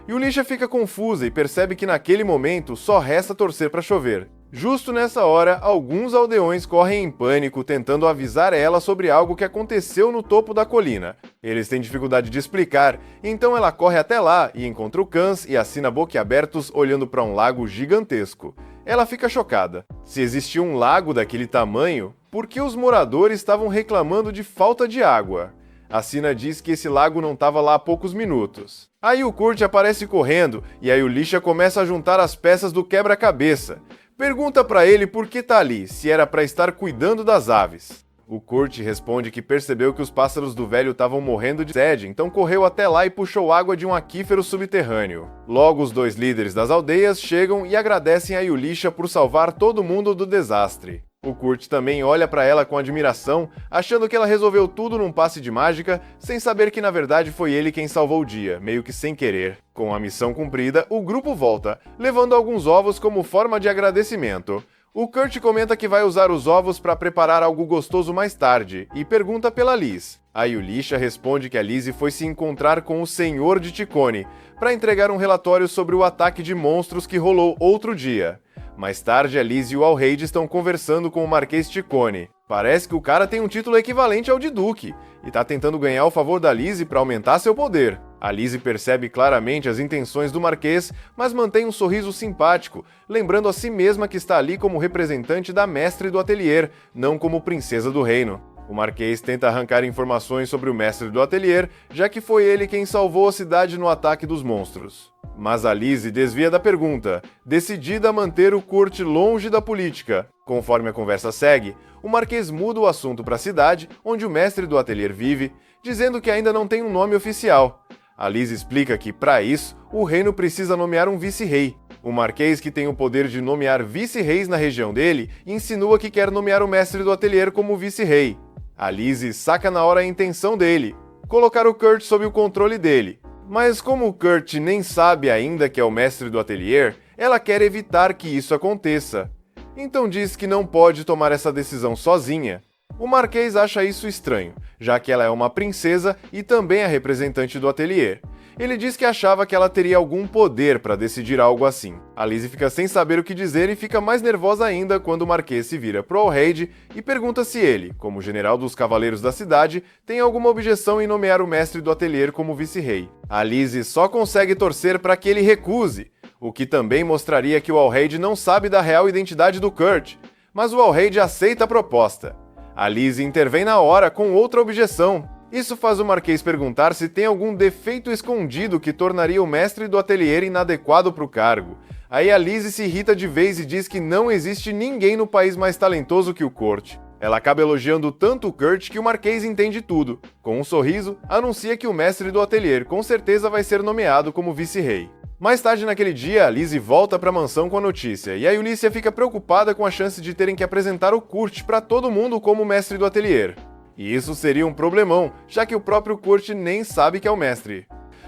Yulisha fica confusa e percebe que naquele momento só resta torcer para chover. Justo nessa hora, alguns aldeões correm em pânico tentando avisar ela sobre algo que aconteceu no topo da colina. Eles têm dificuldade de explicar, então ela corre até lá e encontra o Kans e assina boquiabertos olhando para um lago gigantesco. Ela fica chocada. Se existia um lago daquele tamanho, por que os moradores estavam reclamando de falta de água? A Sina diz que esse lago não estava lá há poucos minutos. Aí o Kurt aparece correndo e a Yulisha começa a juntar as peças do quebra-cabeça. Pergunta pra ele por que tá ali, se era pra estar cuidando das aves. O Kurt responde que percebeu que os pássaros do velho estavam morrendo de sede, então correu até lá e puxou água de um aquífero subterrâneo. Logo, os dois líderes das aldeias chegam e agradecem a Yulisha por salvar todo mundo do desastre. O Kurt também olha pra ela com admiração, achando que ela resolveu tudo num passe de mágica, sem saber que na verdade foi ele quem salvou o dia, meio que sem querer. Com a missão cumprida, o grupo volta, levando alguns ovos como forma de agradecimento. O Kurt comenta que vai usar os ovos para preparar algo gostoso mais tarde, e pergunta pela Liz. A Yulisha responde que a Liz foi se encontrar com o Senhor de Ticone, para entregar um relatório sobre o ataque de monstros que rolou outro dia. Mais tarde, a Liz e o Alreid estão conversando com o Marquês Ticone. Parece que o cara tem um título equivalente ao de Duque, e tá tentando ganhar o favor da Liz para aumentar seu poder. A Liz percebe claramente as intenções do Marquês, mas mantém um sorriso simpático, lembrando a si mesma que está ali como representante da mestre do atelier, não como princesa do reino. O Marquês tenta arrancar informações sobre o mestre do atelier, já que foi ele quem salvou a cidade no ataque dos monstros. Mas a Liz desvia da pergunta, decidida a manter o Kurt longe da política. Conforme a conversa segue, o Marquês muda o assunto para a cidade, onde o mestre do atelier vive, dizendo que ainda não tem um nome oficial. A Liz explica que, para isso, o reino precisa nomear um vice-rei. O Marquês, que tem o poder de nomear vice-reis na região dele, insinua que quer nomear o mestre do atelier como vice-rei. A Liz saca na hora a intenção dele, colocar o Kurt sob o controle dele. Mas como o Kurt nem sabe ainda que é o mestre do atelier, ela quer evitar que isso aconteça. Então diz que não pode tomar essa decisão sozinha. O Marquês acha isso estranho, já que ela é uma princesa e também é representante do atelier. Ele diz que achava que ela teria algum poder para decidir algo assim. A Liz fica sem saber o que dizer e fica mais nervosa ainda quando o Marquês se vira pro Alreid e pergunta se ele, como general dos cavaleiros da cidade, tem alguma objeção em nomear o mestre do atelier como vice-rei. A Liz só consegue torcer para que ele recuse, o que também mostraria que o Alreid não sabe da real identidade do Kurt, mas o Alreid aceita a proposta. A Liz intervém na hora com outra objeção. Isso faz o Marquês perguntar se tem algum defeito escondido que tornaria o mestre do ateliê inadequado para o cargo. Aí a Lizzie se irrita de vez e diz que não existe ninguém no país mais talentoso que o Kurt. Ela acaba elogiando tanto o Kurt que o Marquês entende tudo. Com um sorriso, anuncia que o mestre do ateliê com certeza vai ser nomeado como vice-rei. Mais tarde naquele dia, a Lizzie volta para a mansão com a notícia, e a Ulysses fica preocupada com a chance de terem que apresentar o Kurt para todo mundo como mestre do ateliê. E isso seria um problemão, já que o próprio Kurt nem sabe que é o mestre.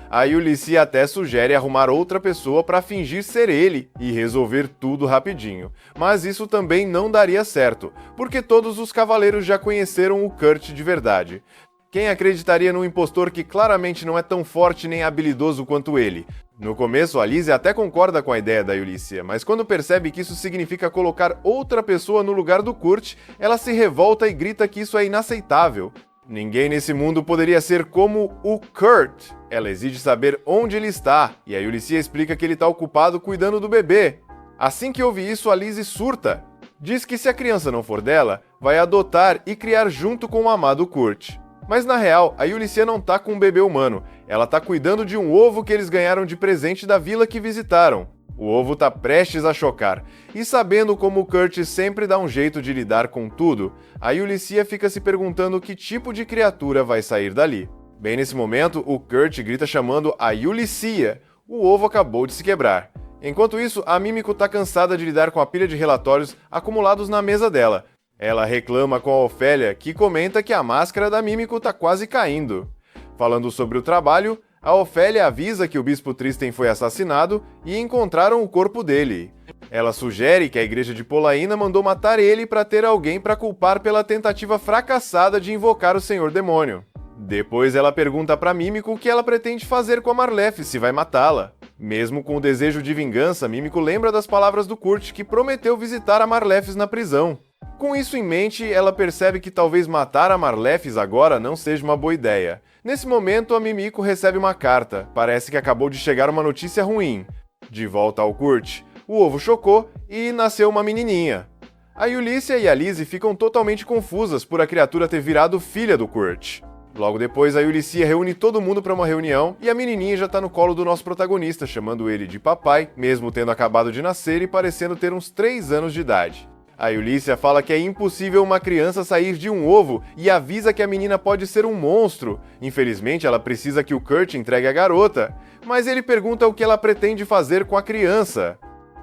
A Ulysses até sugere arrumar outra pessoa para fingir ser ele e resolver tudo rapidinho. Mas isso também não daria certo, porque todos os cavaleiros já conheceram o Kurt de verdade. Quem acreditaria num impostor que claramente não é tão forte nem habilidoso quanto ele? No começo, a Lizzie até concorda com a ideia da Ulysses, mas quando percebe que isso significa colocar outra pessoa no lugar do Kurt, ela se revolta e grita que isso é inaceitável. Ninguém nesse mundo poderia ser como o Kurt. Ela exige saber onde ele está, e a Ulysses explica que ele está ocupado cuidando do bebê. Assim que ouve isso, a Lizzie surta. Diz que se a criança não for dela, vai adotar e criar junto com o amado Kurt. Mas na real, a Ulysses não tá com um bebê humano, ela tá cuidando de um ovo que eles ganharam de presente da vila que visitaram. O ovo tá prestes a chocar, e sabendo como o Kurt sempre dá um jeito de lidar com tudo, a Ulysses fica se perguntando que tipo de criatura vai sair dali. Bem nesse momento, o Kurt grita chamando a Ulysses. O ovo acabou de se quebrar. Enquanto isso, a Mímico tá cansada de lidar com a pilha de relatórios acumulados na mesa dela. Ela reclama com a Ofélia, que comenta que a máscara da Mímico tá quase caindo. Falando sobre o trabalho, a Ofélia avisa que o Bispo Tristem foi assassinado e encontraram o corpo dele. Ela sugere que a igreja de Polaina mandou matar ele para ter alguém para culpar pela tentativa fracassada de invocar o Senhor Demônio. Depois ela pergunta para Mímico o que ela pretende fazer com a Marlef, se vai matá-la. Mesmo com o desejo de vingança, Mímico lembra das palavras do Kurt, que prometeu visitar a Marlef na prisão. Com isso em mente, ela percebe que talvez matar a Marlef agora não seja uma boa ideia. Nesse momento, a Mímico recebe uma carta. Parece que acabou de chegar uma notícia ruim. De volta ao Kurt, o ovo chocou e nasceu uma menininha. A Ulysses e a Lizzie ficam totalmente confusas por a criatura ter virado filha do Kurt. Logo depois, a Ulysses reúne todo mundo para uma reunião e a menininha já tá no colo do nosso protagonista, chamando ele de papai, mesmo tendo acabado de nascer e parecendo ter uns 3 anos de idade. A Ulysses fala que é impossível uma criança sair de um ovo e avisa que a menina pode ser um monstro. Infelizmente, ela precisa que o Kurt entregue a garota, mas ele pergunta o que ela pretende fazer com a criança.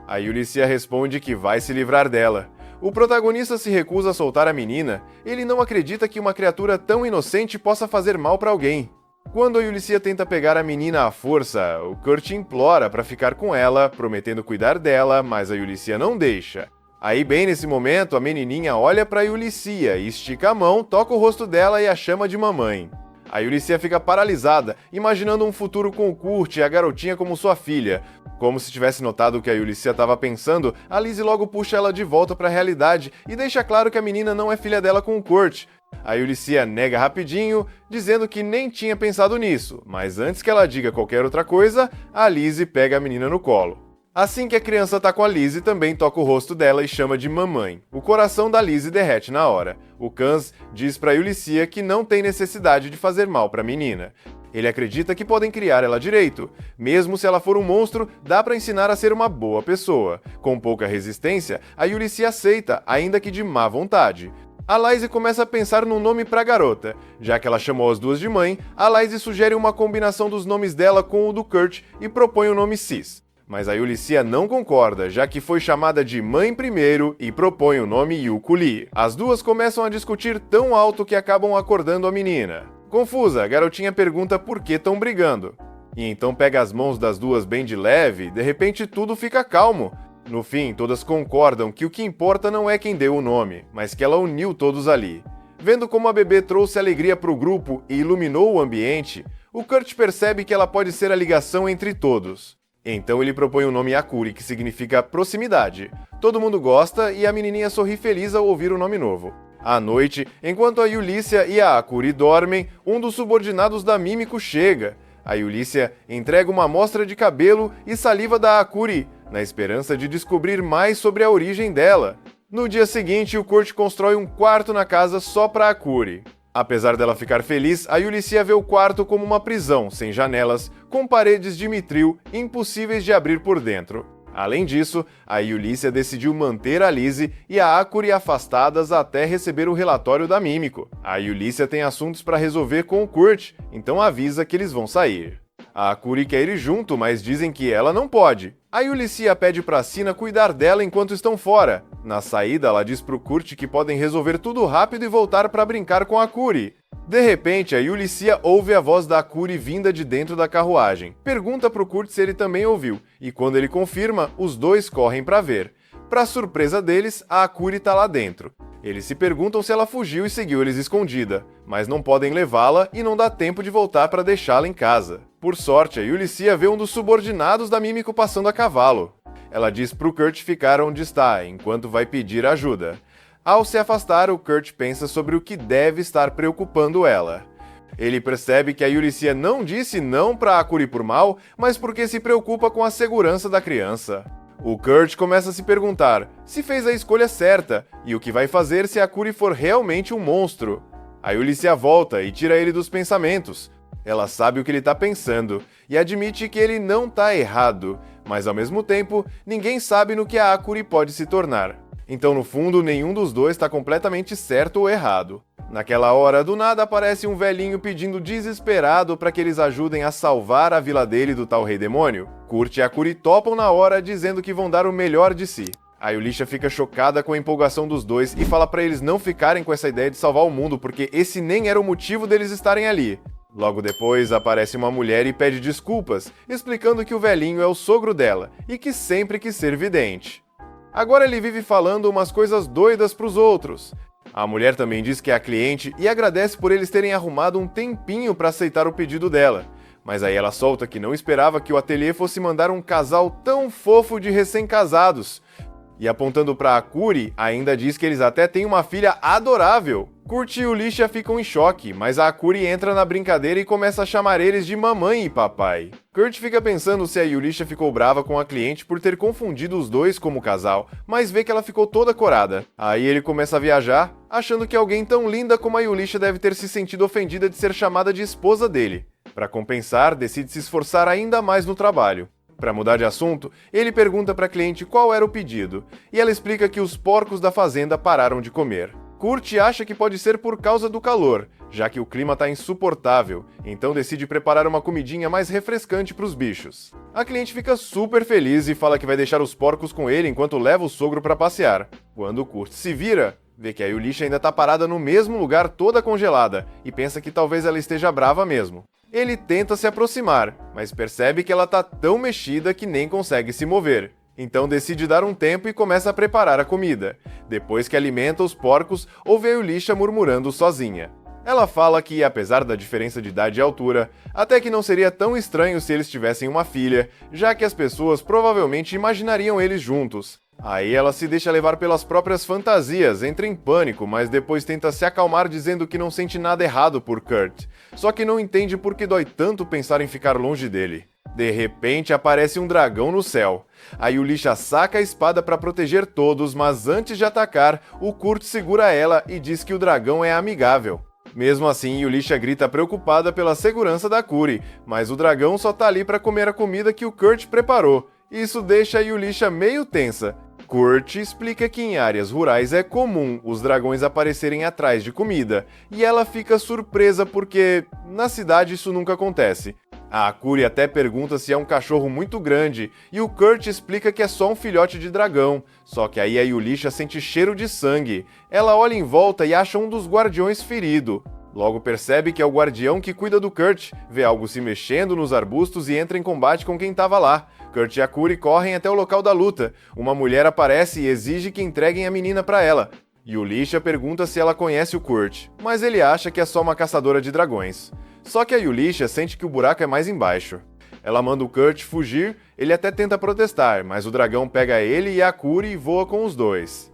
A Ulysses responde que vai se livrar dela. O protagonista se recusa a soltar a menina. Ele não acredita que uma criatura tão inocente possa fazer mal para alguém. Quando a Ulysses tenta pegar a menina à força, o Kurt implora para ficar com ela, prometendo cuidar dela, mas a Ulysses não deixa. Aí, bem nesse momento, a menininha olha para a Ulysses, estica a mão, toca o rosto dela e a chama de mamãe. A Ulysses fica paralisada, imaginando um futuro com o Kurt e a garotinha como sua filha. Como se tivesse notado o que a Ulysses estava pensando, a Lizzie logo puxa ela de volta para a realidade e deixa claro que a menina não é filha dela com o Kurt. A Ulysses nega rapidinho, dizendo que nem tinha pensado nisso, mas antes que ela diga qualquer outra coisa, a Lizzie pega a menina no colo. Assim que a criança tá com a Lizzie, também toca o rosto dela e chama de mamãe. O coração da Lizzie derrete na hora. O Kans diz pra Ulysses que não tem necessidade de fazer mal pra menina. Ele acredita que podem criar ela direito. Mesmo se ela for um monstro, dá pra ensinar a ser uma boa pessoa. Com pouca resistência, a Ulysses aceita, ainda que de má vontade. A Lizzie começa a pensar num nome pra garota. Já que ela chamou as duas de mãe, a Lizzie sugere uma combinação dos nomes dela com o do Kurt e propõe o nome Sis. Mas a Ulysses não concorda, já que foi chamada de mãe primeiro e propõe o nome Yukuli. As duas começam a discutir tão alto que acabam acordando a menina. Confusa, a garotinha pergunta por que estão brigando. E então pega as mãos das duas bem de leve e de repente tudo fica calmo. No fim, todas concordam que o que importa não é quem deu o nome, mas que ela uniu todos ali. Vendo como a bebê trouxe alegria para o grupo e iluminou o ambiente, o Kurt percebe que ela pode ser a ligação entre todos. Então ele propõe o nome Akuri, que significa proximidade. Todo mundo gosta e a menininha sorri feliz ao ouvir o nome novo. À noite, enquanto a Ulysses e a Akuri dormem, um dos subordinados da Mímico chega. A Ulysses entrega uma amostra de cabelo e saliva da Akuri, na esperança de descobrir mais sobre a origem dela. No dia seguinte, o Kurt constrói um quarto na casa só para Akuri. Apesar dela ficar feliz, a Yulicia vê o quarto como uma prisão, sem janelas, com paredes de mitril impossíveis de abrir por dentro. Além disso, a Yulicia decidiu manter a Lizzie e a Akuri afastadas até receber o relatório da Mímico. A Yulicia tem assuntos para resolver com o Kurt, então avisa que eles vão sair. A Akuri quer ir junto, mas dizem que ela não pode. A Yulicia pede pra Sina cuidar dela enquanto estão fora. Na saída, ela diz pro Kurt que podem resolver tudo rápido e voltar pra brincar com a Akuri. De repente, a Yulicia ouve a voz da Akuri vinda de dentro da carruagem. Pergunta pro Kurt se ele também ouviu, e quando ele confirma, os dois correm pra ver. Pra surpresa deles, a Akuri tá lá dentro. Eles se perguntam se ela fugiu e seguiu eles escondida, mas não podem levá-la e não dá tempo de voltar para deixá-la em casa. Por sorte, a Yulicia vê um dos subordinados da Mímico passando a cavalo. Ela diz pro Kurt ficar onde está, enquanto vai pedir ajuda. Ao se afastar, o Kurt pensa sobre o que deve estar preocupando ela. Ele percebe que a Yulicia não disse não para Akuri por mal, mas porque se preocupa com a segurança da criança. O Kurt começa a se perguntar se fez a escolha certa e o que vai fazer se a Akuri for realmente um monstro. A Yulicia volta e tira ele dos pensamentos. Ela sabe o que ele está pensando e admite que ele não está errado, mas ao mesmo tempo, ninguém sabe no que a Akuri pode se tornar. Então, no fundo, nenhum dos dois está completamente certo ou errado. Naquela hora, do nada, aparece um velhinho pedindo desesperado para que eles ajudem a salvar a vila dele do tal rei demônio. Kurt e Akuri topam na hora, dizendo que vão dar o melhor de si. A Yulicia fica chocada com a empolgação dos dois e fala para eles não ficarem com essa ideia de salvar o mundo, porque esse nem era o motivo deles estarem ali. Logo depois, aparece uma mulher e pede desculpas, explicando que o velhinho é o sogro dela e que sempre quis ser vidente. Agora ele vive falando umas coisas doidas pros outros. A mulher também diz que é a cliente e agradece por eles terem arrumado um tempinho para aceitar o pedido dela. Mas aí ela solta que não esperava que o ateliê fosse mandar um casal tão fofo de recém-casados. E apontando para Akuri, ainda diz que eles até têm uma filha adorável. Kurt e Yulicia ficam em choque, mas a Akuri entra na brincadeira e começa a chamar eles de mamãe e papai. Kurt fica pensando se a Yulicia ficou brava com a cliente por ter confundido os dois como casal, mas vê que ela ficou toda corada. Aí ele começa a viajar, achando que alguém tão linda como a Yulicia deve ter se sentido ofendida de ser chamada de esposa dele. Para compensar, decide se esforçar ainda mais no trabalho. Para mudar de assunto, ele pergunta para a cliente qual era o pedido, e ela explica que os porcos da fazenda pararam de comer. Kurt acha que pode ser por causa do calor, já que o clima está insuportável, então decide preparar uma comidinha mais refrescante para os bichos. A cliente fica super feliz e fala que vai deixar os porcos com ele enquanto leva o sogro para passear. Quando Kurt se vira, vê que a Yulicia ainda está parada no mesmo lugar toda congelada, e pensa que talvez ela esteja brava mesmo. Ele tenta se aproximar, mas percebe que ela tá tão mexida que nem consegue se mover. Então decide dar um tempo e começa a preparar a comida. Depois que alimenta os porcos, ouve a Yulicia murmurando sozinha. Ela fala que, apesar da diferença de idade e altura, até que não seria tão estranho se eles tivessem uma filha, já que as pessoas provavelmente imaginariam eles juntos. Aí ela se deixa levar pelas próprias fantasias, entra em pânico, mas depois tenta se acalmar dizendo que não sente nada errado por Kurt, só que não entende por que dói tanto pensar em ficar longe dele. De repente aparece um dragão no céu. A Yulicia saca a espada para proteger todos, mas antes de atacar, o Kurt segura ela e diz que o dragão é amigável. Mesmo assim, Yulicia grita preocupada pela segurança da Akuri, mas o dragão só tá ali para comer a comida que o Kurt preparou. Isso deixa a Yulicia meio tensa. Kurt explica que em áreas rurais é comum os dragões aparecerem atrás de comida, e ela fica surpresa porque na cidade isso nunca acontece. A Akuri até pergunta se é um cachorro muito grande, e o Kurt explica que é só um filhote de dragão, só que aí a Yulicia sente cheiro de sangue. Ela olha em volta e acha um dos guardiões ferido. Logo percebe que é o guardião que cuida do Kurt, vê algo se mexendo nos arbustos e entra em combate com quem estava lá. Kurt e Akuri correm até o local da luta. Uma mulher aparece e exige que entreguem a menina para ela. Yulicia pergunta se ela conhece o Kurt, mas ele acha que é só uma caçadora de dragões. Só que a Yulicia sente que o buraco é mais embaixo. Ela manda o Kurt fugir, ele até tenta protestar, mas o dragão pega ele e a Akuri e voa com os dois.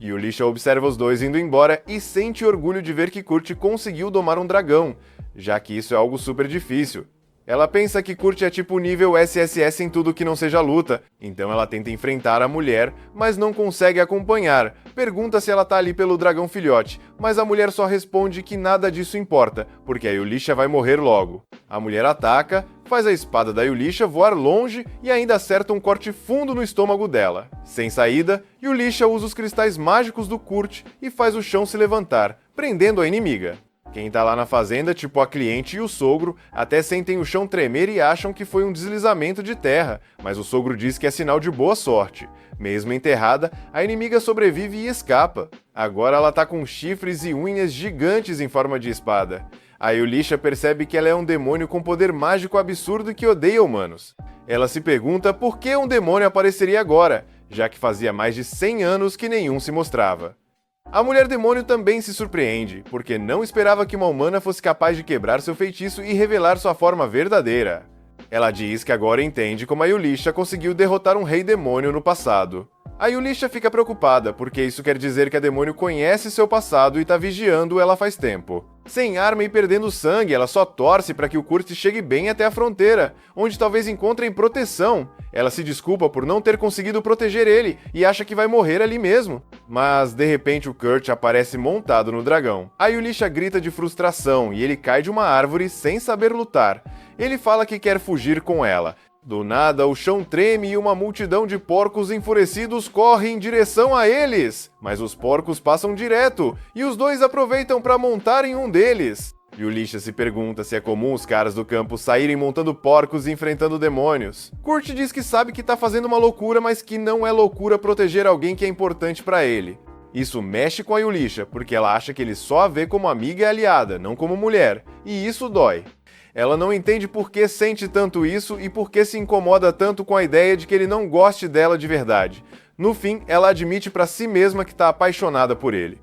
Yulicia observa os dois indo embora e sente orgulho de ver que Kurt conseguiu domar um dragão, já que isso é algo super difícil. Ela pensa que Kurt é tipo nível SSS em tudo que não seja luta, então ela tenta enfrentar a mulher, mas não consegue acompanhar. Pergunta se ela tá ali pelo dragão filhote, mas a mulher só responde que nada disso importa, porque a Yulisha vai morrer logo. A mulher ataca, faz a espada da Yulisha voar longe e ainda acerta um corte fundo no estômago dela. Sem saída, Yulisha usa os cristais mágicos do Kurt e faz o chão se levantar, prendendo a inimiga. Quem tá lá na fazenda, tipo a cliente e o sogro, até sentem o chão tremer e acham que foi um deslizamento de terra, mas o sogro diz que é sinal de boa sorte. Mesmo enterrada, a inimiga sobrevive e escapa. Agora ela tá com chifres e unhas gigantes em forma de espada. A Yulisha percebe que ela é um demônio com poder mágico absurdo que odeia humanos. Ela se pergunta por que um demônio apareceria agora, já que fazia mais de 100 anos que nenhum se mostrava. A mulher demônio também se surpreende, porque não esperava que uma humana fosse capaz de quebrar seu feitiço e revelar sua forma verdadeira. Ela diz que agora entende como a Yulisha conseguiu derrotar um rei demônio no passado. A Yulisha fica preocupada, porque isso quer dizer que a demônio conhece seu passado e tá vigiando ela faz tempo. Sem arma e perdendo sangue, ela só torce para que o Kurt chegue bem até a fronteira, onde talvez encontrem proteção. Ela se desculpa por não ter conseguido proteger ele e acha que vai morrer ali mesmo. Mas, de repente, o Kurt aparece montado no dragão. A Yulisha grita de frustração e ele cai de uma árvore sem saber lutar. Ele fala que quer fugir com ela. Do nada, o chão treme e uma multidão de porcos enfurecidos corre em direção a eles. Mas os porcos passam direto, e os dois aproveitam para montar em um deles. Yulisha se pergunta se é comum os caras do campo saírem montando porcos e enfrentando demônios. Kurt diz que sabe que tá fazendo uma loucura, mas que não é loucura proteger alguém que é importante para ele. Isso mexe com a Yulisha, porque ela acha que ele só a vê como amiga e aliada, não como mulher, e isso dói. Ela não entende por que sente tanto isso e por que se incomoda tanto com a ideia de que ele não goste dela de verdade. No fim, ela admite para si mesma que está apaixonada por ele.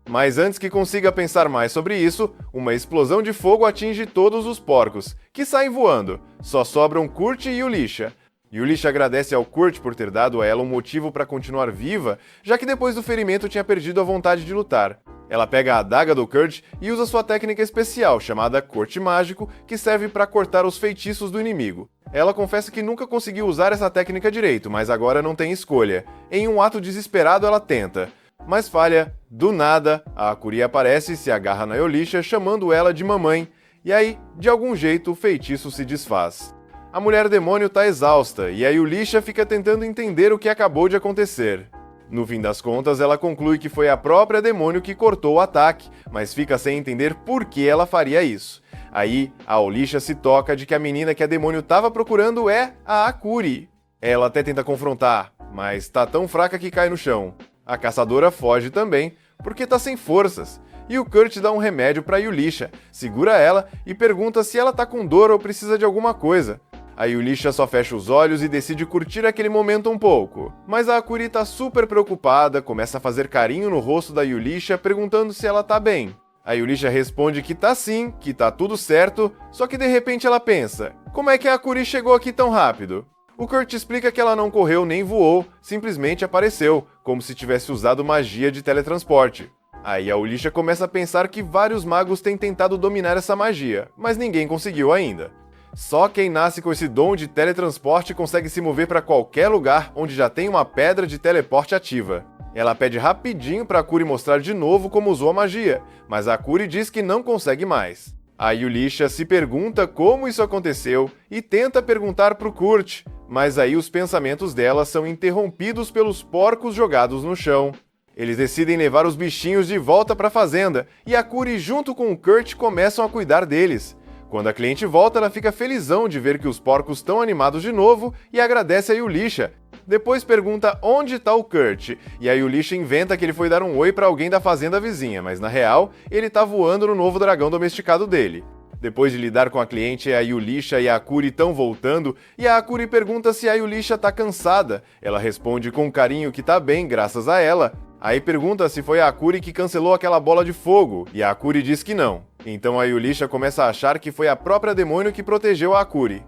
Mas antes que consiga pensar mais sobre isso, uma explosão de fogo atinge todos os porcos, que saem voando. Só sobram Kurt e Yulisha. Yulisha agradece ao Kurt por ter dado a ela um motivo para continuar viva, já que depois do ferimento tinha perdido a vontade de lutar. Ela pega a adaga do Kurt e usa sua técnica especial, chamada Corte Mágico, que serve para cortar os feitiços do inimigo. Ela confessa que nunca conseguiu usar essa técnica direito, mas agora não tem escolha. Em um ato desesperado, ela tenta. Mas falha. Do nada, a Akuri aparece e se agarra na Yulisha, chamando ela de mamãe. E aí, de algum jeito, o feitiço se desfaz. A mulher demônio tá exausta, e a Yulisha fica tentando entender o que acabou de acontecer. No fim das contas, ela conclui que foi a própria demônio que cortou o ataque, mas fica sem entender por que ela faria isso. Aí, a Yulisha se toca de que a menina que a demônio estava procurando é a Akuri. Ela até tenta confrontar, mas tá tão fraca que cai no chão. A caçadora foge também, porque tá sem forças. E o Kurt dá um remédio pra Yulisha, segura ela e pergunta se ela tá com dor ou precisa de alguma coisa. A Yulisha só fecha os olhos e decide curtir aquele momento um pouco. Mas a Akuri tá super preocupada, começa a fazer carinho no rosto da Yulisha, perguntando se ela tá bem. A Yulisha responde que tá sim, que tá tudo certo, só que de repente ela pensa, como é que a Akuri chegou aqui tão rápido? O Kurt explica que ela não correu nem voou, simplesmente apareceu, como se tivesse usado magia de teletransporte. Aí a Yulisha começa a pensar que vários magos têm tentado dominar essa magia, mas ninguém conseguiu ainda. Só quem nasce com esse dom de teletransporte consegue se mover para qualquer lugar onde já tem uma pedra de teleporte ativa. Ela pede rapidinho para Akuri mostrar de novo como usou a magia, mas a Akuri diz que não consegue mais. A Yulisha se pergunta como isso aconteceu e tenta perguntar pro Kurt, mas aí os pensamentos dela são interrompidos pelos porcos jogados no chão. Eles decidem levar os bichinhos de volta para a fazenda e a Akuri junto com o Kurt começam a cuidar deles. Quando a cliente volta, ela fica felizão de ver que os porcos estão animados de novo e agradece a Yulisha. Depois pergunta onde está o Kurt, e a Yulisha inventa que ele foi dar um oi para alguém da fazenda vizinha, mas na real, ele tá voando no novo dragão domesticado dele. Depois de lidar com a cliente, a Yulisha e a Akuri estão voltando, e a Akuri pergunta se a Yulisha tá cansada. Ela responde com carinho que tá bem, graças a ela. Aí pergunta se foi a Akuri que cancelou aquela bola de fogo, e a Akuri diz que não. Então a Yulisha começa a achar que foi a própria demônio que protegeu a Akuri.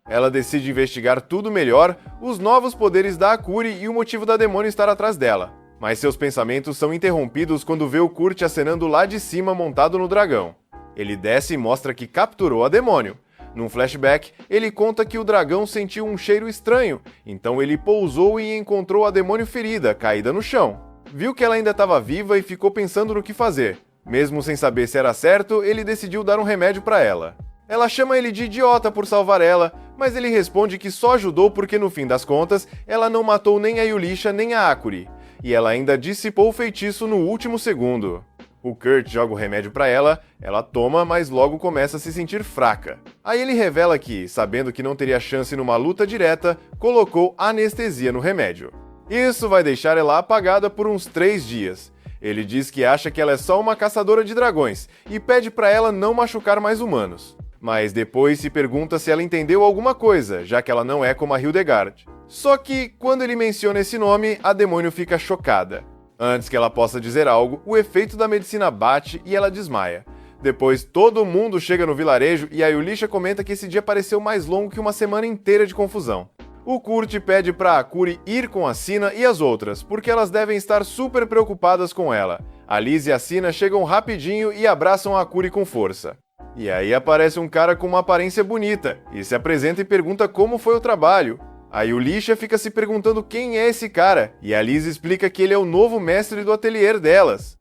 Ela decide investigar tudo melhor, os novos poderes da Akuri e o motivo da demônio estar atrás dela. Mas seus pensamentos são interrompidos quando vê o Kurt acenando lá de cima montado no dragão. Ele desce e mostra que capturou a demônio. Num flashback, ele conta que o dragão sentiu um cheiro estranho, então ele pousou e encontrou a demônio ferida, caída no chão. Viu que ela ainda estava viva e ficou pensando no que fazer. Mesmo sem saber se era certo, ele decidiu dar um remédio para ela. Ela chama ele de idiota por salvar ela, mas ele responde que só ajudou porque no fim das contas, ela não matou nem a Yulisha nem a Akuri, e ela ainda dissipou o feitiço no último segundo. O Kurt joga o remédio pra ela toma, mas logo começa a se sentir fraca. Aí ele revela que, sabendo que não teria chance numa luta direta, colocou anestesia no remédio. Isso vai deixar ela apagada por uns 3 dias. Ele diz que acha que ela é só uma caçadora de dragões e pede pra ela não machucar mais humanos. Mas depois se pergunta se ela entendeu alguma coisa, já que ela não é como a Hildegard. Só que, quando ele menciona esse nome, a demônio fica chocada. Antes que ela possa dizer algo, o efeito da medicina bate e ela desmaia. Depois, todo mundo chega no vilarejo e a Yulisha comenta que esse dia pareceu mais longo que uma semana inteira de confusão. O Kurt pede pra Akuri ir com a Sina e as outras, porque elas devem estar super preocupadas com ela. A Liz e a Sina chegam rapidinho e abraçam a Akuri com força. E aí aparece um cara com uma aparência bonita, e se apresenta e pergunta como foi o trabalho. A Yulisha fica se perguntando quem é esse cara, e a Liz explica que ele é o novo mestre do ateliê delas.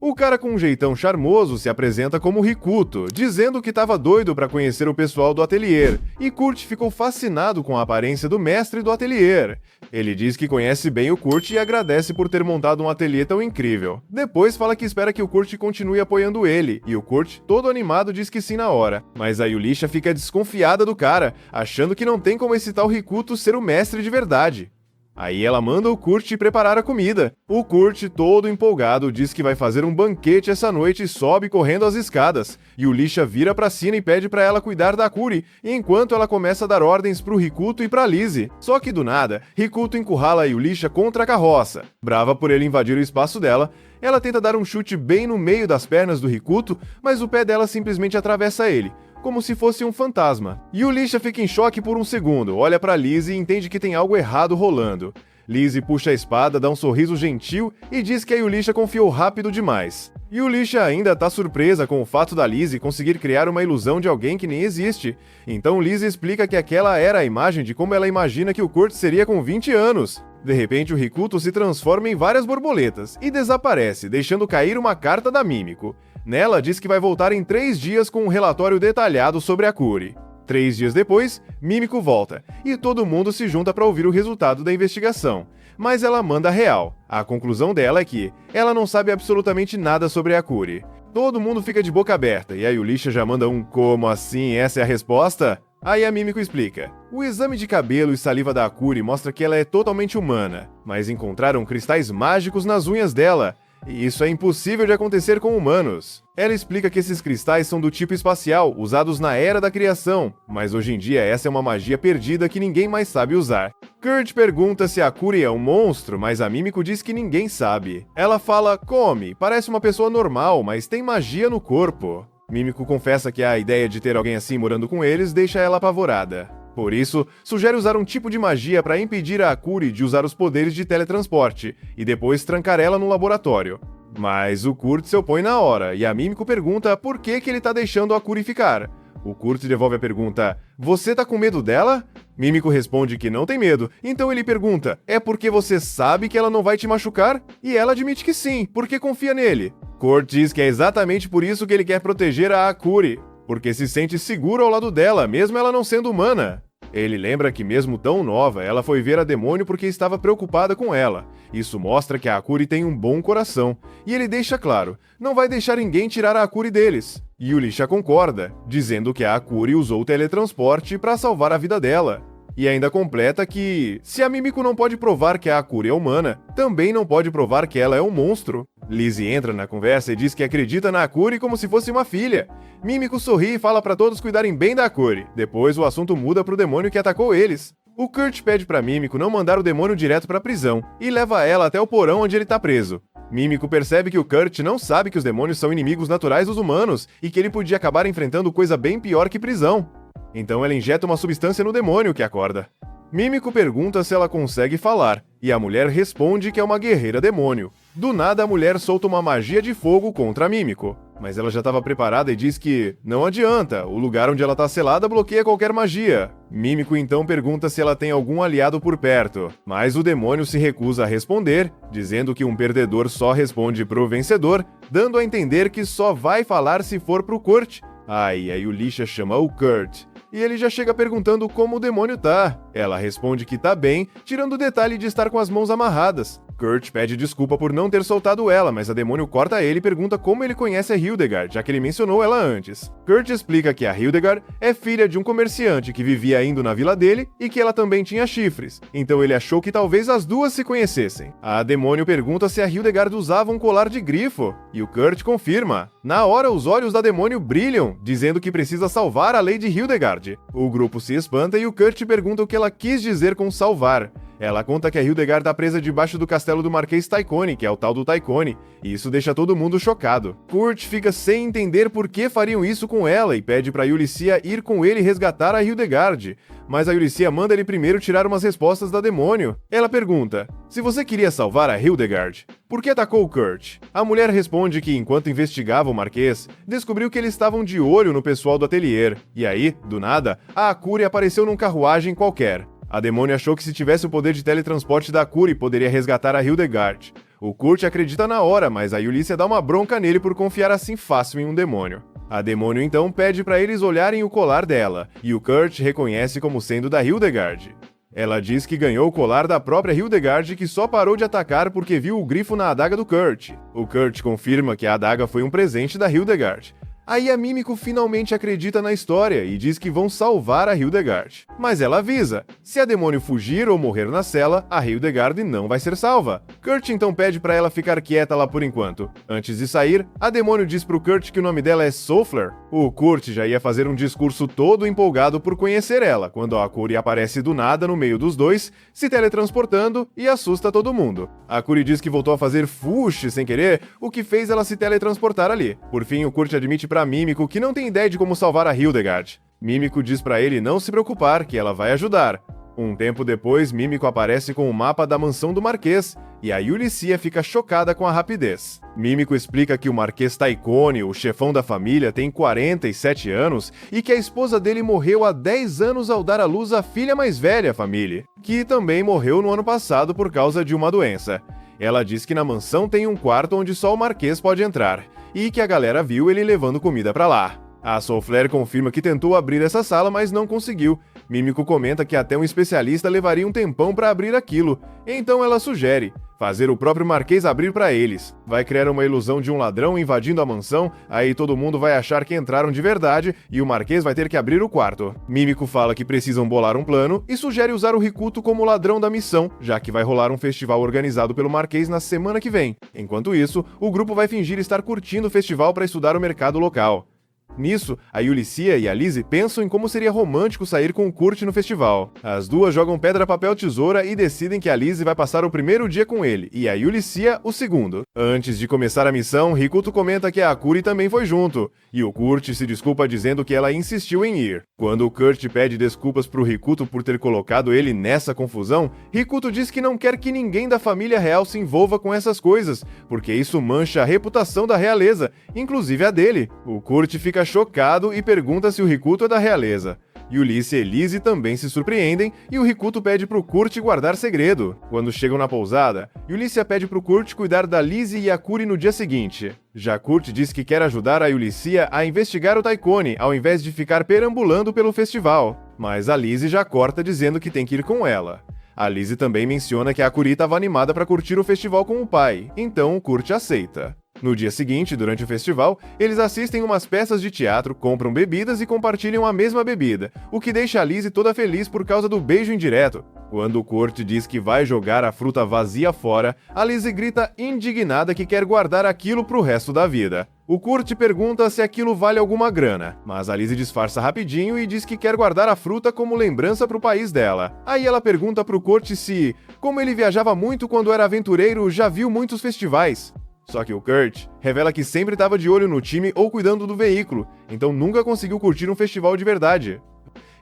O cara com um jeitão charmoso se apresenta como Rikuto, dizendo que estava doido para conhecer o pessoal do ateliê, e Kurt ficou fascinado com a aparência do mestre do ateliê. Ele diz que conhece bem o Kurt e agradece por ter montado um ateliê tão incrível. Depois fala que espera que o Kurt continue apoiando ele, e o Kurt, todo animado, diz que sim na hora. Mas a Yulisha fica desconfiada do cara, achando que não tem como esse tal Rikuto ser o mestre de verdade. Aí ela manda o Kurt preparar a comida. O Kurt, todo empolgado, diz que vai fazer um banquete essa noite e sobe correndo as escadas. Yulisha vira pra Sina e pede pra ela cuidar da Akuri, enquanto ela começa a dar ordens pro Rikuto e pra Lizzie. Só que do nada, Rikuto encurrala a Yulisha contra a carroça. Brava por ele invadir o espaço dela, ela tenta dar um chute bem no meio das pernas do Rikuto, mas o pé dela simplesmente atravessa ele, como se fosse um fantasma. Yulisha fica em choque por um segundo, olha pra Lizzie e entende que tem algo errado rolando. Lizzie puxa a espada, dá um sorriso gentil e diz que a Yulisha confiou rápido demais. Yulisha ainda tá surpresa com o fato da Lizzie conseguir criar uma ilusão de alguém que nem existe. Então Lizzie explica que aquela era a imagem de como ela imagina que o Kurt seria com 20 anos. De repente, o Rikuto se transforma em várias borboletas e desaparece, deixando cair uma carta da Mímico. Nela, diz que vai voltar em 3 dias com um relatório detalhado sobre a Akuri. 3 dias depois, Mímico volta, e todo mundo se junta para ouvir o resultado da investigação. Mas ela manda a real. A conclusão dela é que ela não sabe absolutamente nada sobre a Akuri. Todo mundo fica de boca aberta, e a Yulisha já manda um "como assim? Essa é a resposta?" Aí a Mímico explica. O exame de cabelo e saliva da Akuri mostra que ela é totalmente humana, mas encontraram cristais mágicos nas unhas dela, e isso é impossível de acontecer com humanos. Ela explica que esses cristais são do tipo espacial, usados na Era da Criação, mas hoje em dia essa é uma magia perdida que ninguém mais sabe usar. Kurt pergunta se a Akuri é um monstro, mas a Mímico diz que ninguém sabe. Ela fala, come, parece uma pessoa normal, mas tem magia no corpo. Mímico confessa que a ideia de ter alguém assim morando com eles deixa ela apavorada. Por isso, sugere usar um tipo de magia para impedir a Akuri de usar os poderes de teletransporte, e depois trancar ela no laboratório. Mas o Kurt se opõe na hora, e a Mímico pergunta por que ele tá deixando a Akuri ficar. O Kurt devolve a pergunta, você tá com medo dela? Mímico responde que não tem medo, então ele pergunta, é porque você sabe que ela não vai te machucar? E ela admite que sim, porque confia nele. Kurt diz que é exatamente por isso que ele quer proteger a Akuri, porque se sente seguro ao lado dela, mesmo ela não sendo humana. Ele lembra que mesmo tão nova, ela foi ver a demônio porque estava preocupada com ela. Isso mostra que a Akuri tem um bom coração. E ele deixa claro, não vai deixar ninguém tirar a Akuri deles. Yulisha concorda, dizendo que a Akuri usou o teletransporte para salvar a vida dela. E ainda completa que, se a Mímico não pode provar que a Akuri é humana, também não pode provar que ela é um monstro. Lizzie entra na conversa e diz que acredita na Akuri como se fosse uma filha. Mímico sorri e fala para todos cuidarem bem da Akuri. Depois o assunto muda pro demônio que atacou eles. O Kurt pede pra Mímico não mandar o demônio direto pra prisão, e leva ela até o porão onde ele tá preso. Mímico percebe que o Kurt não sabe que os demônios são inimigos naturais dos humanos, e que ele podia acabar enfrentando coisa bem pior que prisão. Então ela injeta uma substância no demônio que acorda. Mímico pergunta se ela consegue falar, e a mulher responde que é uma guerreira demônio. Do nada a mulher solta uma magia de fogo contra Mímico. mas ela já estava preparada e diz que não adianta, o lugar onde ela tá selada bloqueia qualquer magia. Mímico então pergunta se ela tem algum aliado por perto, mas o demônio se recusa a responder, dizendo que um perdedor só responde pro vencedor, dando a entender que só vai falar se for pro Kurt. Aí a Yulisha chama o Kurt, e ele já chega perguntando como o demônio tá. Ela responde que tá bem, tirando o detalhe de estar com as mãos amarradas. Kurt pede desculpa por não ter soltado ela, mas a demônio corta ele e pergunta como ele conhece a Hildegard, já que ele mencionou ela antes. Kurt explica que a Hildegard é filha de um comerciante que vivia indo na vila dele e que ela também tinha chifres, então ele achou que talvez as duas se conhecessem. A demônio pergunta se a Hildegard usava um colar de grifo, e o Kurt confirma. Na hora, os olhos da demônio brilham, dizendo que precisa salvar a Lady Hildegard. O grupo se espanta e o Kurt pergunta o que ela quis dizer com salvar. Ela conta que a Hildegard tá presa debaixo do castelo do Marquês Taikone, que é o tal do Taikone, e isso deixa todo mundo chocado. Kurt fica sem entender por que fariam isso com ela e pede pra Yulissia ir com ele resgatar a Hildegard, mas a Yulissia manda ele primeiro tirar umas respostas da demônio. Ela pergunta: se você queria salvar a Hildegard, por que atacou o Kurt? A mulher responde que enquanto investigava o Marquês, descobriu que eles estavam de olho no pessoal do ateliê, e aí, do nada, a Akuri apareceu num carruagem qualquer. A demônio achou que se tivesse o poder de teletransporte da Akuri, poderia resgatar a Hildegard. O Kurt acredita na hora, mas a Yulissia dá uma bronca nele por confiar assim fácil em um demônio. A demônio então pede para eles olharem o colar dela, e o Kurt reconhece como sendo da Hildegard. Ela diz que ganhou o colar da própria Hildegard e que só parou de atacar porque viu o grifo na adaga do Kurt. O Kurt confirma que a adaga foi um presente da Hildegard. Aí a Mímico finalmente acredita na história e diz que vão salvar a Hildegard. Mas ela avisa, se a demônio fugir ou morrer na cela, a Hildegard não vai ser salva. Kurt então pede pra ela ficar quieta lá por enquanto. Antes de sair, a demônio diz pro Kurt que o nome dela é Sofler. O Kurt já ia fazer um discurso todo empolgado por conhecer ela, quando a Akuri aparece do nada no meio dos dois, se teletransportando e assusta todo mundo. A Akuri diz que voltou a fazer fuxe sem querer, o que fez ela se teletransportar ali. Por fim, o Kurt admite pra Mímico que não tem ideia de como salvar a Hildegard. Mímico diz pra ele não se preocupar, que ela vai ajudar. Um tempo depois, Mímico aparece com o mapa da mansão do Marquês, e a Yulissia fica chocada com a rapidez. Mímico explica que o Marquês Taikone, o chefão da família, tem 47 anos e que a esposa dele morreu há 10 anos ao dar à luz a filha mais velha, família, que também morreu no ano passado por causa de uma doença. Ela diz que na mansão tem um quarto onde só o Marquês pode entrar, e que a galera viu ele levando comida pra lá. A Sofler confirma que tentou abrir essa sala, mas não conseguiu. Mímico comenta que até um especialista levaria um tempão pra abrir aquilo, então ela sugere fazer o próprio Marquês abrir pra eles. Vai criar uma ilusão de um ladrão invadindo a mansão, aí todo mundo vai achar que entraram de verdade e o Marquês vai ter que abrir o quarto. Mímico fala que precisam bolar um plano e sugere usar o Rikuto como ladrão da missão, já que vai rolar um festival organizado pelo Marquês na semana que vem. Enquanto isso, o grupo vai fingir estar curtindo o festival para estudar o mercado local. Nisso, a Yulissia e a Lizzie pensam em como seria romântico sair com o Kurt no festival. As duas jogam pedra, papel, tesoura e decidem que a Lizzie vai passar o primeiro dia com ele, e a Yulissia o segundo. Antes de começar a missão, Rikuto comenta que a Akuri também foi junto, e o Kurt se desculpa dizendo que ela insistiu em ir. Quando o Kurt pede desculpas pro Rikuto por ter colocado ele nessa confusão, Rikuto diz que não quer que ninguém da família real se envolva com essas coisas, porque isso mancha a reputação da realeza, inclusive a dele. O Kurt fica chocado e pergunta se o Rikuto é da realeza. Yulissia e Lizzie também se surpreendem e o Rikuto pede pro Kurt guardar segredo. Quando chegam na pousada, Yulissia pede pro Kurt cuidar da Lizzie e Akuri no dia seguinte. Já Kurt diz que quer ajudar a Yulissia a investigar o Taikone, ao invés de ficar perambulando pelo festival. Mas a Lizzie já corta dizendo que tem que ir com ela. A Lizzie também menciona que a Akuri estava animada para curtir o festival com o pai, então o Kurt aceita. No dia seguinte, durante o festival, eles assistem umas peças de teatro, compram bebidas e compartilham a mesma bebida, o que deixa a Lizzie toda feliz por causa do beijo indireto. Quando o Kurt diz que vai jogar a fruta vazia fora, a Lizzie grita indignada que quer guardar aquilo pro resto da vida. O Kurt pergunta se aquilo vale alguma grana, mas a Lizzie disfarça rapidinho e diz que quer guardar a fruta como lembrança pro país dela. Aí ela pergunta pro Kurt se, como ele viajava muito quando era aventureiro, já viu muitos festivais. Só que o Kurt revela que sempre estava de olho no time ou cuidando do veículo, então nunca conseguiu curtir um festival de verdade.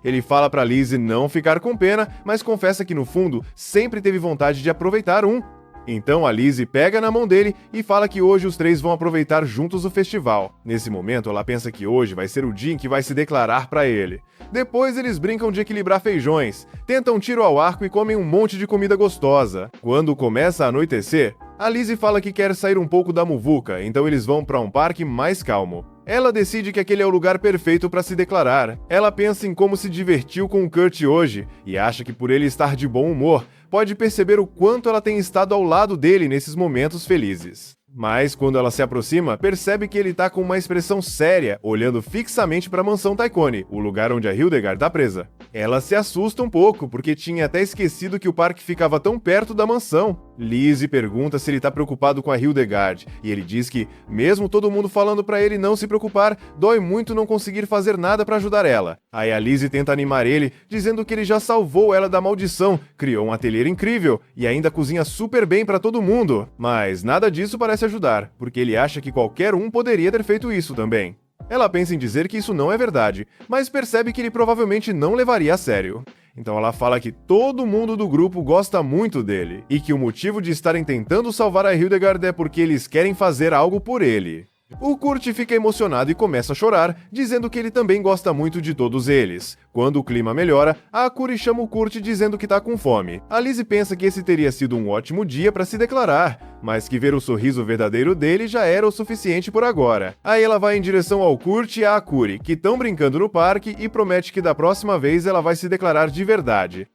Ele fala pra Lizzie não ficar com pena, mas confessa que no fundo sempre teve vontade de aproveitar um. Então a Lizzie pega na mão dele e fala que hoje os três vão aproveitar juntos o festival. Nesse momento, ela pensa que hoje vai ser o dia em que vai se declarar pra ele. Depois eles brincam de equilibrar feijões, tentam tiro ao arco e comem um monte de comida gostosa. Quando começa a anoitecer, a Lizzie fala que quer sair um pouco da muvuca, então eles vão pra um parque mais calmo. Ela decide que aquele é o lugar perfeito para se declarar. Ela pensa em como se divertiu com o Kurt hoje e acha que por ele estar de bom humor, pode perceber o quanto ela tem estado ao lado dele nesses momentos felizes. Mas, quando ela se aproxima, percebe que ele tá com uma expressão séria, olhando fixamente para a mansão Taikone, o lugar onde a Hildegard tá presa. Ela se assusta um pouco, porque tinha até esquecido que o parque ficava tão perto da mansão. Lizzie pergunta se ele tá preocupado com a Hildegard, e ele diz que, mesmo todo mundo falando pra ele não se preocupar, dói muito não conseguir fazer nada pra ajudar ela. Aí a Lizzie tenta animar ele, dizendo que ele já salvou ela da maldição, criou um ateliê incrível e ainda cozinha super bem pra todo mundo. Mas nada disso parece ajudar, porque ele acha que qualquer um poderia ter feito isso também. Ela pensa em dizer que isso não é verdade, mas percebe que ele provavelmente não levaria a sério. Então ela fala que todo mundo do grupo gosta muito dele, e que o motivo de estarem tentando salvar a Hildegard é porque eles querem fazer algo por ele. O Kurt fica emocionado e começa a chorar, dizendo que ele também gosta muito de todos eles. Quando o clima melhora, a Akuri chama o Kurt dizendo que tá com fome. A Lizzie pensa que esse teria sido um ótimo dia para se declarar, mas que ver o sorriso verdadeiro dele já era o suficiente por agora. Aí ela vai em direção ao Kurt e à Akuri, que estão brincando no parque, e promete que da próxima vez ela vai se declarar de verdade.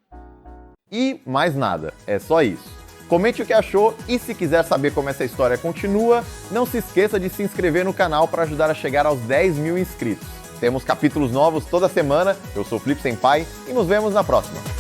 E mais nada, é só isso. Comente o que achou e se quiser saber como essa história continua, não se esqueça de se inscrever no canal para ajudar a chegar aos 10 mil inscritos. Temos capítulos novos toda semana, eu sou o Felipe Senpai e nos vemos na próxima.